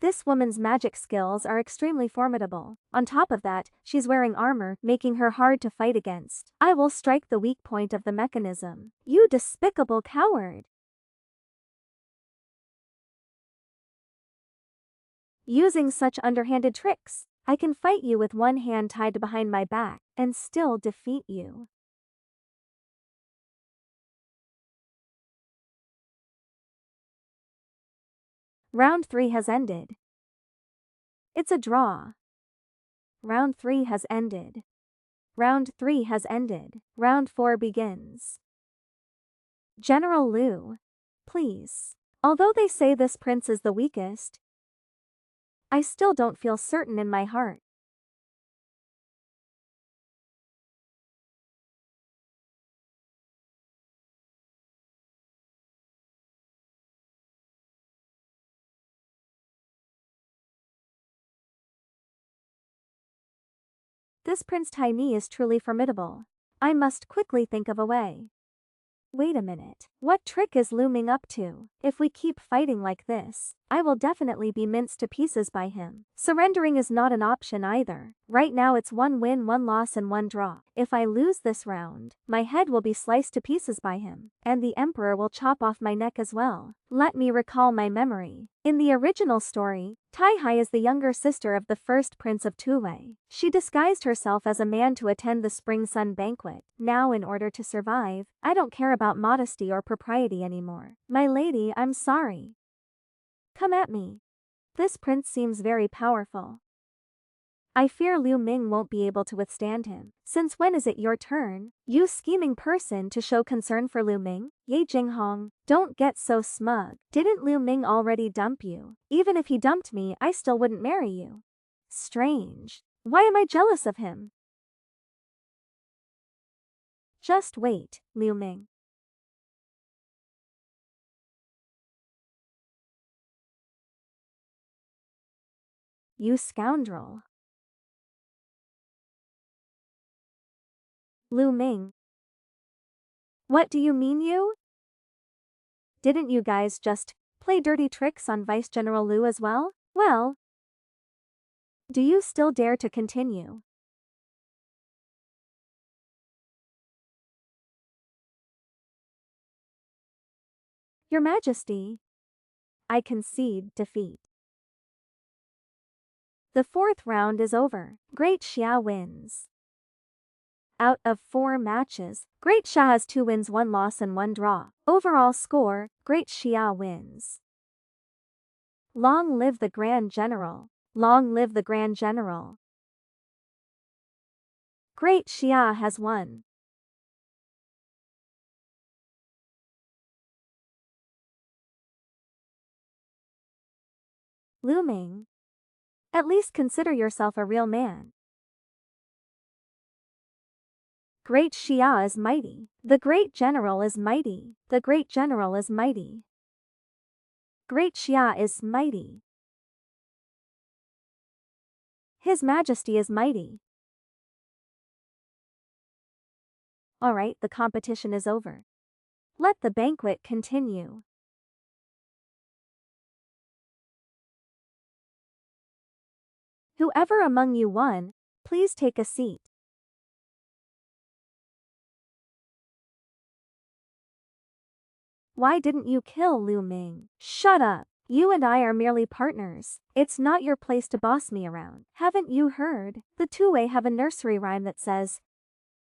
This woman's magic skills are extremely formidable. On top of that, she's wearing armor, making her hard to fight against. I will strike the weak point of the mechanism. You despicable coward! Using such underhanded tricks, I can fight you with one hand tied behind my back, and still defeat you. Round 3 has ended. It's a draw. Round 3 has ended. Round 3 has ended. Round 4 begins. General Liu. Please. Although they say this prince is the weakest, I still don't feel certain in my heart. This Prince Tiny is truly formidable. I must quickly think of a way. Wait a minute. What trick is looming up to? If we keep fighting like this, I will definitely be minced to pieces by him. Surrendering is not an option either. Right now it's 1 win, 1 loss and 1 draw. If I lose this round, my head will be sliced to pieces by him, and the Emperor will chop off my neck as well. Let me recall my memory. In the original story, Tai Hai is the younger sister of the first Prince of Tuwei. She disguised herself as a man to attend the Spring Sun banquet. Now, in order to survive, I don't care about modesty or propriety anymore. My lady, I'm sorry. Come at me. This prince seems very powerful. I fear Liu Ming won't be able to withstand him. Since when is it your turn, you scheming person, to show concern for Liu Ming? Ye Jinghong, don't get so smug. Didn't Liu Ming already dump you? Even if he dumped me, I still wouldn't marry you. Strange. Why am I jealous of him? Just wait, Liu Ming. You scoundrel. Liu Ming. What do you mean you? Didn't you guys just play dirty tricks on Vice General Liu as well? Well, do you still dare to continue? Your Majesty. I concede defeat. The fourth round is over. Great Xia wins. Out of 4 matches, Great Xia has 2 wins, 1 loss and 1 draw. Overall score, Great Xia wins. Long live the Grand General. Long live the Grand General. Great Xia has won. Liu Ming. At least consider yourself a real man. Great Xia is mighty. The Great General is mighty. The Great General is mighty. Great Xia is mighty. His Majesty is mighty. Alright, the competition is over. Let the banquet continue. Whoever among you won, please take a seat. Why didn't you kill Liu Ming? Shut up. You and I are merely partners. It's not your place to boss me around. Haven't you heard? The Tuwei have a nursery rhyme that says,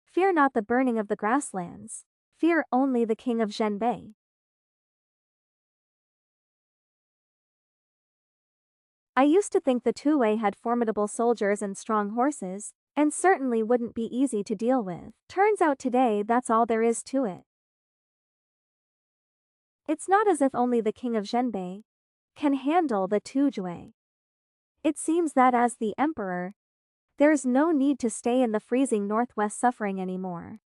"Fear not the burning of the grasslands. Fear only the king of Zhenbei." I used to think the Tuwei had formidable soldiers and strong horses, and certainly wouldn't be easy to deal with. Turns out today that's all there is to it. It's not as if only the king of Zhenbei can handle the Tujue. It seems that as the emperor, there's no need to stay in the freezing northwest suffering anymore.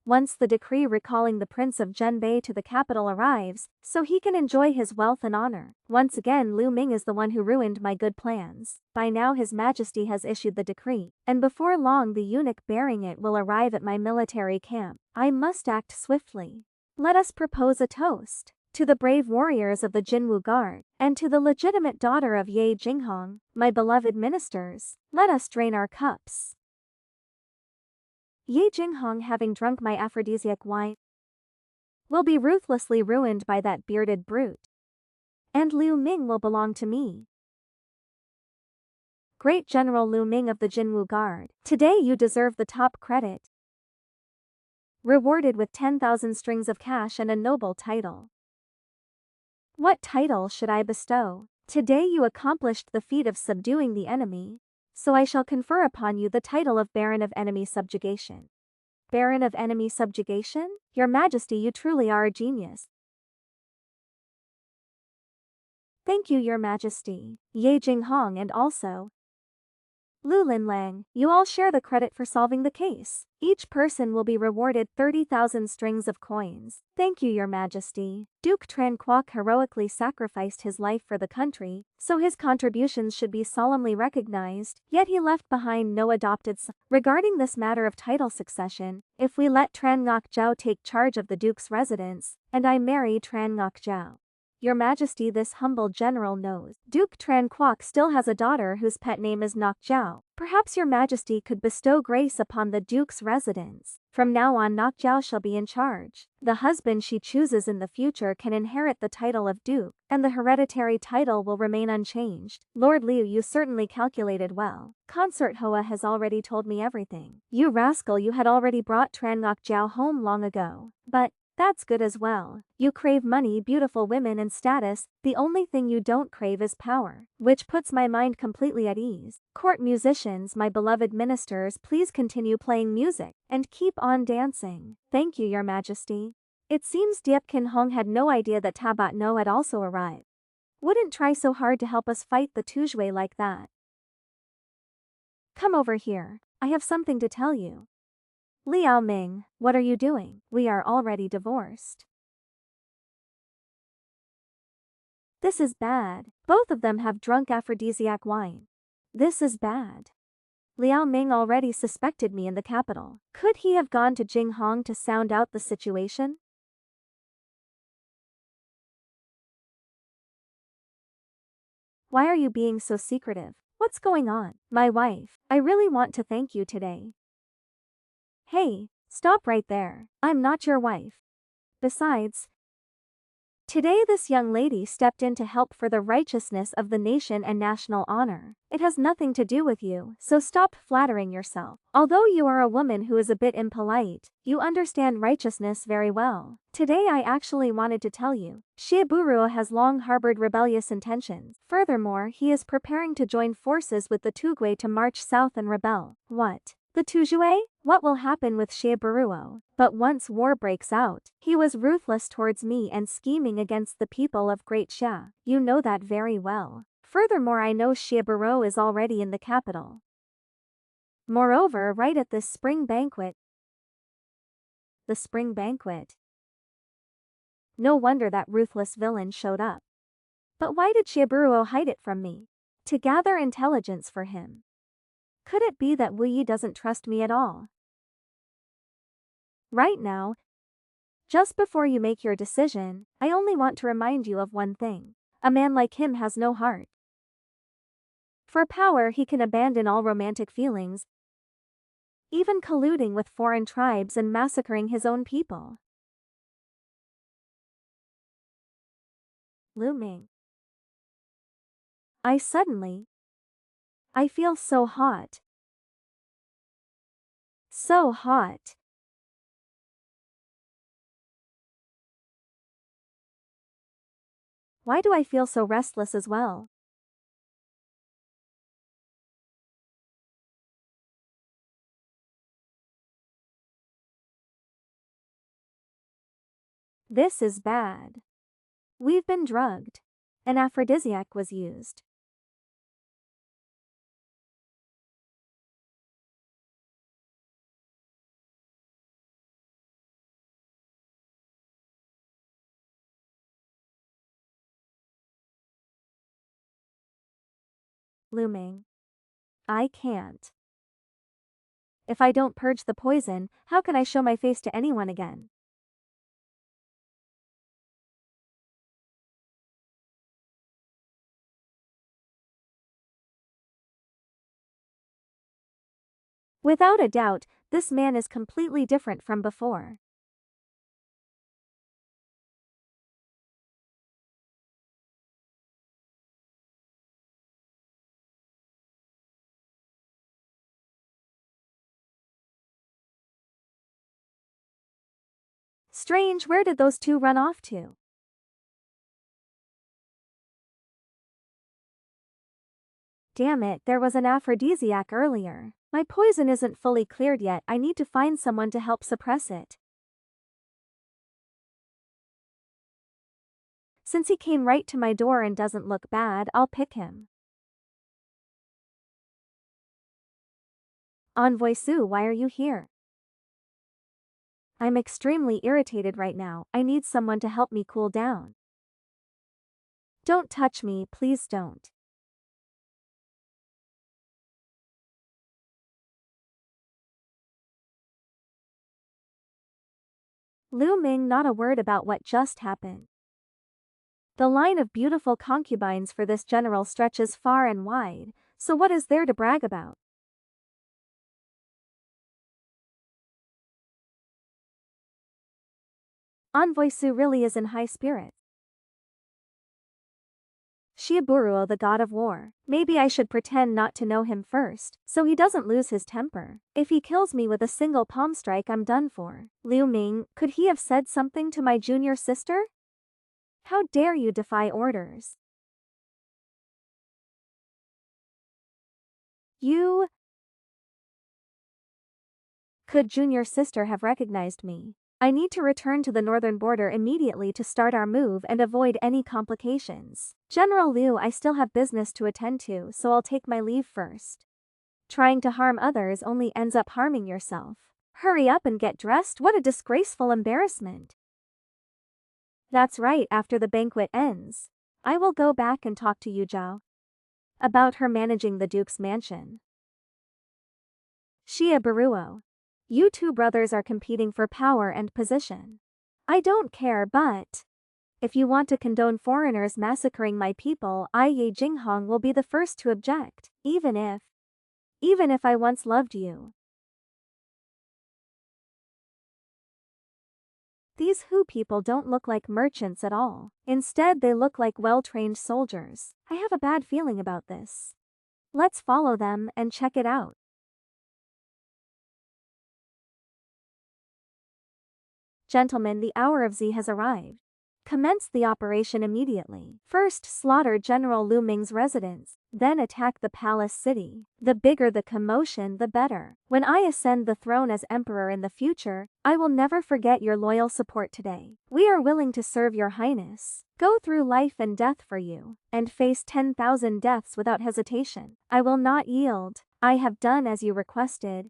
Once the decree recalling the Prince of Zhenbei to the capital arrives, so he can enjoy his wealth and honor. Once again Liu Ming is the one who ruined my good plans. By now His Majesty has issued the decree, and before long the eunuch bearing it will arrive at my military camp. I must act swiftly. Let us propose a toast. To the brave warriors of the Jinwu Guard, and to the legitimate daughter of Ye Jinghong, my beloved ministers, let us drain our cups. Ye Jinghong, having drunk my aphrodisiac wine, will be ruthlessly ruined by that bearded brute. And Liu Ming will belong to me. Great General Liu Ming of the Jinwu Guard, today you deserve the top credit. Rewarded with 10,000 strings of cash and a noble title. What title should I bestow? Today you accomplished the feat of subduing the enemy, so I shall confer upon you the title of Baron of Enemy Subjugation. Baron of Enemy Subjugation? Your Majesty, you truly are a genius. Thank you, Your Majesty. Ye Jinghong and also Lu Linlang, you all share the credit for solving the case. Each person will be rewarded 30,000 strings of coins. Thank you, Your Majesty. Duke Tran Kwok heroically sacrificed his life for the country, so his contributions should be solemnly recognized, yet he left behind no adopted son. Regarding this matter of title succession, if we let Tran Ngok Jiao take charge of the Duke's residence, and I marry Tran Ngok Jiao, Your Majesty, this humble general knows Duke Tran Kwok still has a daughter whose pet name is Ngok Jiao. Perhaps Your Majesty could bestow grace upon the Duke's residence. From now on Ngok Jiao shall be in charge. The husband she chooses in the future can inherit the title of Duke, and the hereditary title will remain unchanged. Lord Liu, you certainly calculated well. Consort Hoa has already told me everything. You rascal, you had already brought Tran Ngok Jiao home long ago. But that's good as well. You crave money, beautiful women and status, the only thing you don't crave is power, which puts my mind completely at ease. Court musicians, my beloved ministers, please continue playing music, and keep on dancing. Thank you, Your Majesty. It seems Diep Kin Hong had no idea that Tabat No had also arrived. Wouldn't try so hard to help us fight the Tujue like that. Come over here, I have something to tell you. Liao Ming, what are you doing? We are already divorced. This is bad. Both of them have drunk aphrodisiac wine. This is bad. Liao Ming already suspected me in the capital. Could he have gone to Jinghong to sound out the situation? Why are you being so secretive? What's going on? My wife, I really want to thank you today. Hey, stop right there. I'm not your wife. Besides, Today this young lady stepped in to help for the righteousness of the nation and national honor. It has nothing to do with you, so stop flattering yourself. Although you are a woman who is a bit impolite, you understand righteousness very well. Today I actually wanted to tell you, Shiaburo has long harbored rebellious intentions. Furthermore, he is preparing to join forces with the Tugwe to march south and rebel. What? The Tujue? What will happen with Shiaburuo? But once war breaks out, he was ruthless towards me and scheming against the people of Great Xia. You know that very well. Furthermore, I know Shiaburo is already in the capital. Moreover, right at this spring banquet. The spring banquet. No wonder that ruthless villain showed up. But why did Shiaburuo hide it from me? To gather intelligence for him. Could it be that Wu Yi doesn't trust me at all? Right now, just before you make your decision, I only want to remind you of one thing. A man like him has no heart. For power he can abandon all romantic feelings, even colluding with foreign tribes and massacring his own people. Looming. I feel so hot. So hot. Why do I feel so restless as well? This is bad. We've been drugged. An aphrodisiac was used. Looming. I can't. If I don't purge the poison, how can I show my face to anyone again? Without a doubt, this man is completely different from before. Strange, where did those two run off to? Damn it, there was an aphrodisiac earlier. My poison isn't fully cleared yet, I need to find someone to help suppress it. Since he came right to my door and doesn't look bad, I'll pick him. Envoy Su, why are you here? I'm extremely irritated right now, I need someone to help me cool down. Don't touch me, please don't. Lu Ming, not a word about what just happened. The line of beautiful concubines for this general stretches far and wide, so what is there to brag about? Envoy Su really is in high spirits. Shiaburuo, the god of war. Maybe I should pretend not to know him first, so he doesn't lose his temper. If he kills me with a single palm strike, I'm done for. Liu Ming, could he have said something to my junior sister? How dare you defy orders? You... Could junior sister have recognized me? I need to return to the northern border immediately to start our move and avoid any complications. General Liu, I still have business to attend to, so I'll take my leave first. Trying to harm others only ends up harming yourself. Hurry up and get dressed, what a disgraceful embarrassment. That's right, after the banquet ends. I will go back and talk to Yu Zhao about her managing the Duke's mansion. Xia Baruo. You two brothers are competing for power and position. I don't care, but if you want to condone foreigners massacring my people, I Ye Jinghong will be the first to object, even if I once loved you. These Hu people don't look like merchants at all. Instead, they look like well-trained soldiers. I have a bad feeling about this. Let's follow them and check it out. Gentlemen, the hour of Z has arrived. Commence the operation immediately. First, slaughter General Lu Ming's residence, then attack the palace city. The bigger the commotion, the better. When I ascend the throne as emperor in the future, I will never forget your loyal support today. We are willing to serve your highness, go through life and death for you, and face 10,000 deaths without hesitation. I will not yield. I have done as you requested,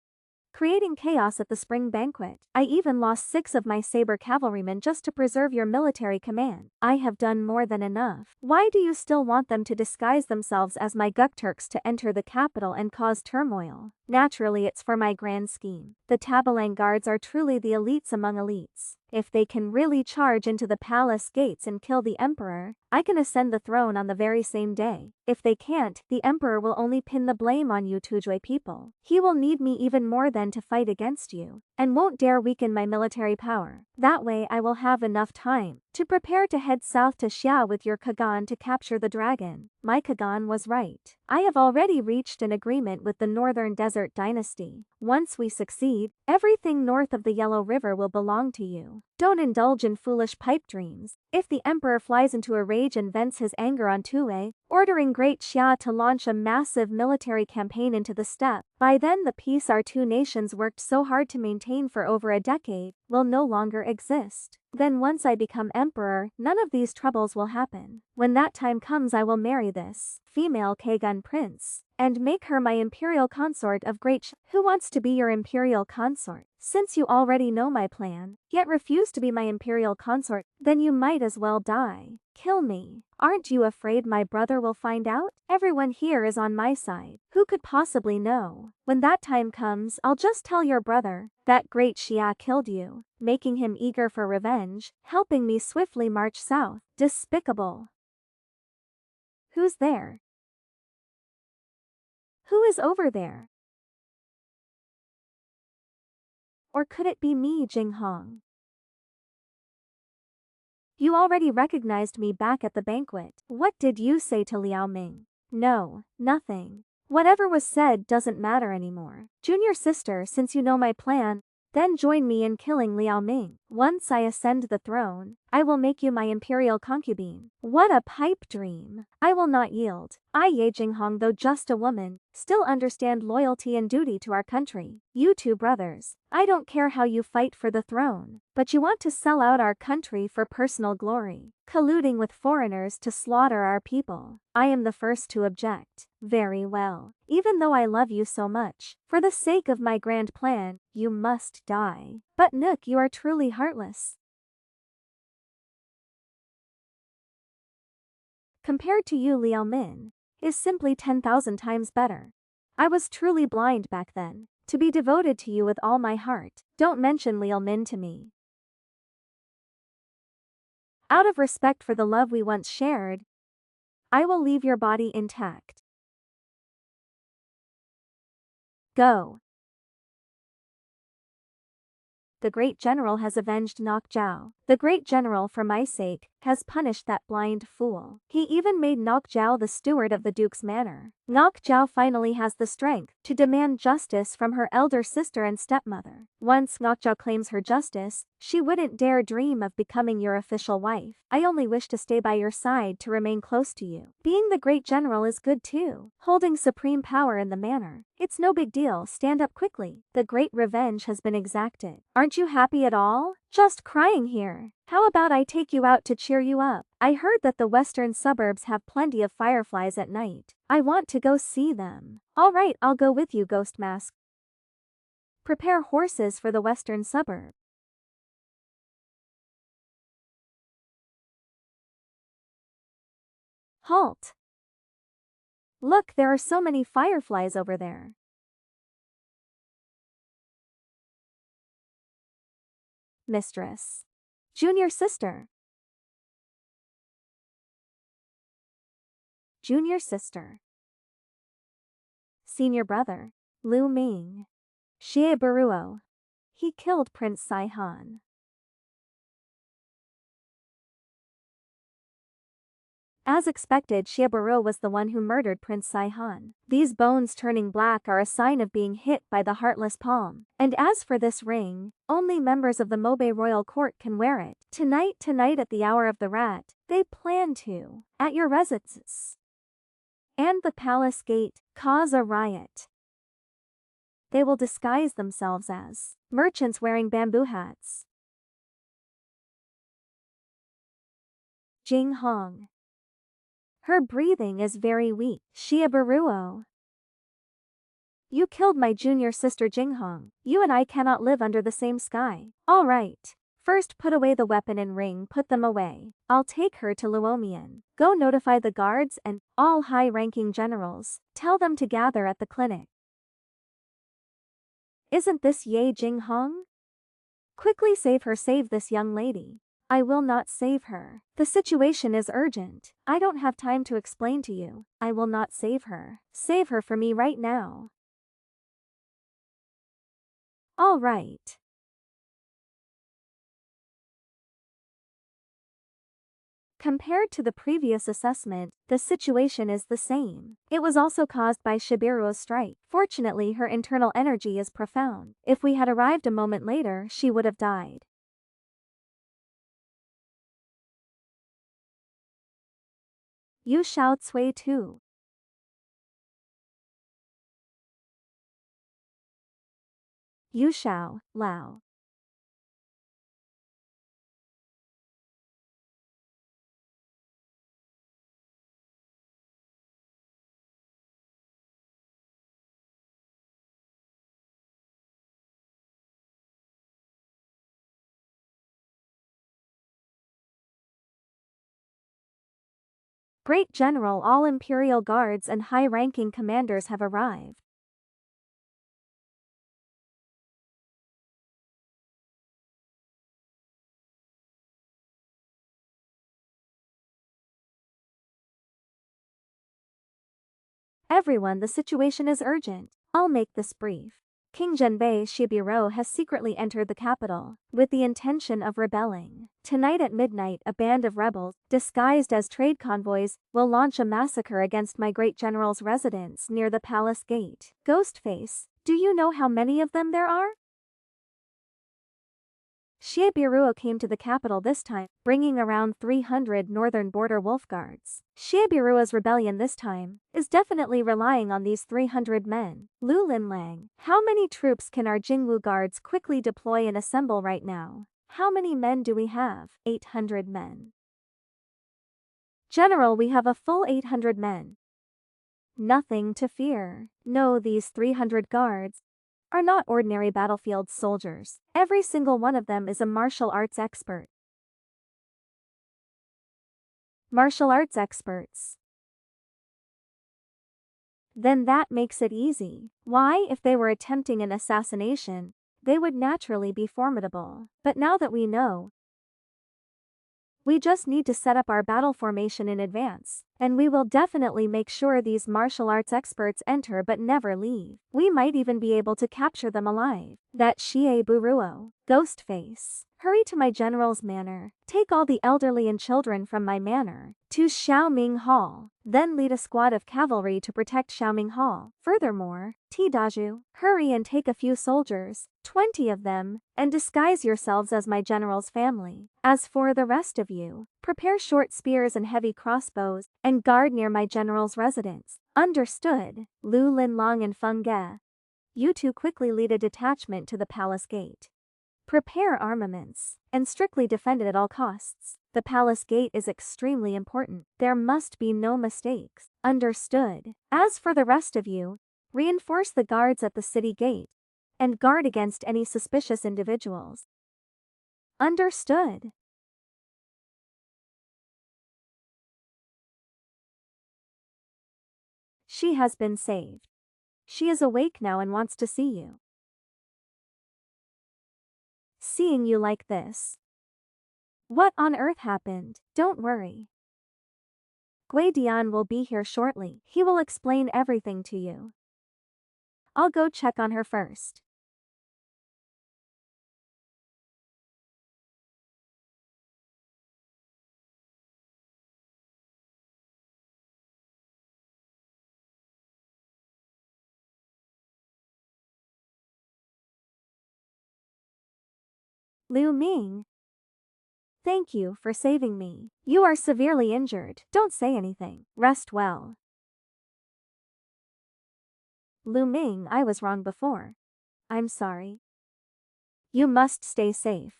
creating chaos at the spring banquet. I even lost 6 of my saber cavalrymen just to preserve your military command. I have done more than enough. Why do you still want them to disguise themselves as my Gukturks to enter the capital and cause turmoil? Naturally, it's for my grand scheme. The Tabalang guards are truly the elites among elites. If they can really charge into the palace gates and kill the emperor, I can ascend the throne on the very same day. If they can't, the emperor will only pin the blame on you Tujue people. He will need me even more than to fight against you, and won't dare weaken my military power. That way I will have enough time to prepare to head south to Xia with your Kagan to capture the dragon. My Kagan was right. I have already reached an agreement with the Northern Desert Dynasty. Once we succeed, everything north of the Yellow River will belong to you. Don't indulge in foolish pipe dreams. If the emperor flies into a rage and vents his anger on Tue, ordering Great Xia to launch a massive military campaign into the steppe, by then the peace our two nations worked so hard to maintain for over a decade will no longer exist. Then once I become emperor, none of these troubles will happen. When that time comes, I will marry this female Kagan prince and make her my imperial consort of Great Xia. Who wants to be your imperial consort? Since you already know my plan, yet refuse to be my imperial consort, then you might as well die. Kill me. Aren't you afraid my brother will find out? Everyone here is on my side. Who could possibly know? When that time comes, I'll just tell your brother that Great Xia killed you, making him eager for revenge, helping me swiftly march south. Despicable. Who's there? Who is over there? Or could it be me, Jinghong? You already recognized me back at the banquet. What did you say to Liao Ming? No, nothing. Whatever was said doesn't matter anymore. Junior sister, since you know my plan, then join me in killing Liao Ming. Once I ascend the throne, I will make you my imperial concubine. What a pipe dream. I will not yield. I, Ye Jinghong, though just a woman, still understand loyalty and duty to our country. You two brothers, I don't care how you fight for the throne, but you want to sell out our country for personal glory, colluding with foreigners to slaughter our people. I am the first to object. Very well. Even though I love you so much, for the sake of my grand plan, you must die. But Nook, you are truly heartless. Compared to you, Liao Min is simply 10,000 times better. I was truly blind back then. To be devoted to you with all my heart. Don't mention Liao Min to me. Out of respect for the love we once shared, I will leave your body intact. Go. The great general has avenged Nok Jiao. The great general, for my sake, has punished that blind fool. He even made Nok Jiao the steward of the duke's manor. Nok Jiao finally has the strength to demand justice from her elder sister and stepmother. Once Nok Jiao claims her justice, she wouldn't dare dream of becoming your official wife. I only wish to stay by your side to remain close to you. Being the great general is good too. Holding supreme power in the manor. It's no big deal, stand up quickly. The great revenge has been exacted. Aren't you happy at all? Just crying here. How about I take you out to cheer you up? I heard that the western suburbs have plenty of fireflies at night. I want to go see them. All right, I'll go with you, Ghost Mask. Prepare horses for the western suburb. Halt. Look, there are so many fireflies over there. Mistress. Junior sister. Junior sister. Senior brother. Lu Ming. Xie Baruo. He killed Prince Saihan. As expected, Shieburo was the one who murdered Prince Saihan. These bones turning black are a sign of being hit by the heartless palm. And as for this ring, only members of the Mobe royal court can wear it. Tonight at the hour of the rat, they plan to, at your residence and the palace gate, cause a riot. They will disguise themselves as merchants wearing bamboo hats. Jing Hong. Her breathing is very weak. Shieburo. You killed my junior sister Jinghong. You and I cannot live under the same sky. All right. First put away the weapon and ring, put them away. I'll take her to Luomian. Go notify the guards and all high-ranking generals. Tell them to gather at the clinic. Isn't this Ye Jinghong? Quickly save her, save this young lady. I will not save her. The situation is urgent. I don't have time to explain to you. I will not save her. Save her for me right now. All right. Compared to the previous assessment, the situation is the same. It was also caused by Shibiru's strike. Fortunately, her internal energy is profound. If we had arrived a moment later, she would have died. Yu Shao Tsui too. Yu Shao, Lao. Great General, all Imperial Guards and high-ranking commanders have arrived. Everyone, the situation is urgent. I'll make this brief. King Zhenbei Shibiro has secretly entered the capital, with the intention of rebelling. Tonight at midnight, a band of rebels, disguised as trade convoys, will launch a massacre against my great general's residence near the palace gate. Ghostface, do you know how many of them there are? Shiebiruo came to the capital this time, bringing around 300 northern border wolf guards. Shiebiruo's rebellion this time is definitely relying on these 300 men. Lu Linlang, how many troops can our Jingwu guards quickly deploy and assemble right now? How many men do we have? 800 men. General, we have a full 800 men. Nothing to fear. No, these 300 guards are not ordinary battlefield soldiers. Every single one of them is a martial arts expert. Martial arts experts. Then that makes it easy. Why, if they were attempting an assassination, they would naturally be formidable. But now that we know, we just need to set up our battle formation in advance, and we will definitely make sure these martial arts experts enter but never leave. We might even be able to capture them alive. That Shiebiruo. Ghostface. Hurry to my general's manor. Take all the elderly and children from my manor to Xiaoming Hall. Then lead a squad of cavalry to protect Xiaoming Hall. Furthermore, Tidaju, hurry and take a few soldiers, 20 of them, and disguise yourselves as my general's family. As for the rest of you, prepare short spears and heavy crossbows, and guard near my general's residence. Understood. Lu Linlong and Feng Ge. You two quickly lead a detachment to the palace gate. Prepare armaments, and strictly defend it at all costs. The palace gate is extremely important. There must be no mistakes. Understood. As for the rest of you, reinforce the guards at the city gate, and guard against any suspicious individuals. Understood. She has been saved. She is awake now and wants to see you. Seeing you like this. What on earth happened? Don't worry. Gui Dian will be here shortly. He will explain everything to you. I'll go check on her first. Liu Ming. Thank you for saving me. You are severely injured. Don't say anything. Rest well. Liu Ming, I was wrong before. I'm sorry. You must stay safe.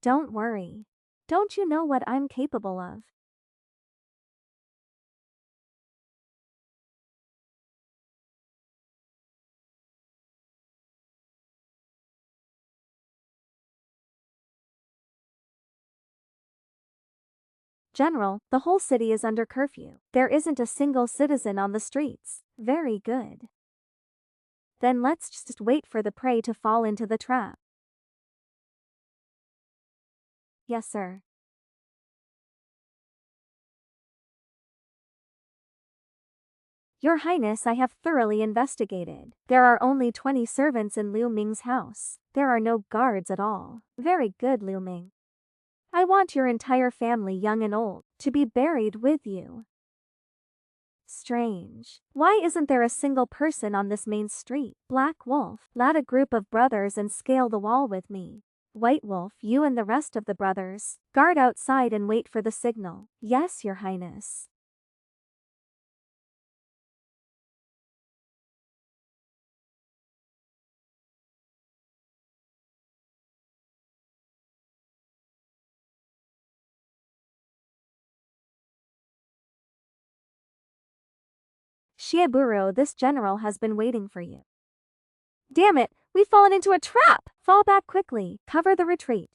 Don't worry. Don't you know what I'm capable of? General, the whole city is under curfew. There isn't a single citizen on the streets. Very good. Then let's just wait for the prey to fall into the trap. Yes, sir. Your Highness, I have thoroughly investigated. There are only 20 servants in Liu Ming's house. There are no guards at all. Very good, Liu Ming. I want your entire family, young and old, to be buried with you. Strange. Why isn't there a single person on this main street? Black Wolf, let a group of brothers and scale the wall with me. White Wolf, you and the rest of the brothers, guard outside and wait for the signal. Yes, Your Highness. Shieburo, this general has been waiting for you. Damn it, we've fallen into a trap! Fall back quickly, cover the retreat.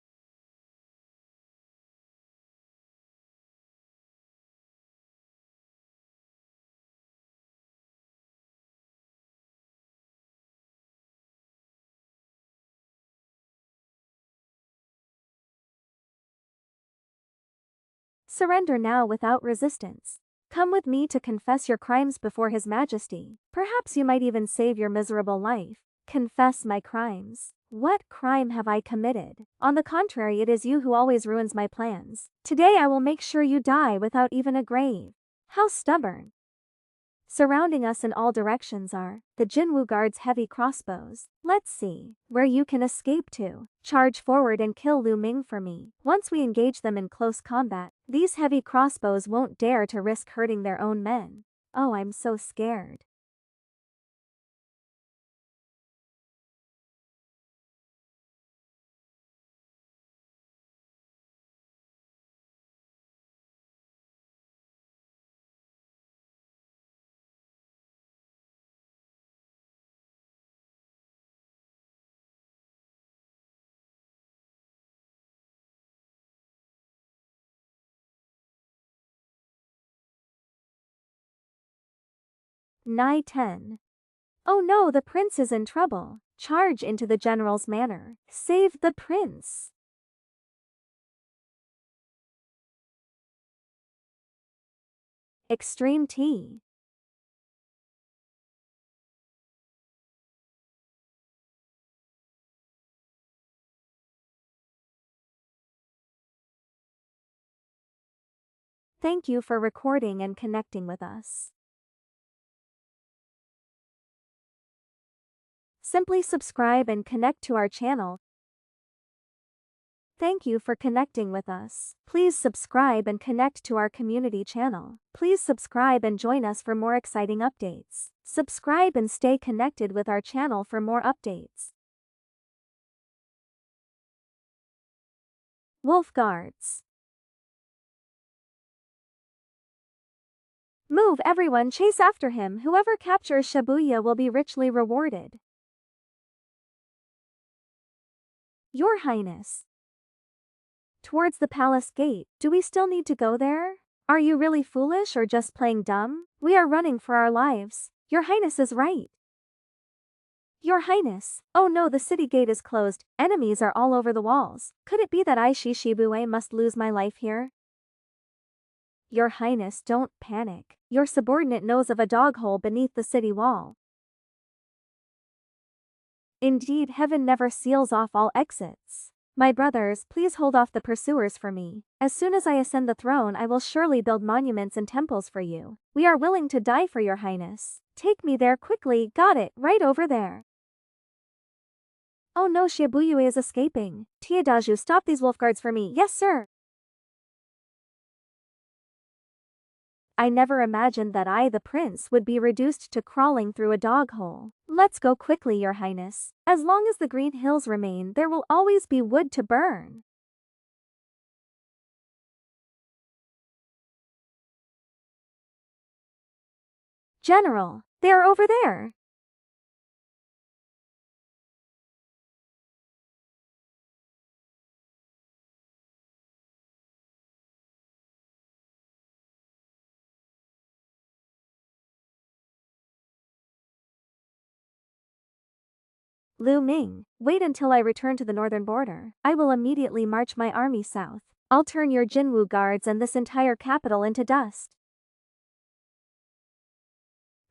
Surrender now without resistance. Come with me to confess your crimes before His Majesty. Perhaps you might even save your miserable life. Confess my crimes. What crime have I committed? On the contrary, it is you who always ruins my plans. Today I will make sure you die without even a grave. How stubborn. Surrounding us in all directions are the Jinwu Guard's heavy crossbows. Let's see where you can escape to. Charge forward and kill Liu Ming for me. Once we engage them in close combat, these heavy crossbows won't dare to risk hurting their own men. Oh, I'm so scared. Nai 10. Oh no, the prince is in trouble. Charge into the general's manor. Save the prince. Extreme T. Thank you for recording and connecting with us. Simply subscribe and connect to our channel. Thank you for connecting with us. Please subscribe and connect to our community channel. Please subscribe and join us for more exciting updates. Subscribe and stay connected with our channel for more updates. Wolf Guards. Move, everyone, chase after him. Whoever captures Shibuya will be richly rewarded. Your Highness. Towards the palace gate. Do we still need to go there? Are you really foolish or just playing dumb? We are running for our lives. Your Highness is right. Your Highness. Oh no, the city gate is closed. Enemies are all over the walls. Could it be that I, Shibue, must lose my life here? Your Highness, don't panic. Your subordinate knows of a dog hole beneath the city wall. Indeed, heaven never seals off all exits. My brothers, please hold off the pursuers for me. As soon as I ascend the throne, I will surely build monuments and temples for you. We are willing to die for your highness. Take me there quickly. Got it, right over there. Oh no, Shibuya is escaping. Tiadaju, stop these wolf guards for me. Yes, sir. I never imagined that I, the prince, would be reduced to crawling through a dog hole. Let's go quickly, your highness. As long as the green hills remain, there will always be wood to burn. General, they are over there. Lu Ming, wait until I return to the northern border. I will immediately march my army south. I'll turn your Jinwu guards and this entire capital into dust.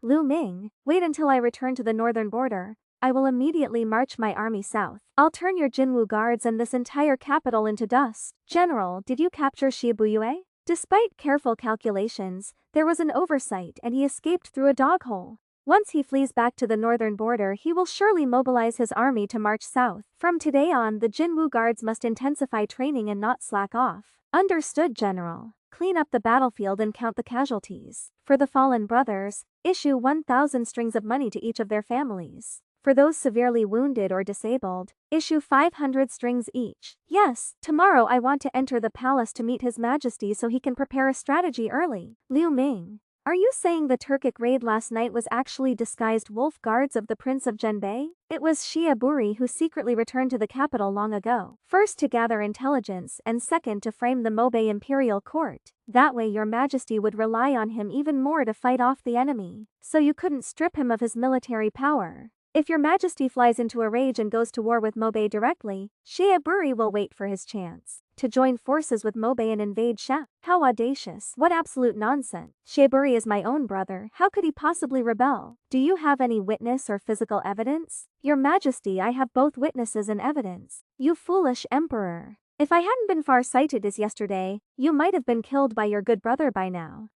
Lu Ming, wait until I return to the northern border. I will immediately march my army south. I'll turn your Jinwu guards and this entire capital into dust. General, did you capture Shibuya? Despite careful calculations, there was an oversight and he escaped through a dog hole. Once he flees back to the northern border, he will surely mobilize his army to march south. From today on, the Jinwu guards must intensify training and not slack off. Understood, General. Clean up the battlefield and count the casualties. For the fallen brothers, issue 1,000 strings of money to each of their families. For those severely wounded or disabled, issue 500 strings each. Yes, tomorrow I want to enter the palace to meet His Majesty so he can prepare a strategy early. Liu Ming, are you saying the Turkic raid last night was actually disguised wolf guards of the Prince of Genbei? It was Shiaburi who secretly returned to the capital long ago. First to gather intelligence and second to frame the Mobe imperial court. That way your majesty would rely on him even more to fight off the enemy. So you couldn't strip him of his military power. If your majesty flies into a rage and goes to war with Mobe directly, Shiaburi will wait for his chance to join forces with Mobe and invade Sha. How audacious. What absolute nonsense. Shiaburi is my own brother. How could he possibly rebel? Do you have any witness or physical evidence? Your majesty, I have both witnesses and evidence. You foolish emperor. If I hadn't been far-sighted as yesterday, you might have been killed by your good brother by now.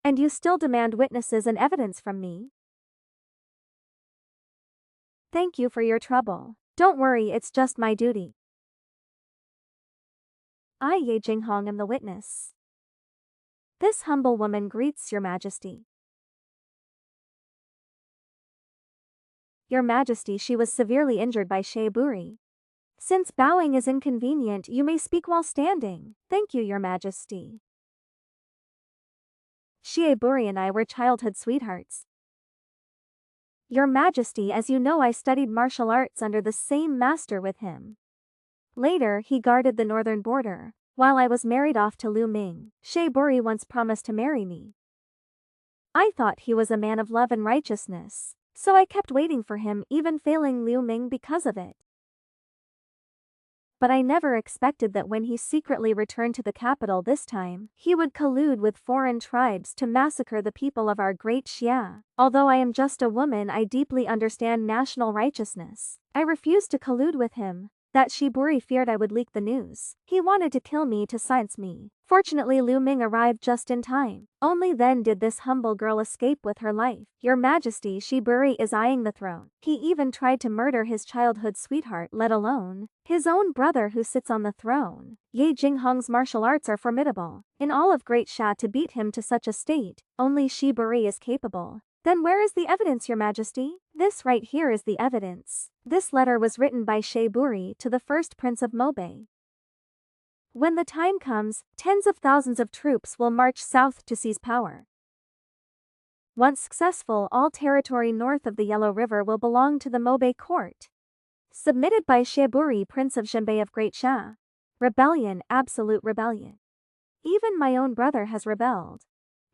And you still demand witnesses and evidence from me? Thank you for your trouble. Don't worry, it's just my duty. I, Ye Jinghong, am the witness. This humble woman greets your majesty. Your majesty, she was severely injured by Shiaburi. Since bowing is inconvenient, you may speak while standing. Thank you, your majesty. Shiaburi and I were childhood sweethearts. Your majesty, as you know, I studied martial arts under the same master with him. Later, he guarded the northern border, while I was married off to Liu Ming. Shiaburi once promised to marry me. I thought he was a man of love and righteousness, so I kept waiting for him, even failing Liu Ming because of it. But I never expected that when he secretly returned to the capital this time, he would collude with foreign tribes to massacre the people of our great Xia. Although I am just a woman, I deeply understand national righteousness. I refused to collude with him. That Shiaburi feared I would leak the news. He wanted to kill me to silence me. Fortunately, Liu Ming arrived just in time. Only then did this humble girl escape with her life. Your majesty, Shiaburi is eyeing the throne. He even tried to murder his childhood sweetheart, let alone his own brother who sits on the throne. Ye Jinghong's martial arts are formidable. In all of Great Sha, to beat him to such a state, only Shiaburi is capable. Then where is the evidence, your majesty? This right here is the evidence. This letter was written by Shiaburi to the first prince of Mobe. When the time comes, tens of thousands of troops will march south to seize power. Once successful, all territory north of the Yellow River will belong to the Mobe court. Submitted by Shiaburi, Prince of Genbei of Great Sha. Rebellion, absolute rebellion. Even my own brother has rebelled.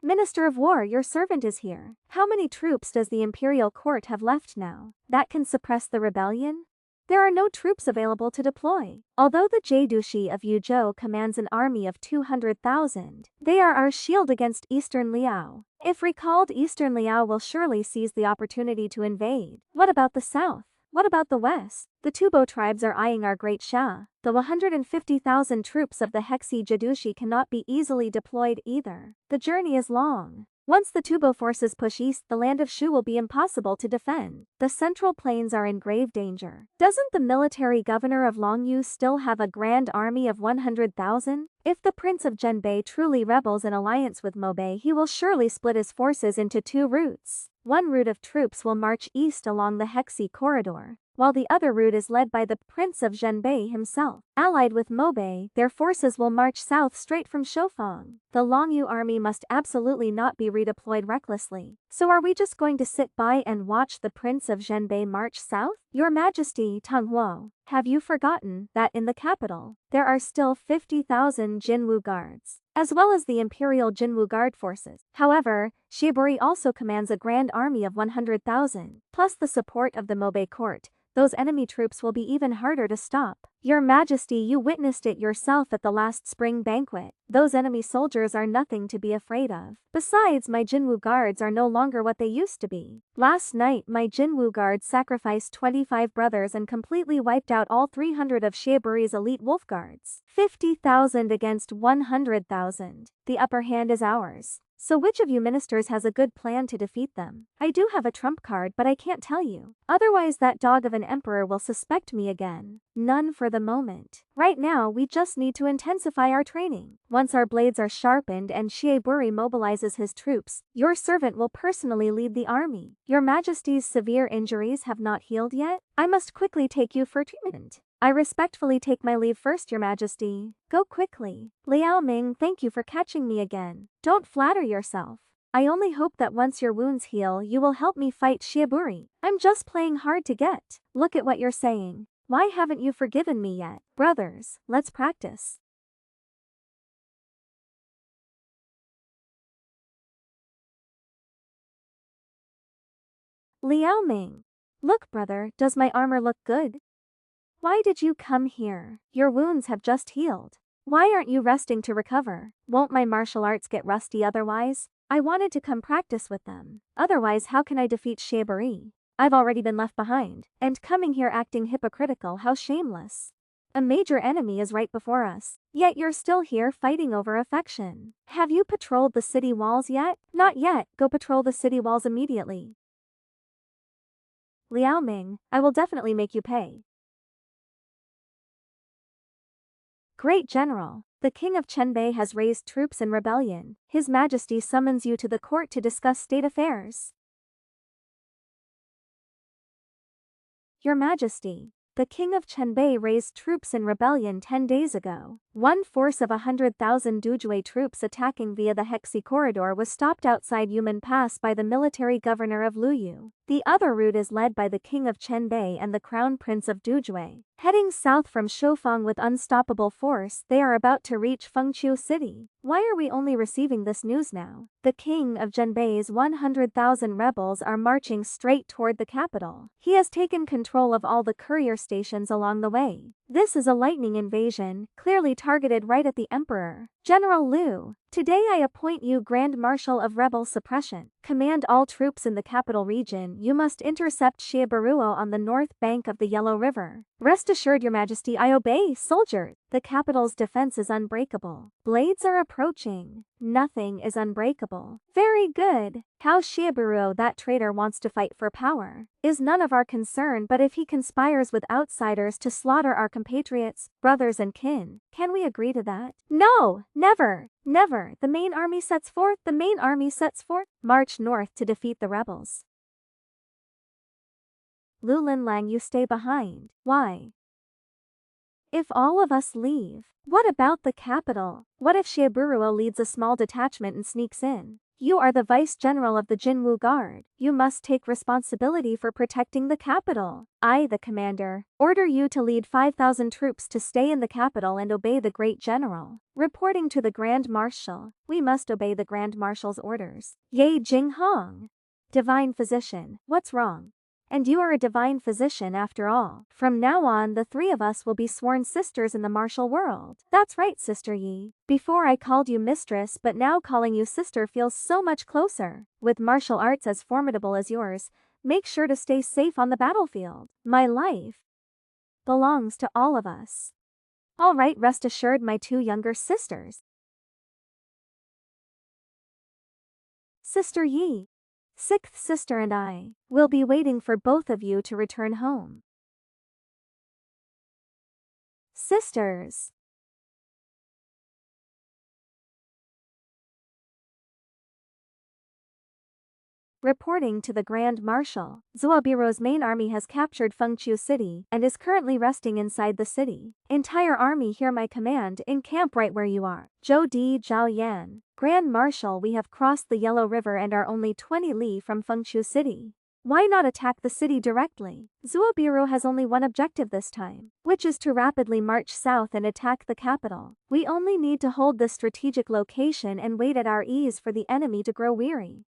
Minister of War, your servant is here. How many troops does the imperial court have left now that can suppress the rebellion? There are no troops available to deploy. Although the Jaidushi of Yuzhou commands an army of 200,000, they are our shield against Eastern Liao. If recalled, Eastern Liao will surely seize the opportunity to invade. What about the south? What about the west? The Tubo tribes are eyeing our great Shah. The 150,000 troops of the Hexi Jadushi cannot be easily deployed either. The journey is long. Once the Tubo forces push east, the land of Shu will be impossible to defend. The central plains are in grave danger. Doesn't the military governor of Longyu still have a grand army of 100,000? If the Prince of Zhenbei truly rebels in alliance with Mobei, he will surely split his forces into two routes. One route of troops will march east along the Hexi corridor, while the other route is led by the Prince of Zhenbei himself. Allied with Mobei, their forces will march south straight from Shofang. The Longyu army must absolutely not be redeployed recklessly. So are we just going to sit by and watch the Prince of Zhenbei march south? Your Majesty, Tonghuo, have you forgotten that in the capital, there are still 50,000 Jinwu guards, as well as the Imperial Jinwu Guard forces? However, Shieburi also commands a grand army of 100,000, plus the support of the Mobei court. Those enemy troops will be even harder to stop. Your Majesty, you witnessed it yourself at the last spring banquet. Those enemy soldiers are nothing to be afraid of. Besides, my Jinwu guards are no longer what they used to be. Last night, my Jinwu guards sacrificed 25 brothers and completely wiped out all 300 of Shieburi's elite wolf guards. 50,000 against 100,000. The upper hand is ours. So which of you ministers has a good plan to defeat them? I do have a trump card, but I can't tell you. Otherwise that dog of an emperor will suspect me again. None for the moment. Right now, we just need to intensify our training. Once our blades are sharpened and Shieburi mobilizes his troops, your servant will personally lead the army. Your Majesty's severe injuries have not healed yet? I must quickly take you for treatment. I respectfully take my leave first, Your Majesty. Go quickly. Liao Ming, thank you for catching me again. Don't flatter yourself. I only hope that once your wounds heal, you will help me fight Shieburi. I'm just playing hard to get. Look at what you're saying. Why haven't you forgiven me yet? Brothers, let's practice. Liao Ming. Look, brother, does my armor look good? Why did you come here? Your wounds have just healed. Why aren't you resting to recover? Won't my martial arts get rusty otherwise? I wanted to come practice with them. Otherwise, how can I defeat Shieburi? I've already been left behind. And coming here acting hypocritical, how shameless. A major enemy is right before us. Yet you're still here fighting over affection. Have you patrolled the city walls yet? Not yet. Go patrol the city walls immediately. Liao Ming, I will definitely make you pay. Great General, the King of Chenbei has raised troops in rebellion. His Majesty summons you to the court to discuss state affairs. Your Majesty, the King of Chenbei raised troops in rebellion 10 days ago. One force of 100,000 Dujue troops attacking via the Hexi corridor was stopped outside Yumen Pass by the military governor of Luyu. The other route is led by the King of Chenbei and the Crown Prince of Dujue. Heading south from Shofang with unstoppable force, they are about to reach Fengqiu City. Why are we only receiving this news now? The King of Zhenbei's 100,000 rebels are marching straight toward the capital. He has taken control of all the courier stations along the way. This is a lightning invasion, clearly targeted right at the Emperor. General Liu, today I appoint you Grand Marshal of Rebel Suppression. Command all troops in the capital region. You must intercept Shieburu on the north bank of the Yellow River. Rest assured, Your Majesty, I obey, soldiers. The capital's defense is unbreakable. Blades are approaching. Nothing is unbreakable. Very good. How Shieburu, that traitor, wants to fight for power is none of our concern, but if he conspires with outsiders to slaughter our compatriots, brothers and kin, can we agree to that? No, never, never. The main army sets forth. The main army sets forth. March north to defeat the rebels. Lu Linlang, you stay behind. Why? If all of us leave, what about the capital? What if Shieburu leads a small detachment and sneaks in? You are the Vice General of the Jinwu Guard. You must take responsibility for protecting the capital. I, the commander, order you to lead 5,000 troops to stay in the capital and obey the Great General. Reporting to the Grand Marshal, we must obey the Grand Marshal's orders. Ye Jinghong. Divine Physician, what's wrong? And you are a divine physician after all. From now on, the three of us will be sworn sisters in the martial world. That's right, Sister Yi. Before I called you mistress, but now calling you sister feels so much closer. With martial arts as formidable as yours, Make sure to stay safe on the battlefield. My life belongs to all of us. All right, rest assured, my two younger sisters. Sister Yi, sixth sister, and I will be waiting for both of you to return home. Sisters. Reporting to the Grand Marshal, Zuobiro's main army has captured Fengqiu City and is currently resting inside the city. Entire army, hear my command, encamp right where you are. Zhou Di Zhao Yan, Grand Marshal, we have crossed the Yellow River and are only 20 li from Fengqiu City. Why not attack the city directly? Zuobiro has only one objective this time, which is to rapidly march south and attack the capital. We only need to hold this strategic location and wait at our ease for the enemy to grow weary.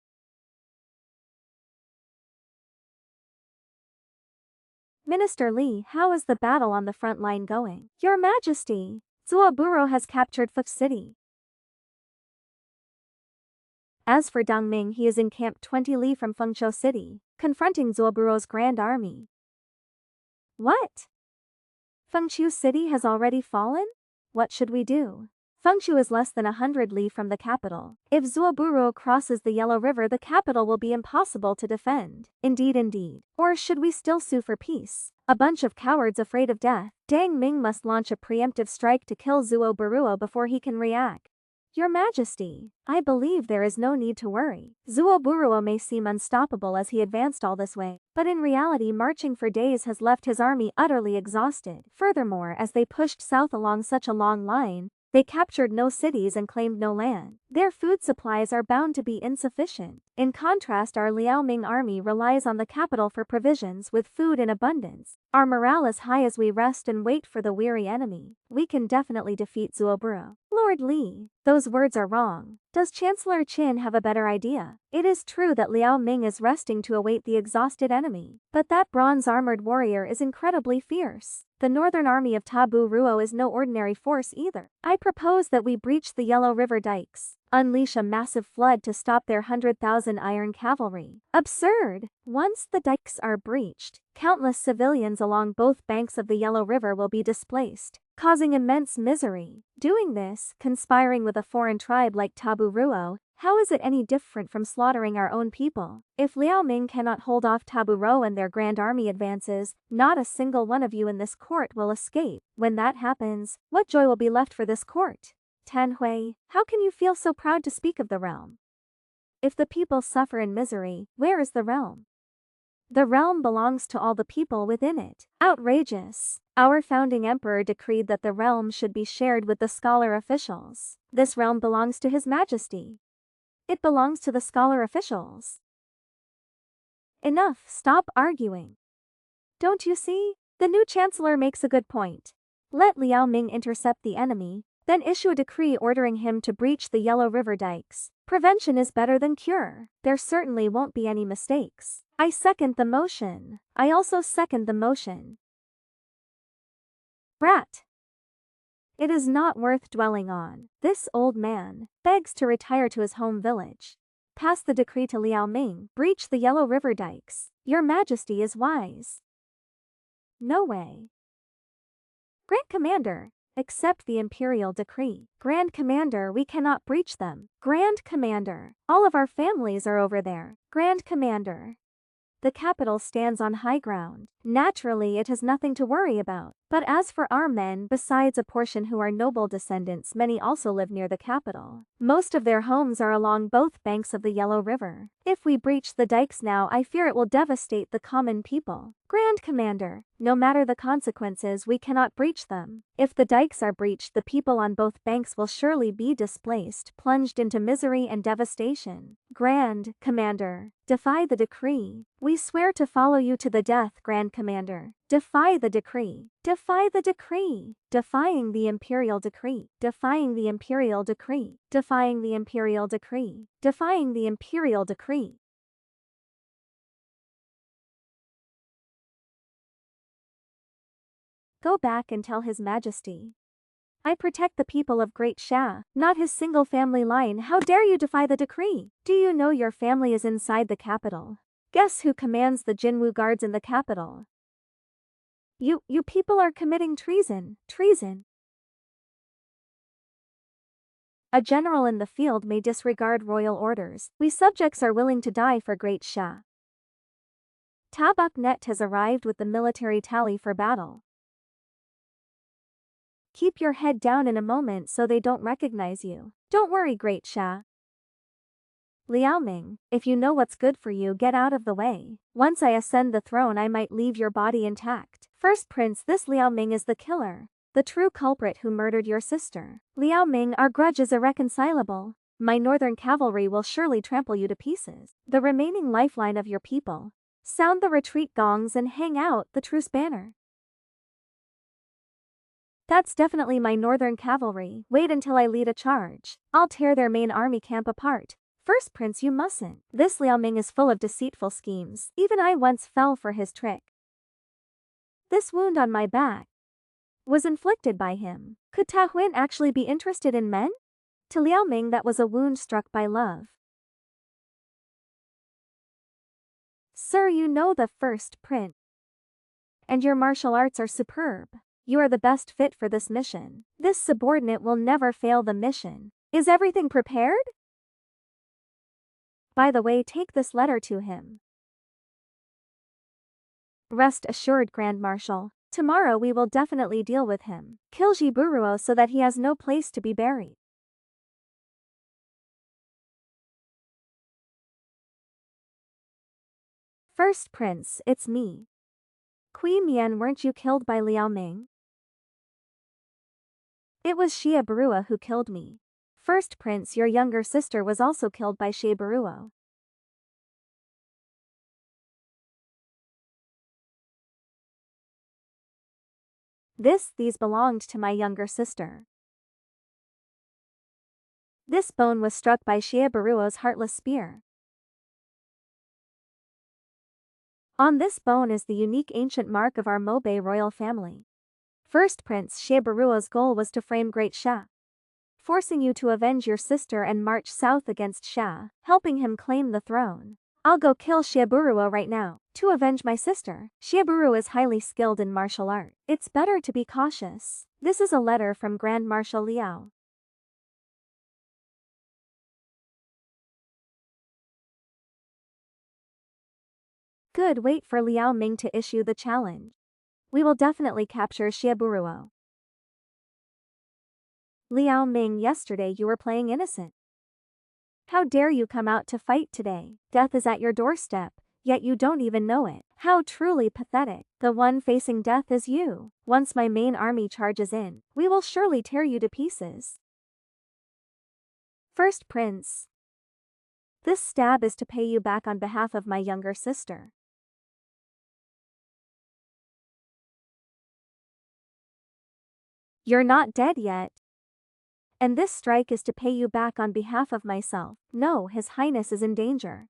Minister Li, how is the battle on the front line going? Your Majesty, Zuoburo has captured Fuk City. As for Dang Ming, he is encamped 20 li from Fengqiu City, confronting Zuoburo's grand army. What? Fengqiu City has already fallen? What should we do? Fengqiu is less than 100 li from the capital. If Zuoburo crosses the Yellow River, the capital will be impossible to defend. Indeed. Or should we still sue for peace? A bunch of cowards afraid of death. Dang Ming must launch a preemptive strike to kill Zuoburo before he can react. Your Majesty, I believe there is no need to worry. Zuoburo may seem unstoppable as he advanced all this way, but in reality marching for days has left his army utterly exhausted. Furthermore, as they pushed south along such a long line, they captured no cities and claimed no land. Their food supplies are bound to be insufficient. In contrast, our Liaoming army relies on the capital for provisions with food in abundance. Our morale is high as we rest and wait for the weary enemy. We can definitely defeat Zuoburo. Lord Li, those words are wrong. Does Chancellor Qin have a better idea? It is true that Liao Ming is resting to await the exhausted enemy, but that bronze-armored warrior is incredibly fierce. The northern army of Tabu Ruo is no ordinary force either. I propose that we breach the Yellow River dikes, unleash a massive flood to stop their 100,000 iron cavalry. Absurd! Once the dikes are breached, countless civilians along both banks of the Yellow River will be displaced, causing immense misery. Doing this, conspiring with a foreign tribe like Tabu Ruo, how is it any different from slaughtering our own people? If Liao Ming cannot hold off Tabu Ruo and their grand army advances, not a single one of you in this court will escape. When that happens, what joy will be left for this court? Tanhui, how can you feel so proud to speak of the realm? If the people suffer in misery, where is the realm? The realm belongs to all the people within it. Outrageous. Our founding emperor decreed that the realm should be shared with the scholar officials. This realm belongs to His Majesty. It belongs to the scholar officials. Enough, stop arguing. Don't you see? The new chancellor makes a good point. Let Liao Ming intercept the enemy, then issue a decree ordering him to breach the Yellow River dikes. Prevention is better than cure. There certainly won't be any mistakes. I second the motion. I also second the motion. Brat. It is not worth dwelling on. This old man begs to retire to his home village. Pass the decree to Liao Ming. Breach the Yellow River dikes. Your Majesty is wise. No way. Grand Commander, accept the imperial decree. Grand Commander, we cannot breach them. Grand Commander, all of our families are over there. Grand Commander. The capital stands on high ground. Naturally, it has nothing to worry about. But as for our men, besides a portion who are noble descendants, many also live near the capital. Most of their homes are along both banks of the Yellow River. If we breach the dikes now, I fear it will devastate the common people. Grand Commander, no matter the consequences, we cannot breach them. If the dikes are breached, the people on both banks will surely be displaced, plunged into misery and devastation. Grand Commander, defy the decree. We swear to follow you to the death, Grand Commander. Defy the decree. Defy the decree. Defying the imperial decree. Defying the imperial decree. Defying the imperial decree. Defying the imperial decree. Go back and tell His Majesty. I protect the people of Great Sha, not his single family line. How dare you defy the decree? Do you know your family is inside the capital? Guess who commands the Jinwoo guards in the capital? You people are committing treason. Treason. A general in the field may disregard royal orders. We subjects are willing to die for great Sha. Tabak has arrived with the military tally for battle. Keep your head down in a moment so they don't recognize you. Don't worry, great Sha. Liao Ming, if you know what's good for you, get out of the way. Once I ascend the throne, I might leave your body intact. First Prince, this Liao Ming is the killer. The true culprit who murdered your sister. Liao Ming, our grudge is irreconcilable. My northern cavalry will surely trample you to pieces. The remaining lifeline of your people. Sound the retreat gongs and hang out the truce banner. That's definitely my northern cavalry. Wait until I lead a charge. I'll tear their main army camp apart. First Prince, you mustn't. This Liao Ming is full of deceitful schemes. Even I once fell for his trick. This wound on my back was inflicted by him. Could Ta Huan actually be interested in men? To Liao Ming, that was a wound struck by love. Sir, you know the First Prince. And your martial arts are superb. You are the best fit for this mission. This subordinate will never fail the mission. Is everything prepared? By the way, take this letter to him. Rest assured, Grand Marshal. Tomorrow we will definitely deal with him. Kill Jiburuo so that he has no place to be buried. First Prince, it's me. Queen Mian, weren't you killed by Liao Ming? It was Xie Barua who killed me. First Prince, your younger sister was also killed by Xie Baruo. These belonged to my younger sister. This bone was struck by Xie Baruo's heartless spear. On this bone is the unique ancient mark of our Mobe royal family. First Prince, Xie Baruo's goal was to frame Great Sha, forcing you to avenge your sister and march south against Sha, helping him claim the throne. I'll go kill Xie Baruo right now. To avenge my sister. Xie Baruo is highly skilled in martial art. It's better to be cautious. This is a letter from Grand Marshal Liao. Good, wait for Liao Ming to issue the challenge. We will definitely capture Xie Baruo. Liao Ming, yesterday you were playing innocent. How dare you come out to fight today? Death is at your doorstep, yet you don't even know it. How truly pathetic. The one facing death is you. Once my main army charges in, we will surely tear you to pieces. First Prince. This stab is to pay you back on behalf of my younger sister. You're not dead yet. And this strike is to pay you back on behalf of myself. No, His Highness is in danger.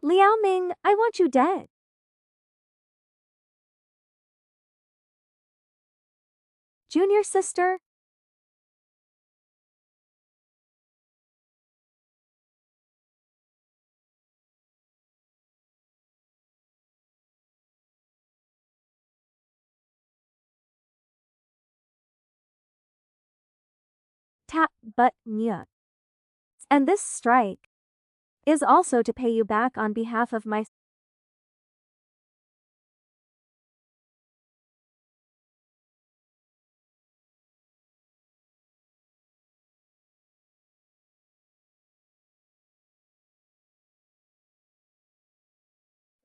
Liao Ming, I want you dead. Junior sister? But nyuk. And this strike is also to pay you back on behalf of my.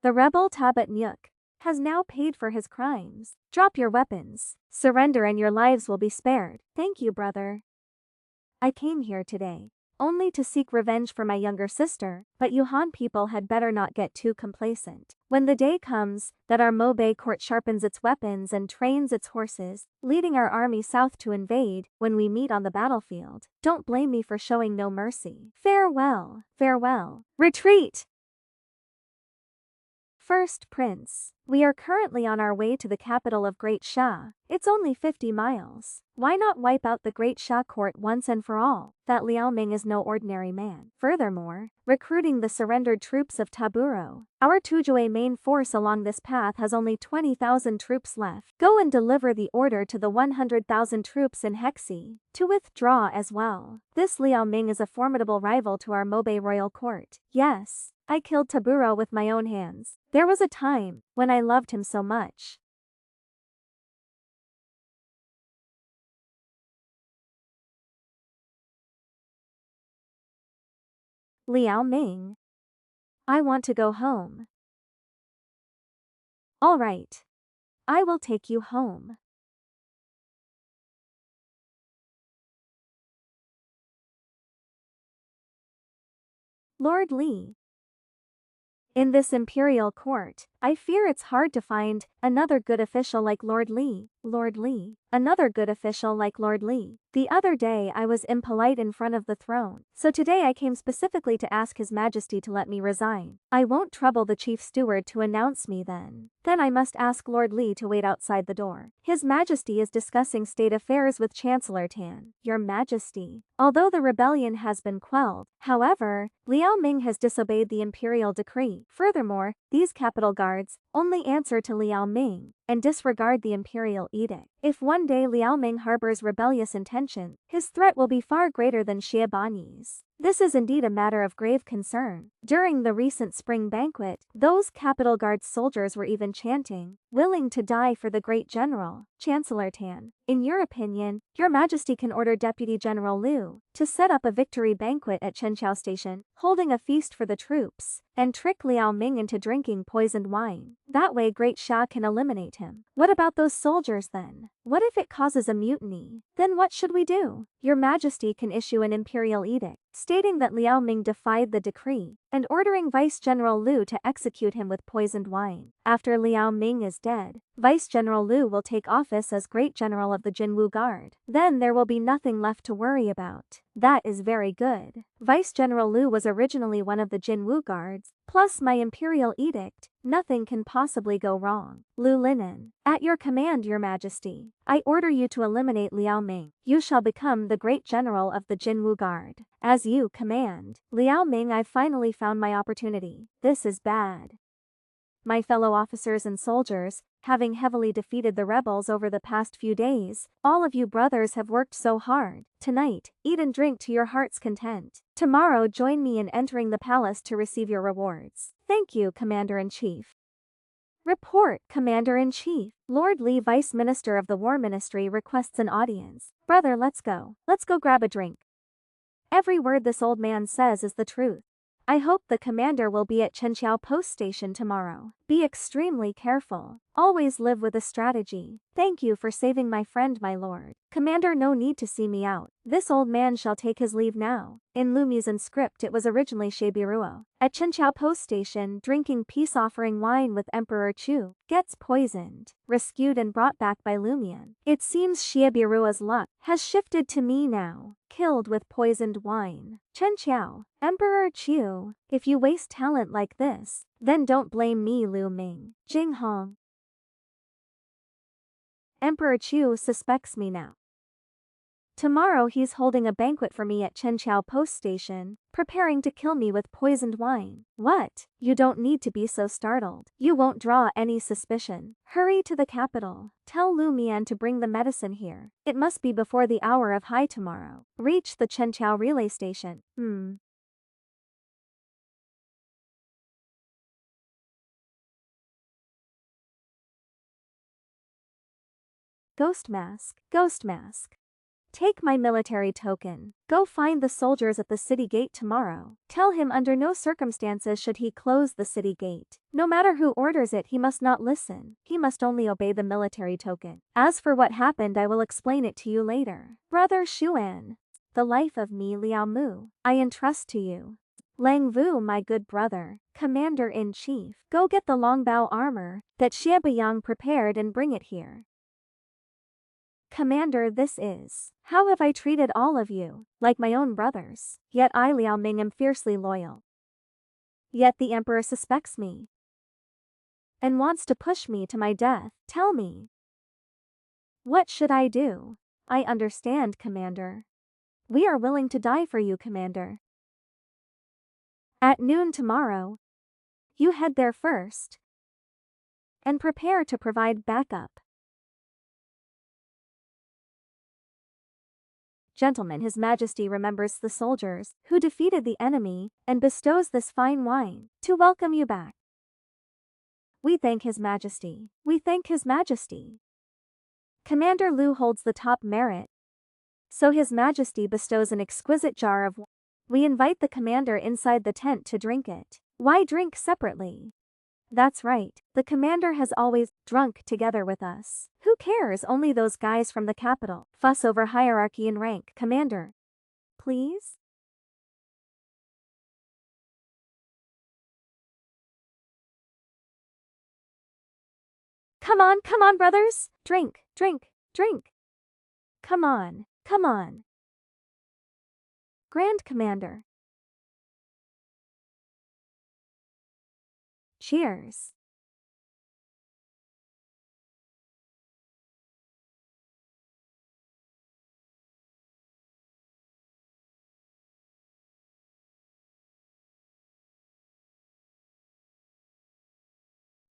The rebel Tabat Nyuk has now paid for his crimes. Drop your weapons, surrender, and your lives will be spared. Thank you, brother. I came here today only to seek revenge for my younger sister, but you Han people had better not get too complacent. When the day comes that our Mobe court sharpens its weapons and trains its horses, leading our army south to invade, when we meet on the battlefield, don't blame me for showing no mercy. Farewell, farewell. Retreat! First Prince. We are currently on our way to the capital of Great Sha. It's only 50 miles. Why not wipe out the Great Sha court once and for all? That Liao Ming is no ordinary man. Furthermore, recruiting the surrendered troops of Taburo. Our Tujue main force along this path has only 20,000 troops left. Go and deliver the order to the 100,000 troops in Hexi to withdraw as well. This Liao Ming is a formidable rival to our Mobe royal court. Yes, I killed Taburo with my own hands. There was a time when I loved him so much. Liao Ming. I want to go home. All right. I will take you home. Lord Li. In this imperial court, I fear it's hard to find another good official like Lord Li. Lord Li. Another good official like Lord Li. The other day I was impolite in front of the throne, so today I came specifically to ask His Majesty to let me resign. I won't trouble the chief steward to announce me then. Then I must ask Lord Li to wait outside the door. His Majesty is discussing state affairs with Chancellor Tan. Your Majesty. Although the rebellion has been quelled, however, Liao Ming has disobeyed the imperial decree. Furthermore, these capital guards only answer to Liao Ming and disregard the imperial edict. If one day Liao Ming harbors rebellious intention, his threat will be far greater than Xie Bani's. This is indeed a matter of grave concern. During the recent spring banquet, those capital guard soldiers were even chanting, willing to die for the great general. Chancellor Tan, in your opinion, Your Majesty can order Deputy General Liu to set up a victory banquet at Chenqiao Station, holding a feast for the troops, and trick Liao Ming into drinking poisoned wine. That way Great Sha can eliminate him. What about those soldiers then? What if it causes a mutiny? Then what should we do? Your Majesty can issue an imperial edict, stating that Liao Ming defied the decree, and ordering Vice General Liu to execute him with poisoned wine. After Liao Ming is dead, Vice General Liu will take office as Great General of the Jinwu Guard. Then there will be nothing left to worry about. That is very good. Vice General Liu was originally one of the Jinwu Guards, plus my imperial edict. Nothing can possibly go wrong. Lu Linen. At your command, Your Majesty. I order you to eliminate Liao Ming. You shall become the Great General of the Jinwu Guard. As you command. Liao Ming, I've finally found my opportunity. This is bad. My fellow officers and soldiers, having heavily defeated the rebels over the past few days, all of you brothers have worked so hard. Tonight, eat and drink to your heart's content. Tomorrow join me in entering the palace to receive your rewards. Thank you, Commander-in-Chief. Report, Commander-in-Chief. Lord Li, Vice Minister of the War Ministry, requests an audience. Brother, let's go. Let's go grab a drink. Every word this old man says is the truth. I hope the commander will be at Chenqiao Post Station tomorrow. Be extremely careful. Always live with a strategy. Thank you for saving my friend, my lord. Commander, no need to see me out. This old man shall take his leave now. In Lumiu's script it was originally Shebiruo. At Chenqiao Post Station, drinking peace-offering wine with Emperor Chu, gets poisoned, rescued and brought back by Lumian. It seems Shebiruo's luck has shifted to me now. Killed with poisoned wine. Chenqiao, Emperor Chu, if you waste talent like this, then don't blame me, Lu Ming. Jinghong. Emperor Chu suspects me now. Tomorrow he's holding a banquet for me at Chenqiao Post Station, preparing to kill me with poisoned wine. What? You don't need to be so startled. You won't draw any suspicion. Hurry to the capital. Tell Lu Mian to bring the medicine here. It must be before the hour of high tomorrow. Reach the Chenqiao relay station. Ghost Mask. Ghost Mask. Take my military token. Go find the soldiers at the city gate tomorrow. Tell him under no circumstances should he close the city gate. No matter who orders it, he must not listen. He must only obey the military token. As for what happened, I will explain it to you later. Brother Xuan. The life of me, Liao Mu, I entrust to you. Lang Vu, my good brother, Commander-in-Chief, go get the longbow armor that Xie Biyang prepared and bring it here. Commander, this is. How have I treated all of you? Like my own brothers. Yet I, Liao Ming, am fiercely loyal. Yet the emperor suspects me. and wants to push me to my death. Tell me. What should I do? I understand, Commander. We are willing to die for you, Commander. At noon tomorrow, you head there first and prepare to provide backup. Gentlemen, His Majesty remembers the soldiers who defeated the enemy and bestows this fine wine to welcome you back. We thank His Majesty. We thank His Majesty. Commander Lu holds the top merit, so His Majesty bestows an exquisite jar of wine. We invite the commander inside the tent to drink it. Why drink separately? That's right, the commander has always drunk together with us. Who cares? Only those guys from the capital fuss over hierarchy and rank. Commander, please? Come on, brothers! Drink, drink, drink! Come on, come on! Grand Commander. Cheers.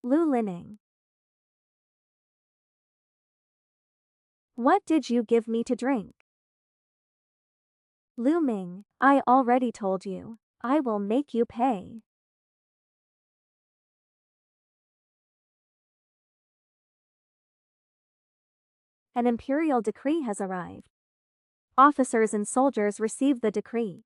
Lu Lining. What did you give me to drink? Lu Ming, I already told you. I will make you pay. An imperial decree has arrived. Officers and soldiers receive the decree.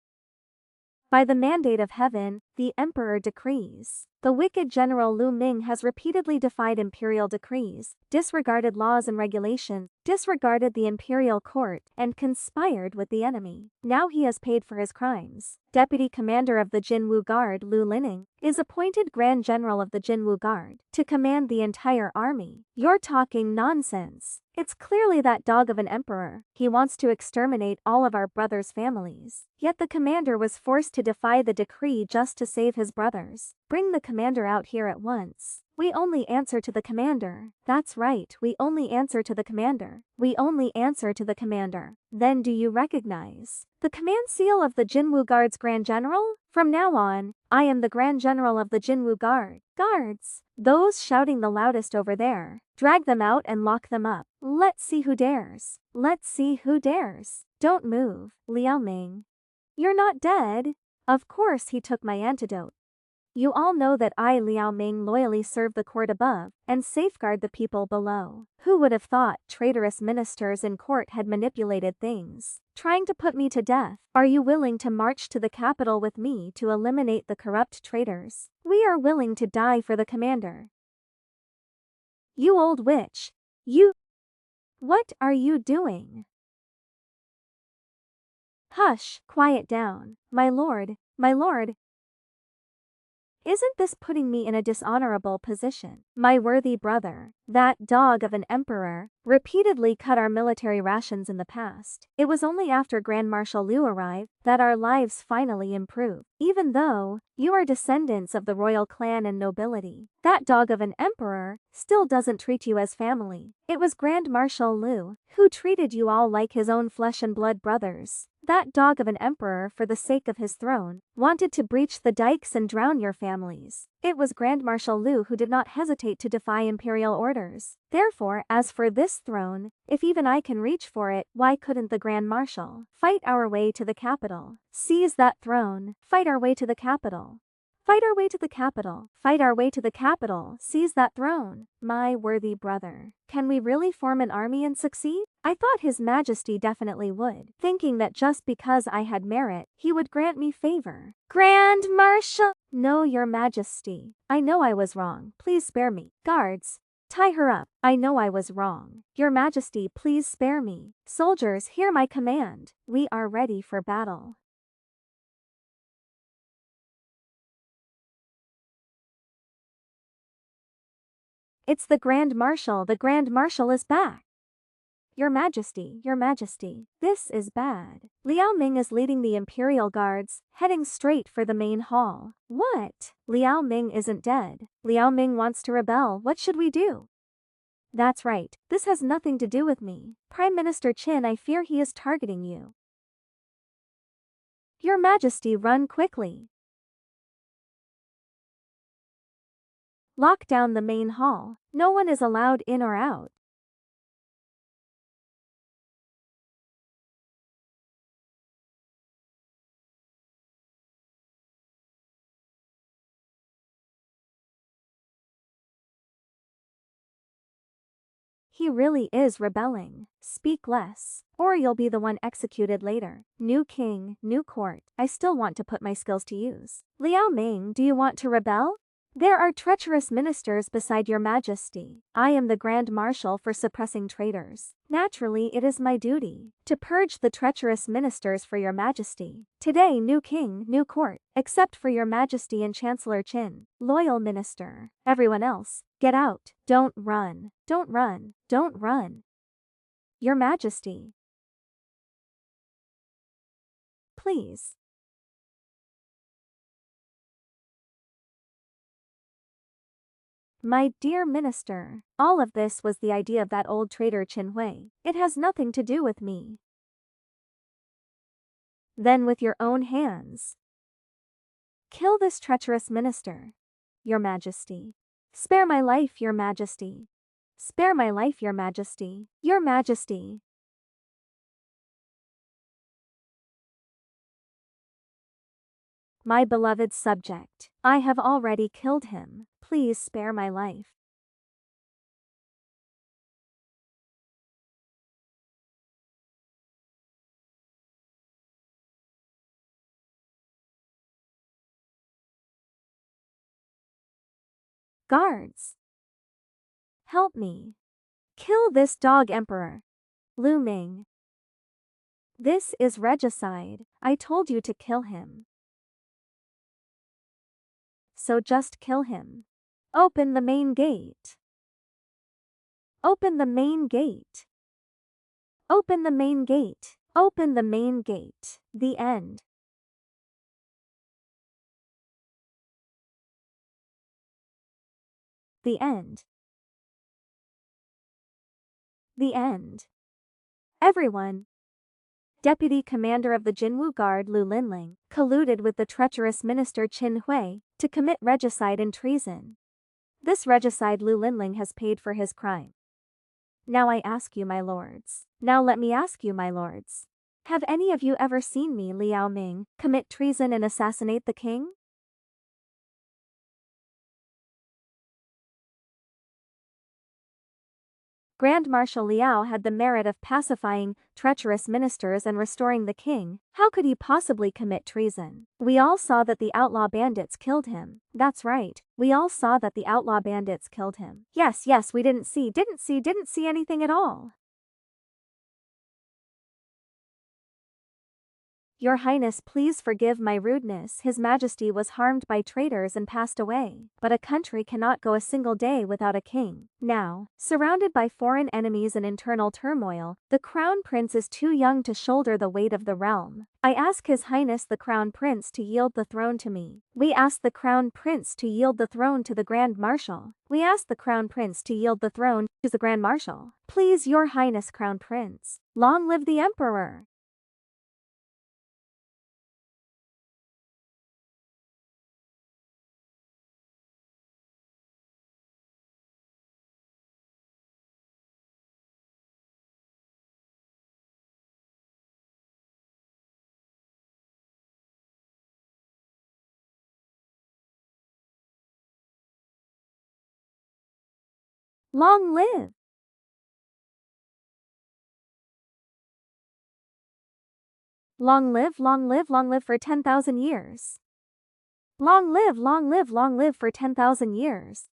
By the mandate of heaven, the emperor decrees. The wicked general Lu Ming has repeatedly defied imperial decrees, disregarded laws and regulations, disregarded the imperial court, and conspired with the enemy. Now he has paid for his crimes. Deputy commander of the Jinwu Guard Lu Lining is appointed Grand General of the Jinwu Guard to command the entire army. You're talking nonsense. It's clearly that dog of an emperor. He wants to exterminate all of our brothers' families. Yet the commander was forced to defy the decree just to save his brothers. Bring the commander out here at once. We only answer to the commander. That's right, we only answer to the commander. We only answer to the commander. Then do you recognize the command seal of the Jinwu Guard's Grand General? From now on, I am the Grand General of the Jinwu Guard. Guards, those shouting the loudest over there, drag them out and lock them up. Let's see who dares. Let's see who dares. Don't move, Liao Ming. You're not dead. Of course he took my antidote. You all know that I, Liao Ming, loyally serve the court above and safeguard the people below. Who would have thought traitorous ministers in court had manipulated things, trying to put me to death? Are you willing to march to the capital with me to eliminate the corrupt traitors? We are willing to die for the commander. You old witch. You. What are you doing? Hush, quiet down, my lord, my lord. Isn't this putting me in a dishonorable position? My worthy brother, that dog of an emperor, repeatedly cut our military rations in the past. It was only after Grand Marshal Liu arrived that our lives finally improved. Even though you are descendants of the royal clan and nobility, that dog of an emperor still doesn't treat you as family. It was Grand Marshal Liu who treated you all like his own flesh and blood brothers. That dog of an emperor, for the sake of his throne, wanted to breach the dikes and drown your families. It was Grand Marshal Liu who did not hesitate to defy imperial orders. Therefore, as for this throne, if even I can reach for it, why couldn't the Grand Marshal fight our way to the capital? Seize that throne, fight our way to the capital. Fight our way to the capital. Fight our way to the capital. Seize that throne. My worthy brother. Can we really form an army and succeed? I thought His Majesty definitely would, thinking that just because I had merit, he would grant me favor. Grand Marshal! No, Your Majesty. I know I was wrong. Please spare me. Guards, tie her up. I know I was wrong. Your Majesty, please spare me. Soldiers, hear my command. We are ready for battle. It's the Grand Marshal. The Grand Marshal is back. Your Majesty, this is bad. Liao Ming is leading the Imperial Guards, heading straight for the main hall. What? Liao Ming isn't dead. Liao Ming wants to rebel. What should we do? That's right, this has nothing to do with me. Prime Minister Qin, I fear he is targeting you. Your Majesty, run quickly. Lock down the main hall. No one is allowed in or out. He really is rebelling. Speak less, or you'll be the one executed later. New king, new court. I still want to put my skills to use. Liao Ming, do you want to rebel? There are treacherous ministers beside your Majesty. I am the Grand Marshal for suppressing traitors. Naturally, it is my duty to purge the treacherous ministers for your Majesty. Today, new king, new court, except for your Majesty and Chancellor Qin. Loyal minister. Everyone else, get out. Don't run. Don't run. Don't run. Your Majesty. Please. My dear minister, all of this was the idea of that old traitor Qin Hui. It has nothing to do with me. Then with your own hands. Kill this treacherous minister. Your Majesty. Spare my life, Your Majesty. Spare my life, Your Majesty. Your Majesty. My beloved subject, I have already killed him. Please spare my life. Guards. Help me. Kill this dog emperor. Lu Ming. This is regicide. I told you to kill him. So just kill him. Open the main gate. Open the main gate. Open the main gate. Open the main gate. The end. The end. The end. Everyone. Deputy Commander of the Jinwu Guard Lu Linling colluded with the treacherous minister Qin Hui to commit regicide and treason. This regicide Lu Linling has paid for his crime. Now I ask you, my lords. Now let me ask you, my lords. Have any of you ever seen me, Liao Ming, commit treason and assassinate the king? Grand Marshal Liao had the merit of pacifying treacherous ministers and restoring the king. How could he possibly commit treason? We all saw that the outlaw bandits killed him. That's right. We all saw that the outlaw bandits killed him. Yes, we didn't see anything at all. Your Highness, please forgive my rudeness. His Majesty was harmed by traitors and passed away. But a country cannot go a single day without a king. Now, surrounded by foreign enemies and internal turmoil, the Crown Prince is too young to shoulder the weight of the realm. I ask His Highness the Crown Prince to yield the throne to me. We ask the Crown Prince to yield the throne to the Grand Marshal. We ask the Crown Prince to yield the throne to the Grand Marshal. Please, Your Highness Crown Prince. Long live the Emperor! Long live! Long live for 10,000 years. Long live for 10,000 years.